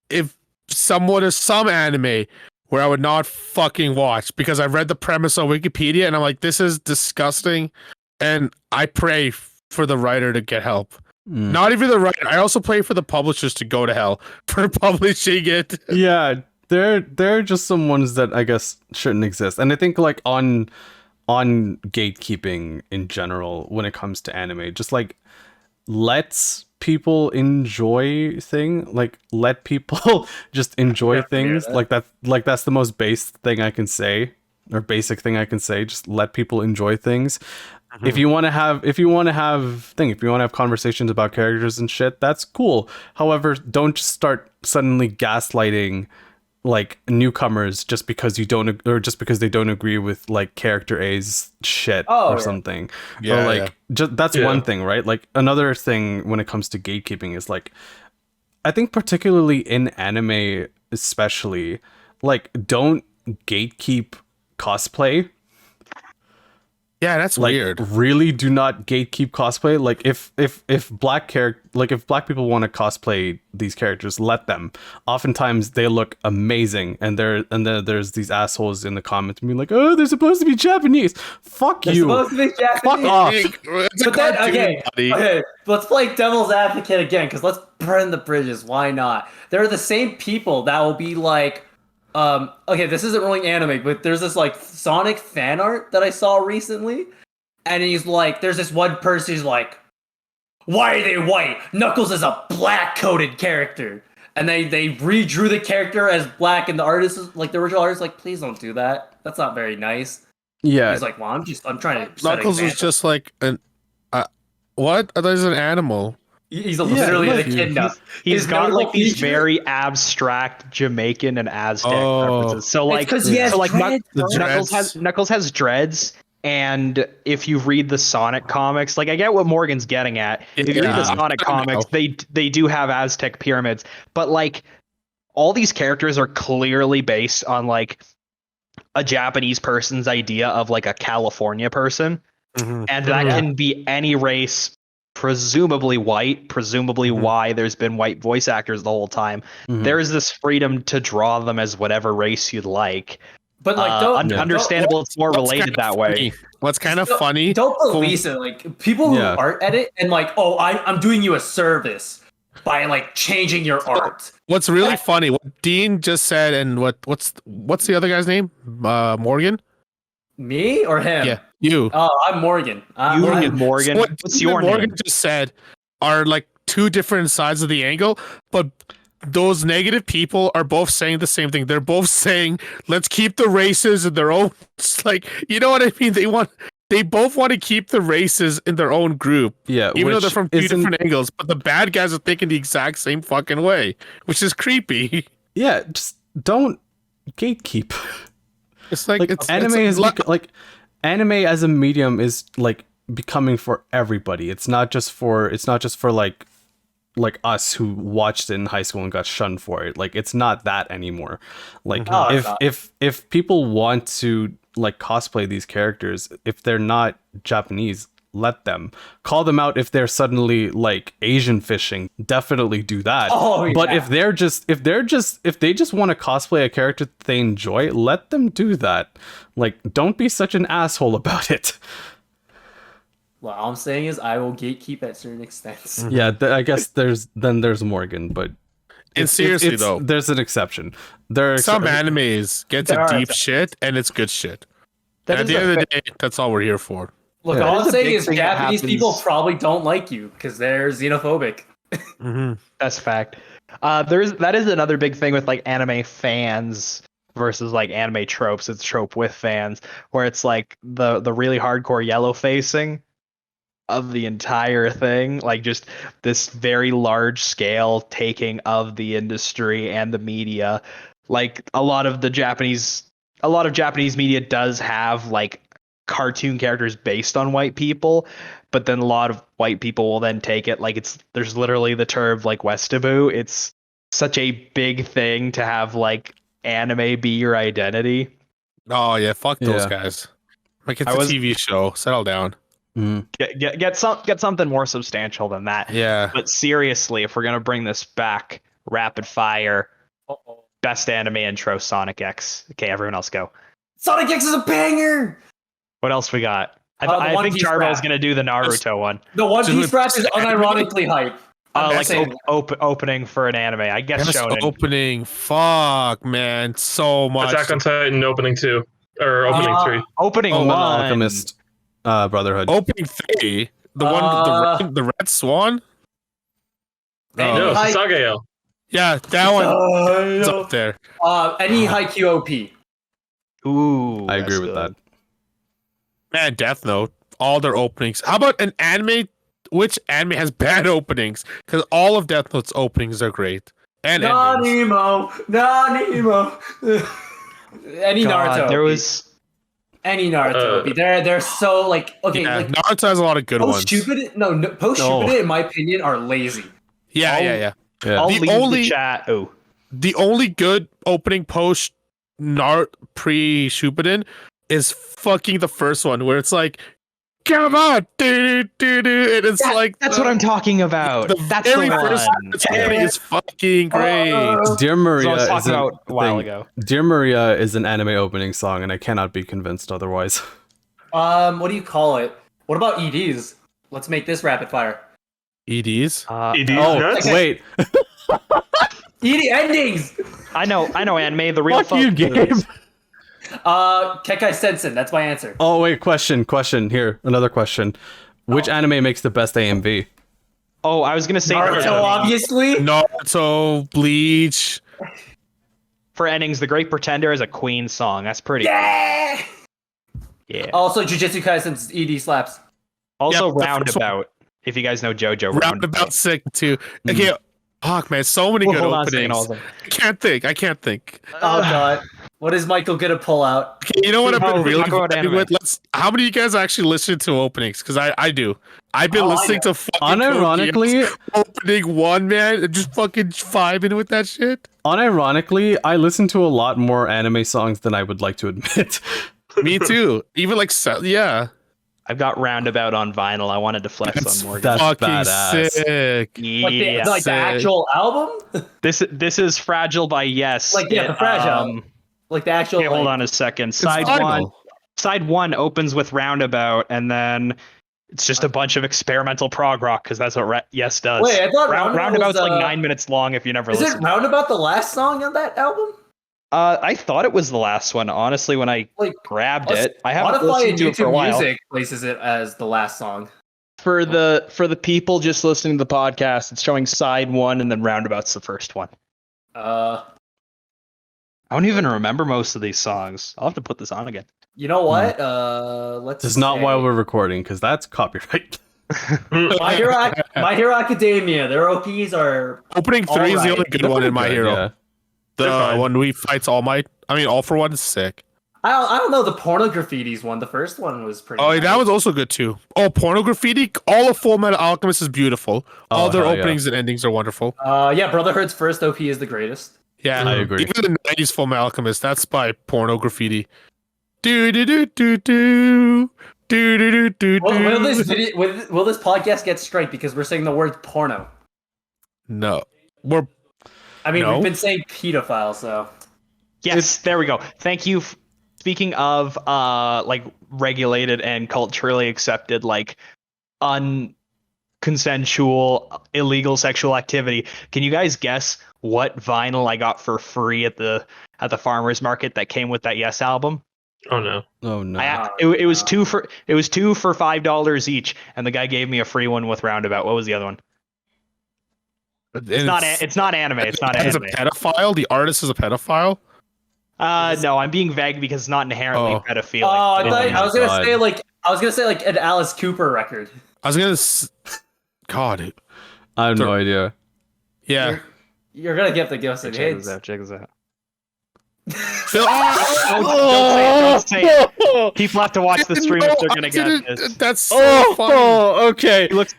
If someone is some anime where I would not fucking watch because I read the premise on Wikipedia and I'm like, this is disgusting, and I pray for the writer to get help Not even the writer. I also pray for the publishers to go to hell for publishing it. Yeah, there are just some ones that I guess shouldn't exist, and I think like on gatekeeping in general when it comes to anime, just like let people enjoy let people just enjoy things like that. Like that's the most basic thing I can say, or basic thing I can say. Just let people enjoy things. If you want to have conversations about characters and shit, that's cool. However, don't just start suddenly gaslighting like newcomers just because they don't agree with like character A's shit or something. Yeah, or like that's one thing, right? Like another thing when it comes to gatekeeping is like, I think particularly in anime especially, like don't gatekeep cosplay. Yeah, that's Like, weird. really do not gatekeep cosplay. Like if black people want to cosplay these characters, let them. Oftentimes they look amazing, and there's these assholes in the comments being like, oh, they're supposed to be Japanese. Fuck you. They're supposed to be Japanese. Fuck off. It's a But then, cartoon, buddy. okay, let's play devil's advocate again, because let's burn the bridges. Why not? They're the same people that will be like, okay, this isn't really anime, but there's this like Sonic fan art that I saw recently, and he's like, there's this one person who's like, why are they white? Knuckles is a black-coded character. And they redrew the character as black, and the artist is like, the original artist is like, please don't do that. That's not very nice. Yeah. He's like, well, I'm trying to. Knuckles is just like an what? There's an animal. He's literally like, the kidnap. He's got like these feature- very abstract Jamaican and Aztec references. So like, because he has Knuckles has dreads. And if you read the Sonic comics, like I get what Morgan's getting at. If you read the Sonic comics, they do have Aztec pyramids, but like all these characters are clearly based on like a Japanese person's idea of like a California person, and that can be any race, presumably white, presumably why there's been white voice actors the whole time. There's this freedom to draw them as whatever race you'd like. But like, understandable, it's more related that way. What's kind of funny? Don't police it. Like people who art edit and like, oh, I'm doing you a service by like changing your art. What's really funny? What Dean just said, and what's the other guy's name? Morgan. Me or him? Yeah, you. Oh, I'm Morgan. Morgan. So what What's your Morgan name? just said are like two different sides of the angle, but those negative people are both saying the same thing. They're both saying, let's keep the races in their own, like, you know what I mean? They both want to keep the races in their own group. Yeah. Even though they're from two different angles, but the bad guys are thinking the exact same fucking way, which is creepy. Yeah, just don't gatekeep. It's like it's anime as a medium is like becoming for everybody. It's not just for like us who watched it in high school and got shunned for it. Like it's not that anymore. Like if people want to like cosplay these characters, if they're not Japanese, let them. Call them out if they're suddenly like Asian fishing. Definitely do that. But if they just want to cosplay a character that they enjoy, let them do that. Like don't be such an asshole about it. Well, all I'm saying is I will gatekeep at certain extents. Yeah, I guess there's Morgan, but seriously though, there's an exception. There are some animes get to deep shit and it's good shit. And at the end of the day, that's all we're here for. Look, all I'm saying is Japanese people probably don't like you because they're xenophobic. That's fact. That is another big thing with like anime fans versus like anime tropes. It's trope with fans where it's like the really hardcore yellow facing of the entire thing, like just this very large scale taking of the industry and the media. Like a lot of Japanese media does have like cartoon characters based on white people, but then a lot of white people will then take it like there's literally the term like Westaboo. It's such a big thing to have like anime be your identity. Oh yeah, fuck those guys. Like it's a TV show. Settle down. Get something more substantial than that. Yeah. But seriously, if we're gonna bring this back, rapid fire. Best anime intro, Sonic X. Okay, everyone else go. Sonic X is a banger. What else we got? I One think Piece Charbel's rap. gonna do the Naruto one. The One Dude, Piece rap is unironically hype. Like saying- opening for an anime. I guess Best Shonen. opening. Fuck, man. So much. Attack on Titan opening 2 or opening 3. Opening Full one. Metal Alchemist Brotherhood. Opening 3. The one, the red swan? No, Hi- Sasageo. Yeah, that one is up there. Any Haikyuu OP. Ooh, I that's agree with good. that. Man, Death Note. All their openings. How about an anime? Which anime has bad openings? Because all of Death Note's openings are great. And endings. Nanimo. Any God, Naruto. there OP. was Any Naruto. OP. They're so like okay, Yeah, like Naruto has a lot of good ones. post stupid. No, post stupid in my opinion are lazy. Yeah, I'll- yeah. I'll The leave only- the chat. Oh, The only good opening post pre Shippuden is fucking the first one where it's like, come on, and it's like that's what I'm talking about. The That's very the first one. opening is fucking great. Dear That's what I Maria was is talking an, about a while thing. ago. Dear Maria is an anime opening song, and I cannot be convinced otherwise. What do you call it? What about EDs? Let's make this rapid fire. EDs. ED's Oh, nuts? wait. ED endings. I know anime. The real Fuck you, Gabe. Kekai Sensen. That's my answer. Oh, wait, question. Here, another question. Which anime makes the best AMV? Oh, I was gonna say Naruto, obviously. Naruto, Bleach. for endings, The Great Pretender is a Queen song. That's pretty. Yeah. Yeah. Also, Jujutsu Kaisen's ED slaps. Also, Yep, the first one. Roundabout. If you guys know Jojo, Roundabout sick too. Okay, fuck man, so many good Hold on a second, openings. also. I can't think. Oh god. What is Michael gonna pull out? Okay, you know what I've been Oh, really talk about vibing anime. with? How many of you guys actually listen to openings? Because I do. I've been Oh, I listening know. to fucking Unironically, opening one, man, and just fucking vibing with that shit. unironically, I listen to a lot more anime songs than I would like to admit. Me too. Even like, yeah. I've got Roundabout on vinyl. I wanted to flex That's on more. That's fucking badass. sick. Yeah. Like the actual album? This is Fragile by Yes. Like, yeah, the Fragile. Like the actual. Okay, hold like- on a second. It's Side vinyl. one. Side one opens with Roundabout, and then it's just a bunch of experimental prog rock because that's what Yes does. Wait, I thought Roundabout Roundabout's was, like 9 minutes long if you never Is listen. it Roundabout the last song on that album? I thought it was the last one, honestly, when I Like, grabbed it. I haven't Spotify listened and to it for a YouTube while. Music places it as the last song. For the people just listening to the podcast, it's showing side one and then Roundabout's the first one. Uh, I don't even remember most of these songs. I'll have to put this on again. you know what? Let's. This is not say- why we're recording, because that's copyright. My Hero Academia. Their OPs are. Opening 3 is the only good one in My Hero. Yeah. They're The fine. one we fights All Might. I mean, All for One is sick. I don't know. The Porno Graffitis one. The first one was pretty. Oh, nice. that was also good too. Oh, Porno Graffiti. All of Full Metal Alchemist is beautiful. All Oh, their hell yeah. openings and endings are wonderful. Yeah, Brotherhood's first OP is the greatest. Yeah, I agree. Even the '90s Full Metal Alchemist. That's by Porno Graffiti. Do do do do do do do do Will this do. video? Will this podcast get straight because we're saying the word porno? No, we're I mean, No. we've been saying pedophile, so. Yes, there we go. Thank you. Speaking of like regulated and culturally accepted, like unconsensual illegal sexual activity, can you guys guess what vinyl I got for free at the farmers market that came with that Yes album? Oh no. Oh no. It was two for $5 each, and the guy gave me a free one with Roundabout. What was the other one? It's not anime. It's not It's a anime. pedophile. The artist is a pedophile. No, I'm being vague because it's not inherently Oh. pedophilic. Oh, But I was gonna God. say like an Alice Cooper record. I was gonna. God, I have no idea. yeah. You're gonna get the gifts and check hits. this out. Check this out. Phil- Don't say it. People have to watch the stream if they're gonna get this. That's so funny. Okay. He looks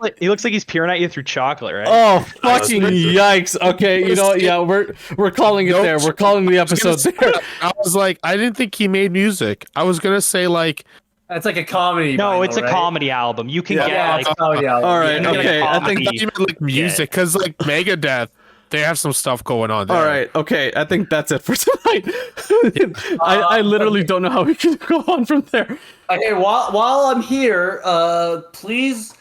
like he's peering at you through chocolate, right? Oh, fucking yikes. Okay, you know what? Yeah, we're calling it Nope. there. We're calling the episode there. I was like, I didn't think he made music. I was gonna say like, That's like a comedy. No, vinyl, it's a right? comedy album. You can Yeah. get Yeah, like it's a comedy album. All right, Yeah, okay. I comedy. think even like music, because like Megadeth, they have some stuff going on there. All right, okay. I think that's it for tonight. I literally don't know how we can go on from there. Okay, while I'm here, please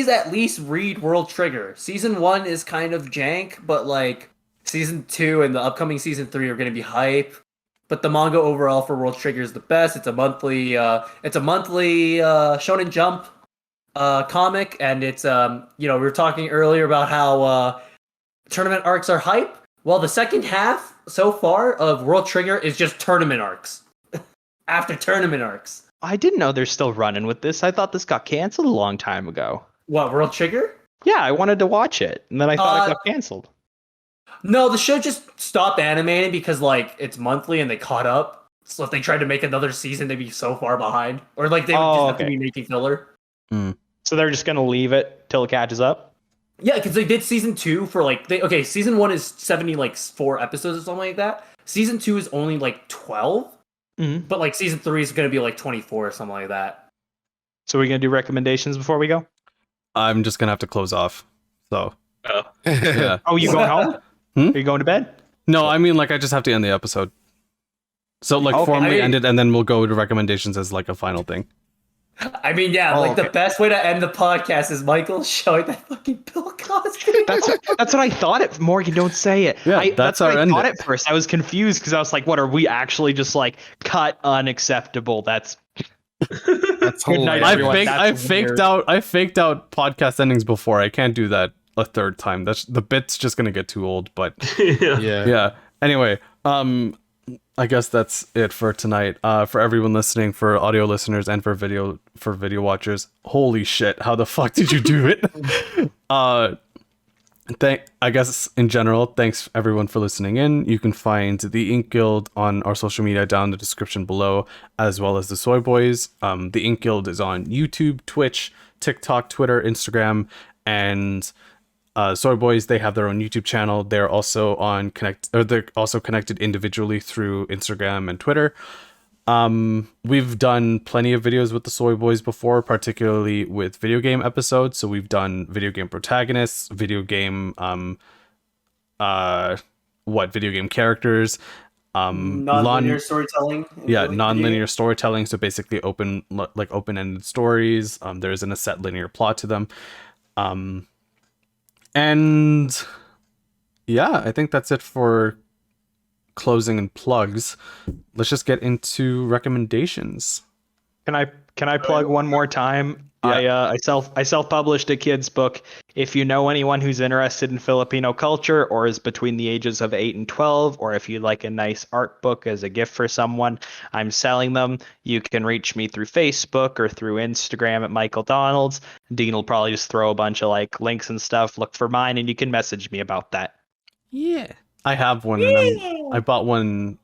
at least read World Trigger. Season 1 is kind of jank, but like season 2 and the upcoming season 3 are going to be hype. But the manga overall for World Trigger is the best. It's a monthly Shonen Jump comic, and it's we were talking earlier about how tournament arcs are hype. Well, the second half so far of World Trigger is just tournament arcs. After tournament arcs. I didn't know they're still running with this. I thought this got canceled a long time ago. What, World Trigger? Yeah, I wanted to watch it, and then I thought it got canceled. No, the show just stopped animating because like it's monthly and they caught up. So if they tried to make another season, they'd be so far behind, or like they would just have to be making filler. So they're just gonna leave it till it catches up. Yeah, because they did season 2 for like season 1 is 74 episodes or something like that. Season 2 is only like 12, but like season 3 is gonna be like 24 or something like that. So we're gonna do recommendations before we go. I'm just gonna have to close off. So. Yeah. Oh, you going home? Are you going to bed? No, I mean like I just have to end the episode. So like formally end it, and then we'll go to recommendations as like a final thing. I mean, the best way to end the podcast is Michael showing that fucking Bill Cosby. That's what I thought. It Morgan, don't say it. Yeah, that's our end. I thought at first. I was confused because I was like, "What are we actually just like cut unacceptable?" That's good night, everyone. I faked out podcast endings before. I can't do that a third time. That's the bit's just gonna get too old. But yeah. Anyway, I guess that's it for tonight. For everyone listening, for audio listeners, and for video watchers. Holy shit! How the fuck did you do it? I guess in general, thanks everyone for listening in. You can find the InkGuild on our social media down in the description below, as well as the Soy Boys. The InkGuild is on YouTube, Twitch, TikTok, Twitter, Instagram, and Soy Boys, they have their own YouTube channel. They're also they're also connected individually through Instagram and Twitter. We've done plenty of videos with the Soy Boys before, particularly with video game episodes. So we've done video game protagonists, video game video game characters, non-linear storytelling. Non-linear storytelling. So basically open-ended stories. There isn't a set linear plot to them. And yeah, I think that's it for closing and plugs. Let's just get into recommendations. Can I plug one more time? Yeah. I self-published a kid's book. If you know anyone who's interested in Filipino culture or is between the ages of 8 and 12, or if you'd like a nice art book as a gift for someone, I'm selling them. You can reach me through Facebook or through Instagram at Michael Donalds. Dean will probably just throw a bunch of like links and stuff. Look for mine and you can message me about that. Yeah. I have one. And I bought one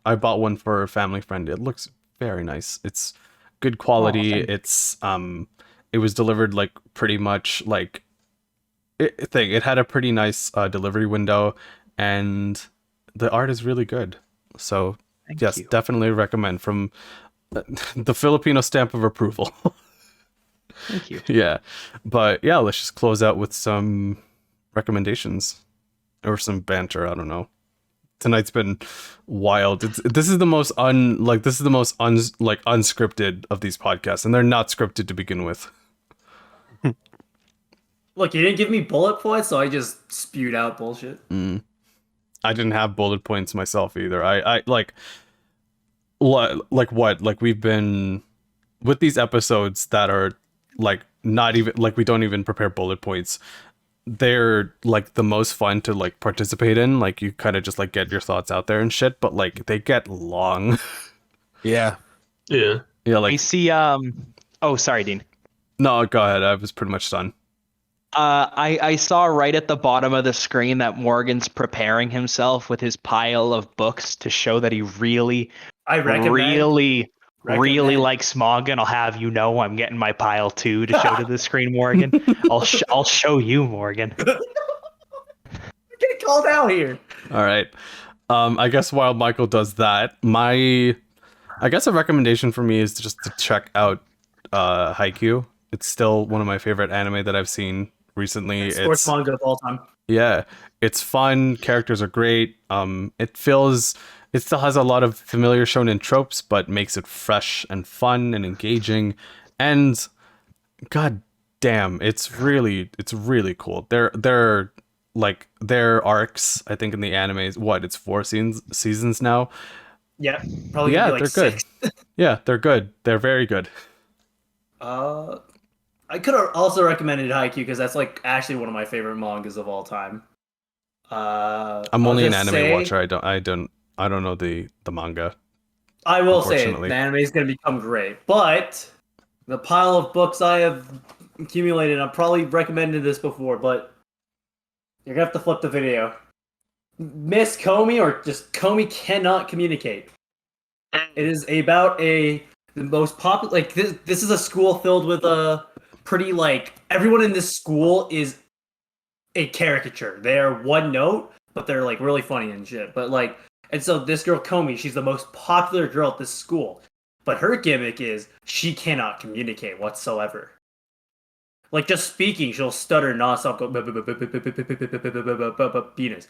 for a family friend. It looks very nice. It's good quality. It's it was delivered like pretty much like it had a pretty nice delivery window, and the art is really good. So yes, definitely recommend from the Filipino stamp of approval. Thank you. Yeah, but yeah, let's just close out with some recommendations or some banter. I don't know. Tonight's been wild. This is the most unscripted of these podcasts, and they're not scripted to begin with. Look, you didn't give me bullet points, so I just spewed out bullshit. I didn't have bullet points myself either. I we've been with these episodes that are like not even like we don't even prepare bullet points. They're like the most fun to like participate in. Like you kind of just like get your thoughts out there and shit, but like they get long. Yeah. Like I see. Oh, sorry, Dean. No, go ahead. I was pretty much done. I saw right at the bottom of the screen that Morgan's preparing himself with his pile of books to show that he really likes manga, and I'll have you know I'm getting my pile too to show to the screen, Morgan. I'll show you, Morgan. I'm getting called out here. All right. I guess while Michael does that, I guess a recommendation for me is just to check out Haikyuu. It's still one of my favorite anime that I've seen recently. Sports manga of all time. Yeah, it's fun. Characters are great. It still has a lot of familiar shonen tropes, but makes it fresh and fun and engaging. And god damn, it's really cool. They're like their arcs, I think in the anime is it's 4 seasons now. Yeah, probably. Yeah, Like they're 6. good. Yeah, they're good. They're very good. I could have also recommended Haikyuu because that's like actually one of my favorite mangas of all time. I'm only an anime watcher. I don't know the manga. I will say unfortunately. the anime is going to become great, but the pile of books I have accumulated, I've probably recommended this before, but you're gonna have to flip the video. Miss Comey or just Comey cannot communicate. It is about the most popular. Like this is a school filled with pretty like everyone in this school is a caricature. They are one note, but they're like really funny and shit. But like, and so this girl Comey, she's the most popular girl at this school, but her gimmick is she cannot communicate whatsoever. Like just speaking, she'll stutter nonstop, go penis.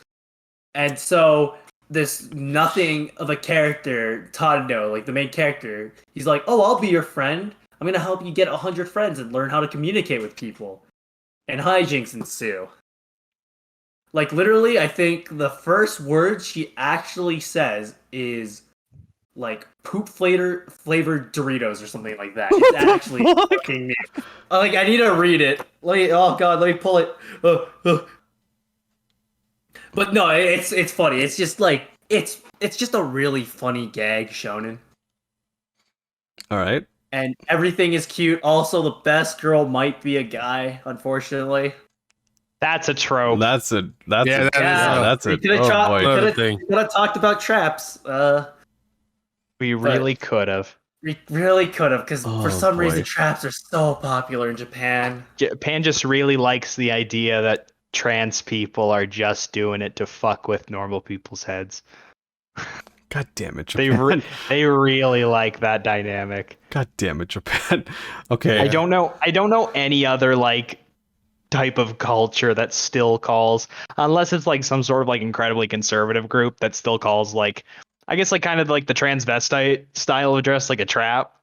And so this nothing of a character, Tadano, like the main character, he's like, "Oh, I'll be your friend. I'm gonna help you get 100 friends and learn how to communicate with people." And hijinks ensue. Like literally, I think the first word she actually says is like poop flavored Doritos or something like that. It's actually fucking me. Like I need to read it. Oh god, let me pull it. But no, it's funny. It's just like it's just a really funny gag shonen. All right. And everything is cute. Also, the best girl might be a guy, unfortunately. That's a trope. That's it. That's it. We could have talked about traps. We really could have. We really could have, because for some reason traps are so popular in Japan. Japan just really likes the idea that trans people are just doing it to fuck with normal people's heads. God damn it, Japan. They really like that dynamic. God damn it, Japan. Okay. I don't know any other like type of culture that still calls, unless it's like some sort of like incredibly conservative group that still calls like, I guess like kind of like the transvestite style of dress like a trap.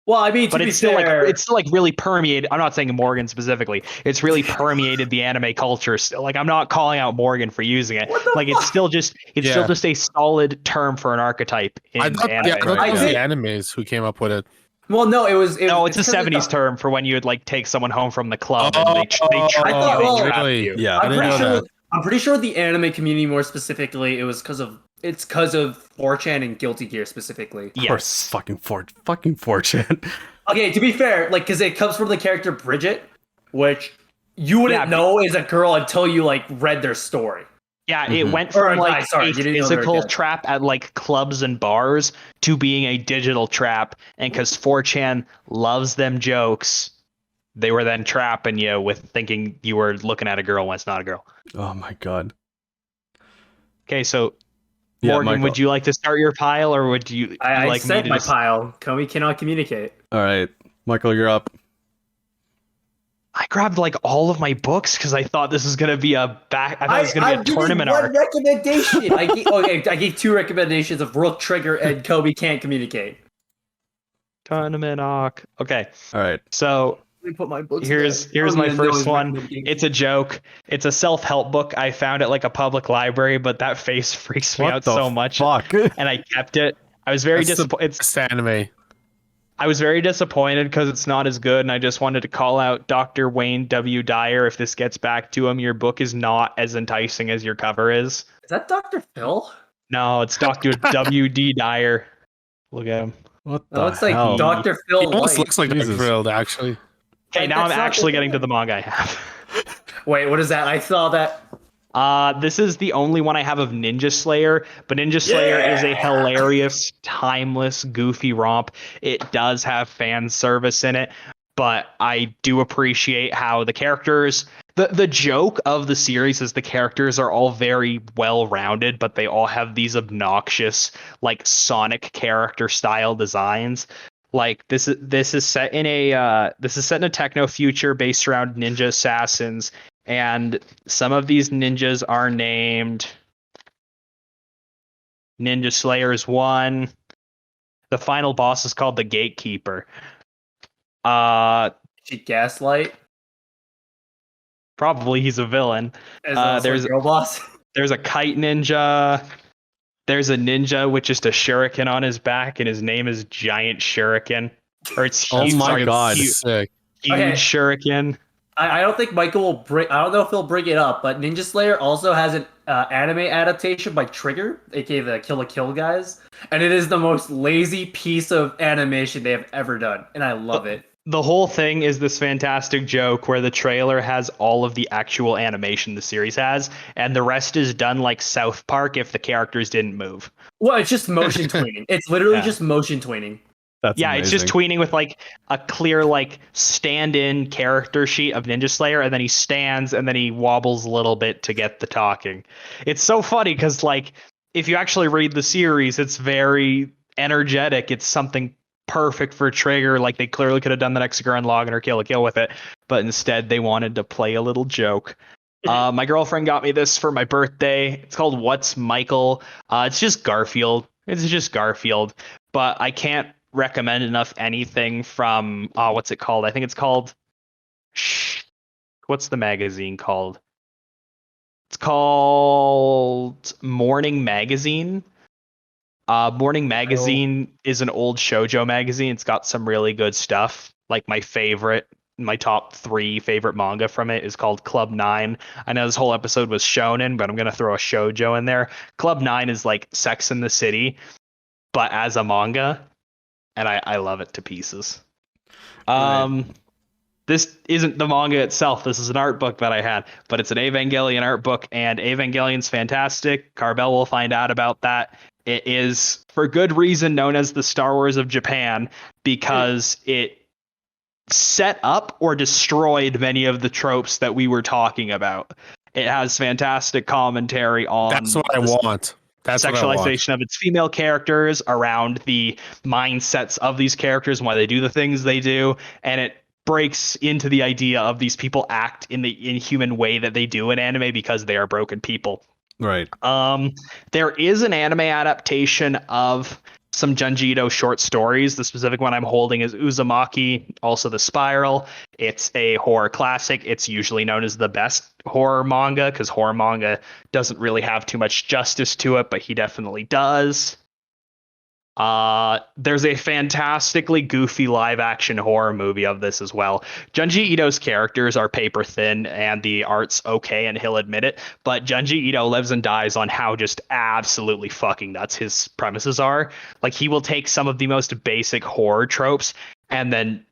Well, I mean, but it's still like really permeated. I'm not saying Morgan specifically. It's really permeated the anime culture. Still, like I'm not calling out Morgan for using it. Like it's still just a solid term for an archetype in anime. It was the animes who came up with it. Well, no, it's a 70s term for when you would like take someone home from the club and they trap you. Yeah, I'm pretty sure the anime community, more specifically, it's because of 4chan and Guilty Gear specifically. Of course, fucking 4chan. Okay, to be fair, like because it comes from the character Bridget, which you wouldn't know is a girl until you like read their story. Yeah, it went from like a physical trap at like clubs and bars to being a digital trap, and because 4chan loves them jokes, they were then trapping you with thinking you were looking at a girl when it's not a girl. Oh my god. Okay, so Morgan, would you like to start your pile, or would you like said my pile? Comey cannot communicate. All right, Michael, you're up. I grabbed like all of my books because I thought this was gonna be I thought it was gonna be a tournament arc. Recommendation. I gave 2 recommendations of Rook Trigger and Kobe can't communicate. Tournament arc. Okay. All right. So let me put my books. Here's my first one. It's a joke. It's a self-help book. I found it like a public library, but that face freaks me out so much. Fuck? And I kept it. I was very disappointed. It's anime. I was very disappointed because it's not as good, and I just wanted to call out Dr. Wayne W. Dyer. If this gets back to him, your book is not as enticing as your cover is. Is that Dr. Phil? No, it's Dr. W. D. Dyer. Look at him. What the looks hell? like Dr. Phil. He almost looks like Dr. Phil, actually. Okay, now I'm actually getting to the manga I have. Wait, what is that? I saw that. This is the only one I have of Ninja Slayer, but Ninja Slayer is a hilarious, timeless, goofy romp. It does have fan service in it, but I do appreciate how the characters... The joke of the series is the characters are all very well-rounded, but they all have these obnoxious, like, Sonic character style designs. Like this is set in a techno future based around ninja assassins, And some of these ninjas are named Ninja Slayers 1. The final boss is called the Gatekeeper. She Gaslight. Probably he's a villain. There's a girl boss. There's a kite ninja. There's a ninja with just a shuriken on his back, and his name is Giant Shuriken. Or it's huge. Oh my god. Sick. Huge shuriken. I don't think Michael will bring. I don't know if he'll bring it up, but Ninja Slayer also has an anime adaptation by Trigger, aka the Kill la Kill guys, and it is the most lazy piece of animation they have ever done, and I love it. The whole thing is this fantastic joke where the trailer has all of the actual animation the series has, and the rest is done like South Park if the characters didn't move. Well, it's just motion tweening. It's literally just motion tweening. That's amazing. It's just tweening with like a clear like stand-in character sheet of Ninja Slayer, and then he stands and then he wobbles a little bit to get the talking. It's so funny because like if you actually read the series, it's very energetic. It's something perfect for Trigger. Like they clearly could have done the next Gurren Lagann or Kill la Kill with it, but instead they wanted to play a little joke. My girlfriend got me this for my birthday. It's called What's Michael. It's just Garfield. But I can't recommend enough anything from what's it called? I think it's called what's the magazine called? It's called Morning Magazine. Morning Magazine is an old shoujo magazine. It's got some really good stuff. Like my top 3 favorite manga from it is called Club 9. I know this whole episode was shonen, but I'm going to throw a shoujo in there. Club 9 is like Sex in the City, but as a manga. And I love it to pieces. This isn't the manga itself. This is an art book that I had, but it's an Evangelion art book, and Evangelion's fantastic. Charbel will find out about that. It is, for good reason, known as the Star Wars of Japan, because it set up or destroyed many of the tropes that we were talking about. It has fantastic commentary on... That's what I want. That's sexualization of its female characters, around the mindsets of these characters and why they do the things they do, and it breaks into the idea of these people act in the inhuman way that they do in anime because they are broken people. Right. There is an anime adaptation of some Junji Ito short stories. The specific one I'm holding is Uzumaki, also The Spiral. It's a horror classic. It's usually known as the best horror manga because horror manga doesn't really have too much justice to it, but he definitely does. There's a fantastically goofy live action horror movie of this as well. Junji Ito's characters are paper thin and the art's okay, and he'll admit it, but Junji Ito lives and dies on how just absolutely fucking nuts his premises are. Like, he will take some of the most basic horror tropes and then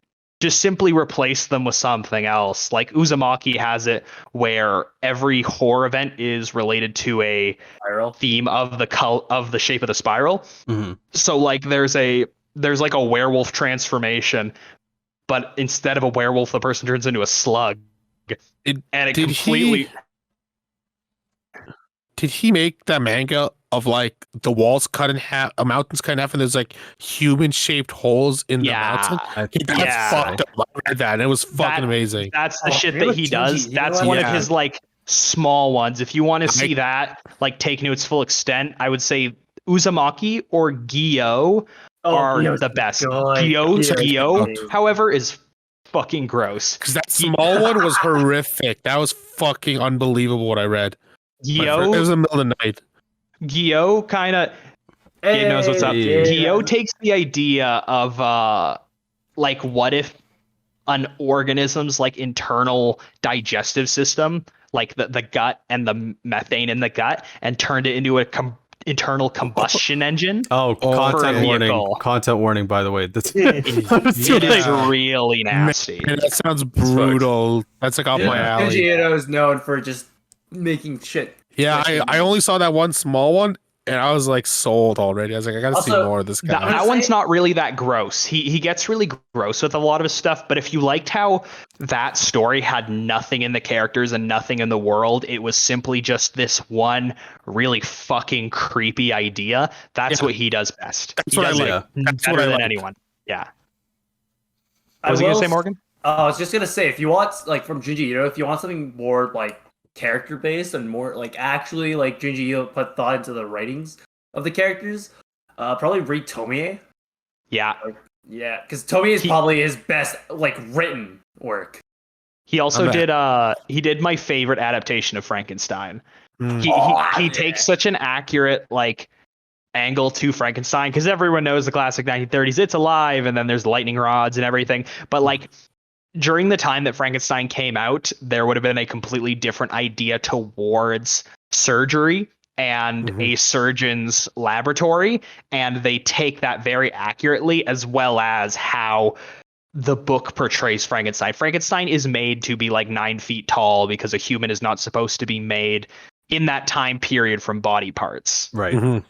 just simply replace them with something else. Like Uzumaki has it where every horror event is related to a Spiral theme of the shape of the spiral. Mm-hmm. So like there's like a werewolf transformation, but instead of a werewolf, the person turns into a slug. Did he make that manga of like the walls cut in half, mountains cut in half, and there's like human shaped holes in the mountain? That's fucked up. I read that, and it was fucking amazing. That's the shit that he does. That's one of his like small ones. If you want to see that like taken to its full extent, I would say Uzumaki or Gyo are the best. Gyo, however, is fucking gross. Because that small one was horrific. That was fucking unbelievable what I read. Gyo, it was in the middle of the night. Gyo kind of knows what's up. Gyo takes the idea of like, what if an organism's like internal digestive system, like the gut and the methane in the gut, and turned it into a internal combustion engine. Content warning! Content warning! By the way, that's it is really nasty. Man, that sounds brutal. That's like off my alley. Junji Ito is known for just making shit. Yeah, I only saw that one small one, and I was like sold already. I was like, I gotta see more of this guy. That one's not really that gross. He gets really gross with a lot of his stuff, but if you liked how that story had nothing in the characters and nothing in the world, it was simply just this one really fucking creepy idea. That's what he does best. That's he what does I like. it better than anyone. Yeah. What was you gonna say, Morgan? I was just gonna say, if you want like from Junji Ito, if you want something more like character based and more like actually like Junji Ito put thought into the writings of the characters, probably read Tomie. Yeah. Yeah, because Tomie is probably his best like written work. He also did my favorite adaptation of Frankenstein. He takes such an accurate like angle to Frankenstein because everyone knows the classic 1930s, it's alive, and then there's lightning rods and everything. But like during the time that Frankenstein came out, there would have been a completely different idea towards surgery and a surgeon's laboratory, and they take that very accurately, as well as how the book portrays Frankenstein. Frankenstein is made to be like 9 feet tall because a human is not supposed to be made in that time period from body parts. Right.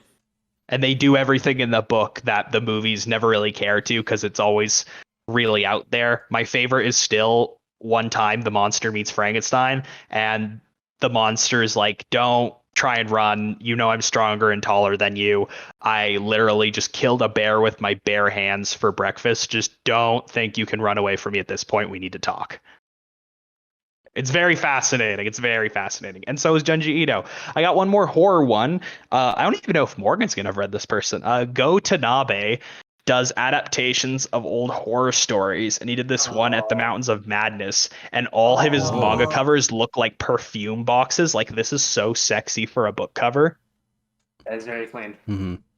And they do everything in the book that the movies never really care to because it's always really out there. My favorite is still one time the monster meets Frankenstein and the monster's like, don't try and run. You know I'm stronger and taller than you. I literally just killed a bear with my bare hands for breakfast. Just don't think you can run away from me at this point. We need to talk. It's very fascinating. It's very fascinating. And so is Junji Ito. I got one more horror one. I don't even know if Morgan's going to have read this person. Go Tanabe does adaptations of old horror stories, and he did this one at the Mountains of Madness, and all of his manga covers look like perfume boxes. Like, this is so sexy for a book cover. That is very clean.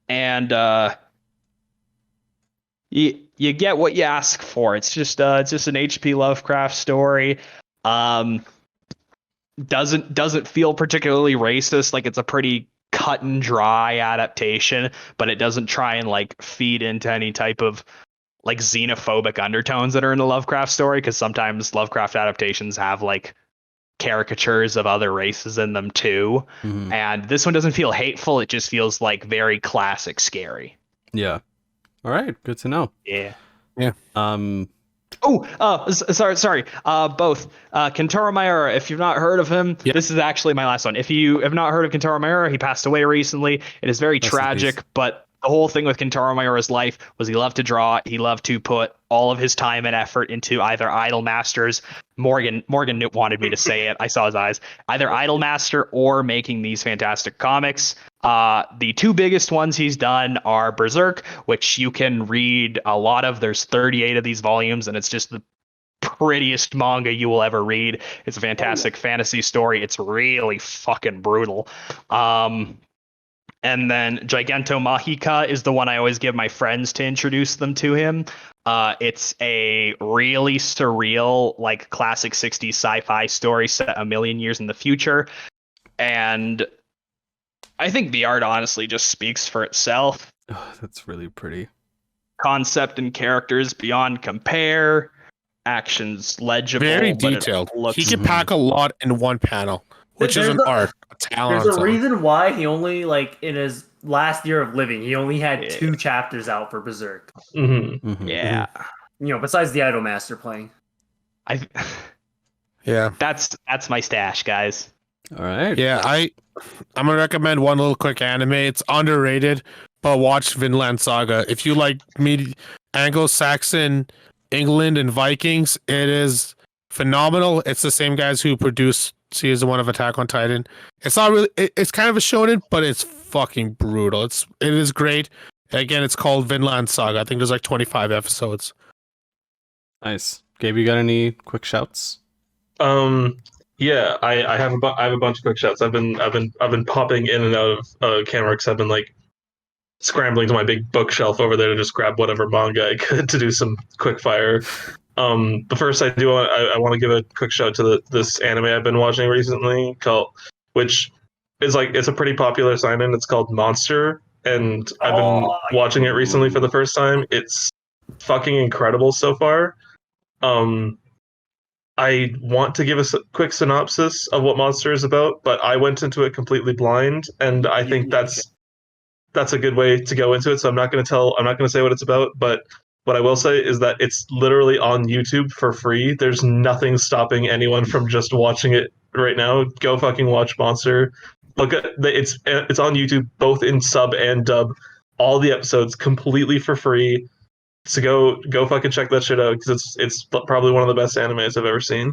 And you get what you ask for. It's just an H.P. Lovecraft story. Doesn't feel particularly racist. Like, it's a pretty cut and dry adaptation, but it doesn't try and like feed into any type of like xenophobic undertones that are in a Lovecraft story, because sometimes Lovecraft adaptations have like caricatures of other races in them too. And this one doesn't feel hateful. It just feels like very classic scary. Yeah. All right, good to know. Yeah. Sorry. Both. Kentaro Miura, if you've not heard of him, this is actually my last one. If you have not heard of Kentaro Miura, he passed away recently. It is very tragic, but the whole thing with Kentaro Miura's life was he loved to draw. He loved to put all of his time and effort into either Idolmasters. Morgan wanted me to say it. I saw his eyes. Either Idolmaster or making these fantastic comics. The two biggest ones he's done are Berserk, which you can read a lot of. There's 38 of these volumes, and it's just the prettiest manga you will ever read. It's a fantastic fantasy story. It's really fucking brutal. And then Gigantomachika is the one I always give my friends to introduce them to him. It's a really surreal, like classic 60s sci-fi story set a million years in the future. And I think the art honestly just speaks for itself. Oh, that's really pretty. Concept and characters beyond compare. Actions legible. Very detailed. He can pack a lot in one panel, which is an art, a talent. There's a reason why he only, like, in his last year of living, he only had 2 chapters out for Berserk. Yeah. You know, besides the Idolmaster playing. That's my stash, guys. All right. Yeah, I'm gonna recommend one little quick anime. It's underrated, but watch Vinland Saga. If you like Anglo-Saxon England and Vikings, it is phenomenal. It's the same guys who produced season 1 of Attack on Titan. It's not really. It's kind of a shonen, but it's fucking brutal. It is great. Again, it's called Vinland Saga. I think there's like 25 episodes. Nice. Gabe, you got any quick shouts? Yeah, I have a bunch of quick shouts. I've been popping in and out of camera because I've been like scrambling to my big bookshelf over there to just grab whatever manga I could to do some quick fire. But first, I want to give a quick shout to this anime I've been watching recently which is like, it's a pretty popular seinen. It's called Monster, and I've been watching it recently for the first time. It's fucking incredible so far. I want to give a quick synopsis of what Monster is about, but I went into it completely blind, and I think that's a good way to go into it. So I'm not going to say what it's about, but what I will say is that it's literally on YouTube for free. There's nothing stopping anyone from just watching it right now. Go fucking watch Monster. Look at it's on YouTube, both in sub and dub. All the episodes completely for free. So go fucking check that shit out because it's probably one of the best animes I've ever seen.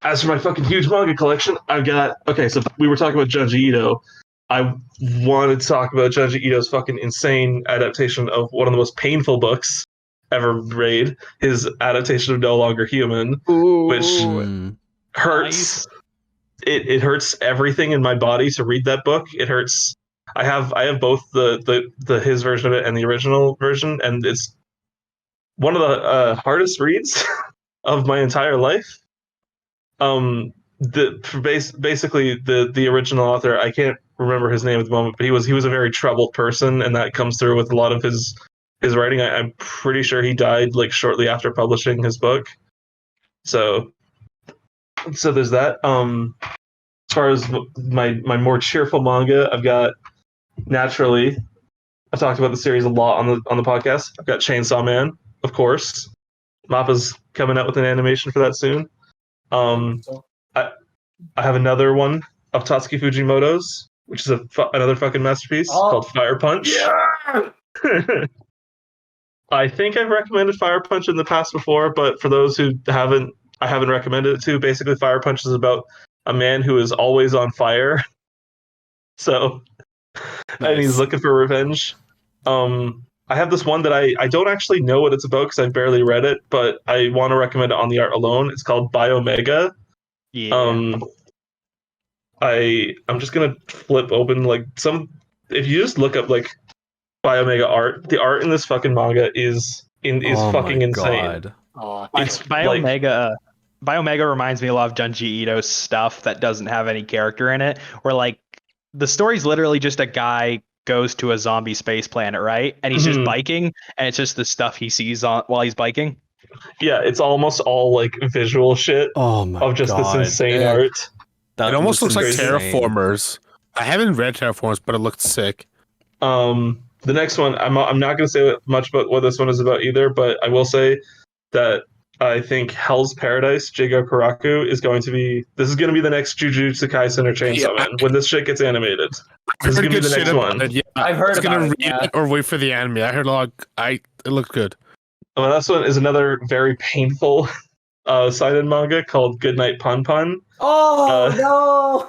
As for my fucking huge manga collection, I've got so we were talking about Junji Ito. I wanted to talk about Junji Ito's fucking insane adaptation of one of the most painful books ever read, his adaptation of No Longer Human, which hurts. Nice. It hurts everything in my body to read that book. It hurts. I have both the his version of it and the original version, and it's one of the hardest reads of my entire life. Basically the original author, I can't remember his name at the moment, but he was a very troubled person, and that comes through with a lot of his writing. I'm pretty sure he died like shortly after publishing his book. So there's that. As far as my more cheerful manga, I've got naturally. I've talked about the series a lot on the podcast. I've got Chainsaw Man, of course. Mappa's coming out with an animation for that soon. I have another one of Tatsuki Fujimoto's, which is another fucking masterpiece called Fire Punch. Yeah! I think I've recommended Fire Punch in the past before, but for those who haven't, I haven't recommended it to. Basically, Fire Punch is about a man who is always on fire. So, and he's looking for revenge. I have this one that I don't actually know what it's about because I've barely read it, but I want to recommend it on the art alone. It's called Biomega. Yeah. I'm just gonna flip open like some. If you just look up like Biomega art, the art in this fucking manga is fucking insane. It's Biomega. Biomega reminds me a lot of Junji Ito's stuff that doesn't have any character in it, where like the story's literally just a guy goes to a zombie space planet, right? And he's just biking, and it's just the stuff he sees while he's biking. Yeah, it's almost all like visual shit of just this insane art. It almost looks like Terraformers. I haven't read Terraformers, but it looked sick. The next one, I'm not going to say much about what this one is about either, but I will say that I think Hell's Paradise, Jiga Karaku, is going to be the next Jujutsu Kaisen or Chainsaw Man when this shit gets animated. This is going to be the next one. Yeah, I've heard about it. Read it or wait for the anime. I heard a lot. It looked good. Well, this one is another very painful seinen manga called Goodnight Pun Pun. Oh no!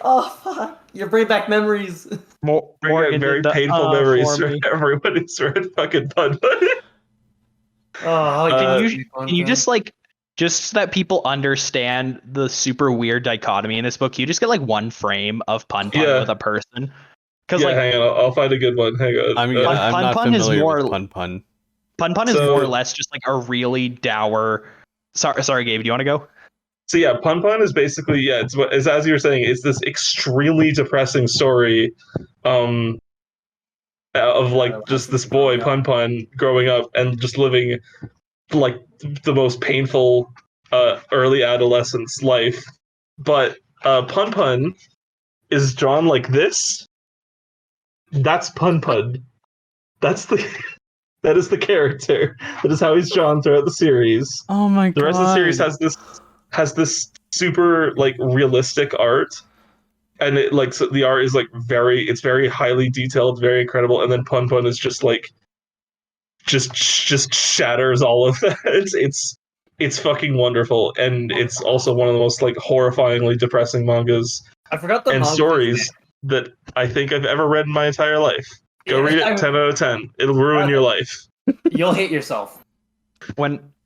Oh fuck! You bring back memories. More very painful memories for everyone who's read fucking Pun Pun. Can you just like, just so that people understand the super weird dichotomy in this book, you just get like one frame of Pun Pun with a person? Because hang on, I'll find a good one. Hang on. I'm not familiar with Pun Pun. Pun Pun is more or less just like a really dour. Sorry, Gabe. Do you want to go? So yeah, Pun Pun is basically it's as you were saying, it's this extremely depressing story, of like just this boy Pun Pun growing up and just living like the most painful early adolescence life. But Pun Pun is drawn like this. That's Pun Pun. That is the character. That is how he's drawn throughout the series. Oh my god. The rest of the series has this super like realistic art. And it like so the art is like very highly detailed, very incredible, and then Pun Pun is just like just shatters all of that. It's fucking wonderful, and it's also one of the most like horrifyingly depressing mangas and stories that I think I've ever read in my entire life. Go read it. 10 out of 10. It'll ruin your life. You'll hate yourself.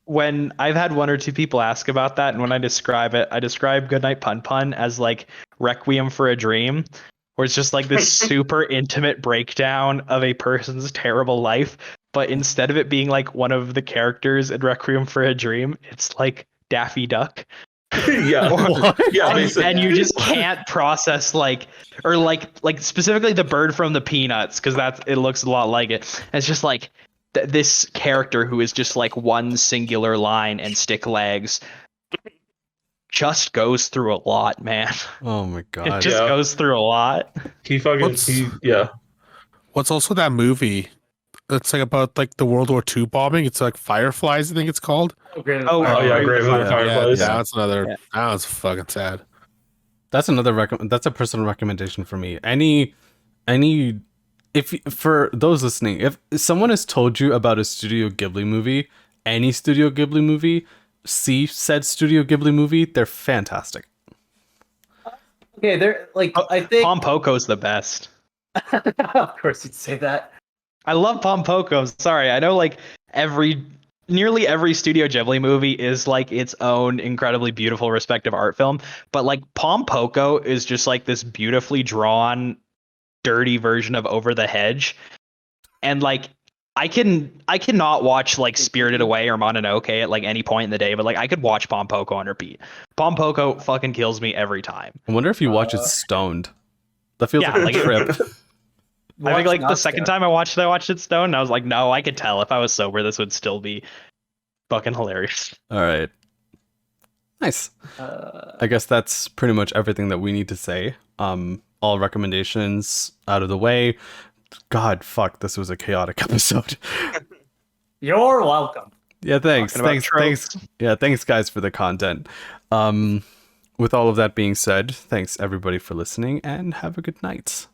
When I've had one or two people ask about that, and when I describe it, I describe Goodnight Pun Pun as like Requiem for a Dream, where it's just like this super intimate breakdown of a person's terrible life, but instead of it being like one of the characters in Requiem for a Dream, it's like Daffy Duck. Yeah. And you just can't process like specifically the bird from the Peanuts, because it looks a lot like it. And it's just like this character who is just like one singular line and stick legs just goes through a lot, man. Oh my god. It just goes through a lot. What's also that movie? It's like about like the World War II bombing. It's like Fireflies, I think it's called. Grave of the Fireflies. Yeah, that's another. Yeah. That was fucking sad. That's another that's a personal recommendation for me. Any if for those listening, if someone has told you about a Studio Ghibli movie, any Studio Ghibli movie, see said Studio Ghibli movie, they're fantastic. Okay, they're like I think Pompoko's the best. of course you'd say that. I love Pompoko. I'm sorry. I know like nearly every Studio Ghibli movie is like its own incredibly beautiful respective art film, but like Pompoko is just like this beautifully drawn, dirty version of Over the Hedge. And like I cannot watch like Spirited Away or Mononoke at like any point in the day, but like I could watch Pompoko on repeat. Pompoko fucking kills me every time. I wonder if you watch it stoned. That feels like a trip. I think like the second time I watched it stoned, and I was like, no, I could tell if I was sober, this would still be fucking hilarious. All right. Nice. I guess that's pretty much everything that we need to say. All recommendations out of the way. God, fuck, this was a chaotic episode. You're welcome. Yeah, thanks. Yeah, thanks guys for the content. With all of that being said, thanks everybody for listening and have a good night.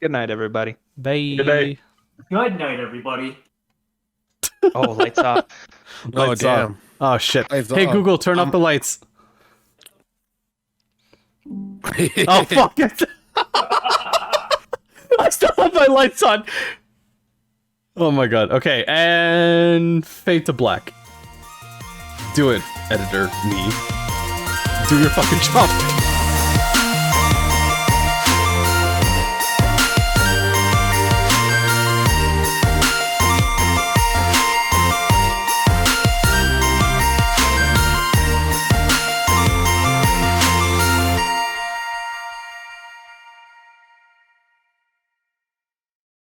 Good night, everybody. Bye. Good night. Good night, everybody. Oh, lights off. Lights damn. off. Oh shit. Lights Hey off. Google, turn off the lights. Oh fuck it. I still have my lights on. Oh my god. Okay, and fade to black. Do it, editor me. Do your fucking job.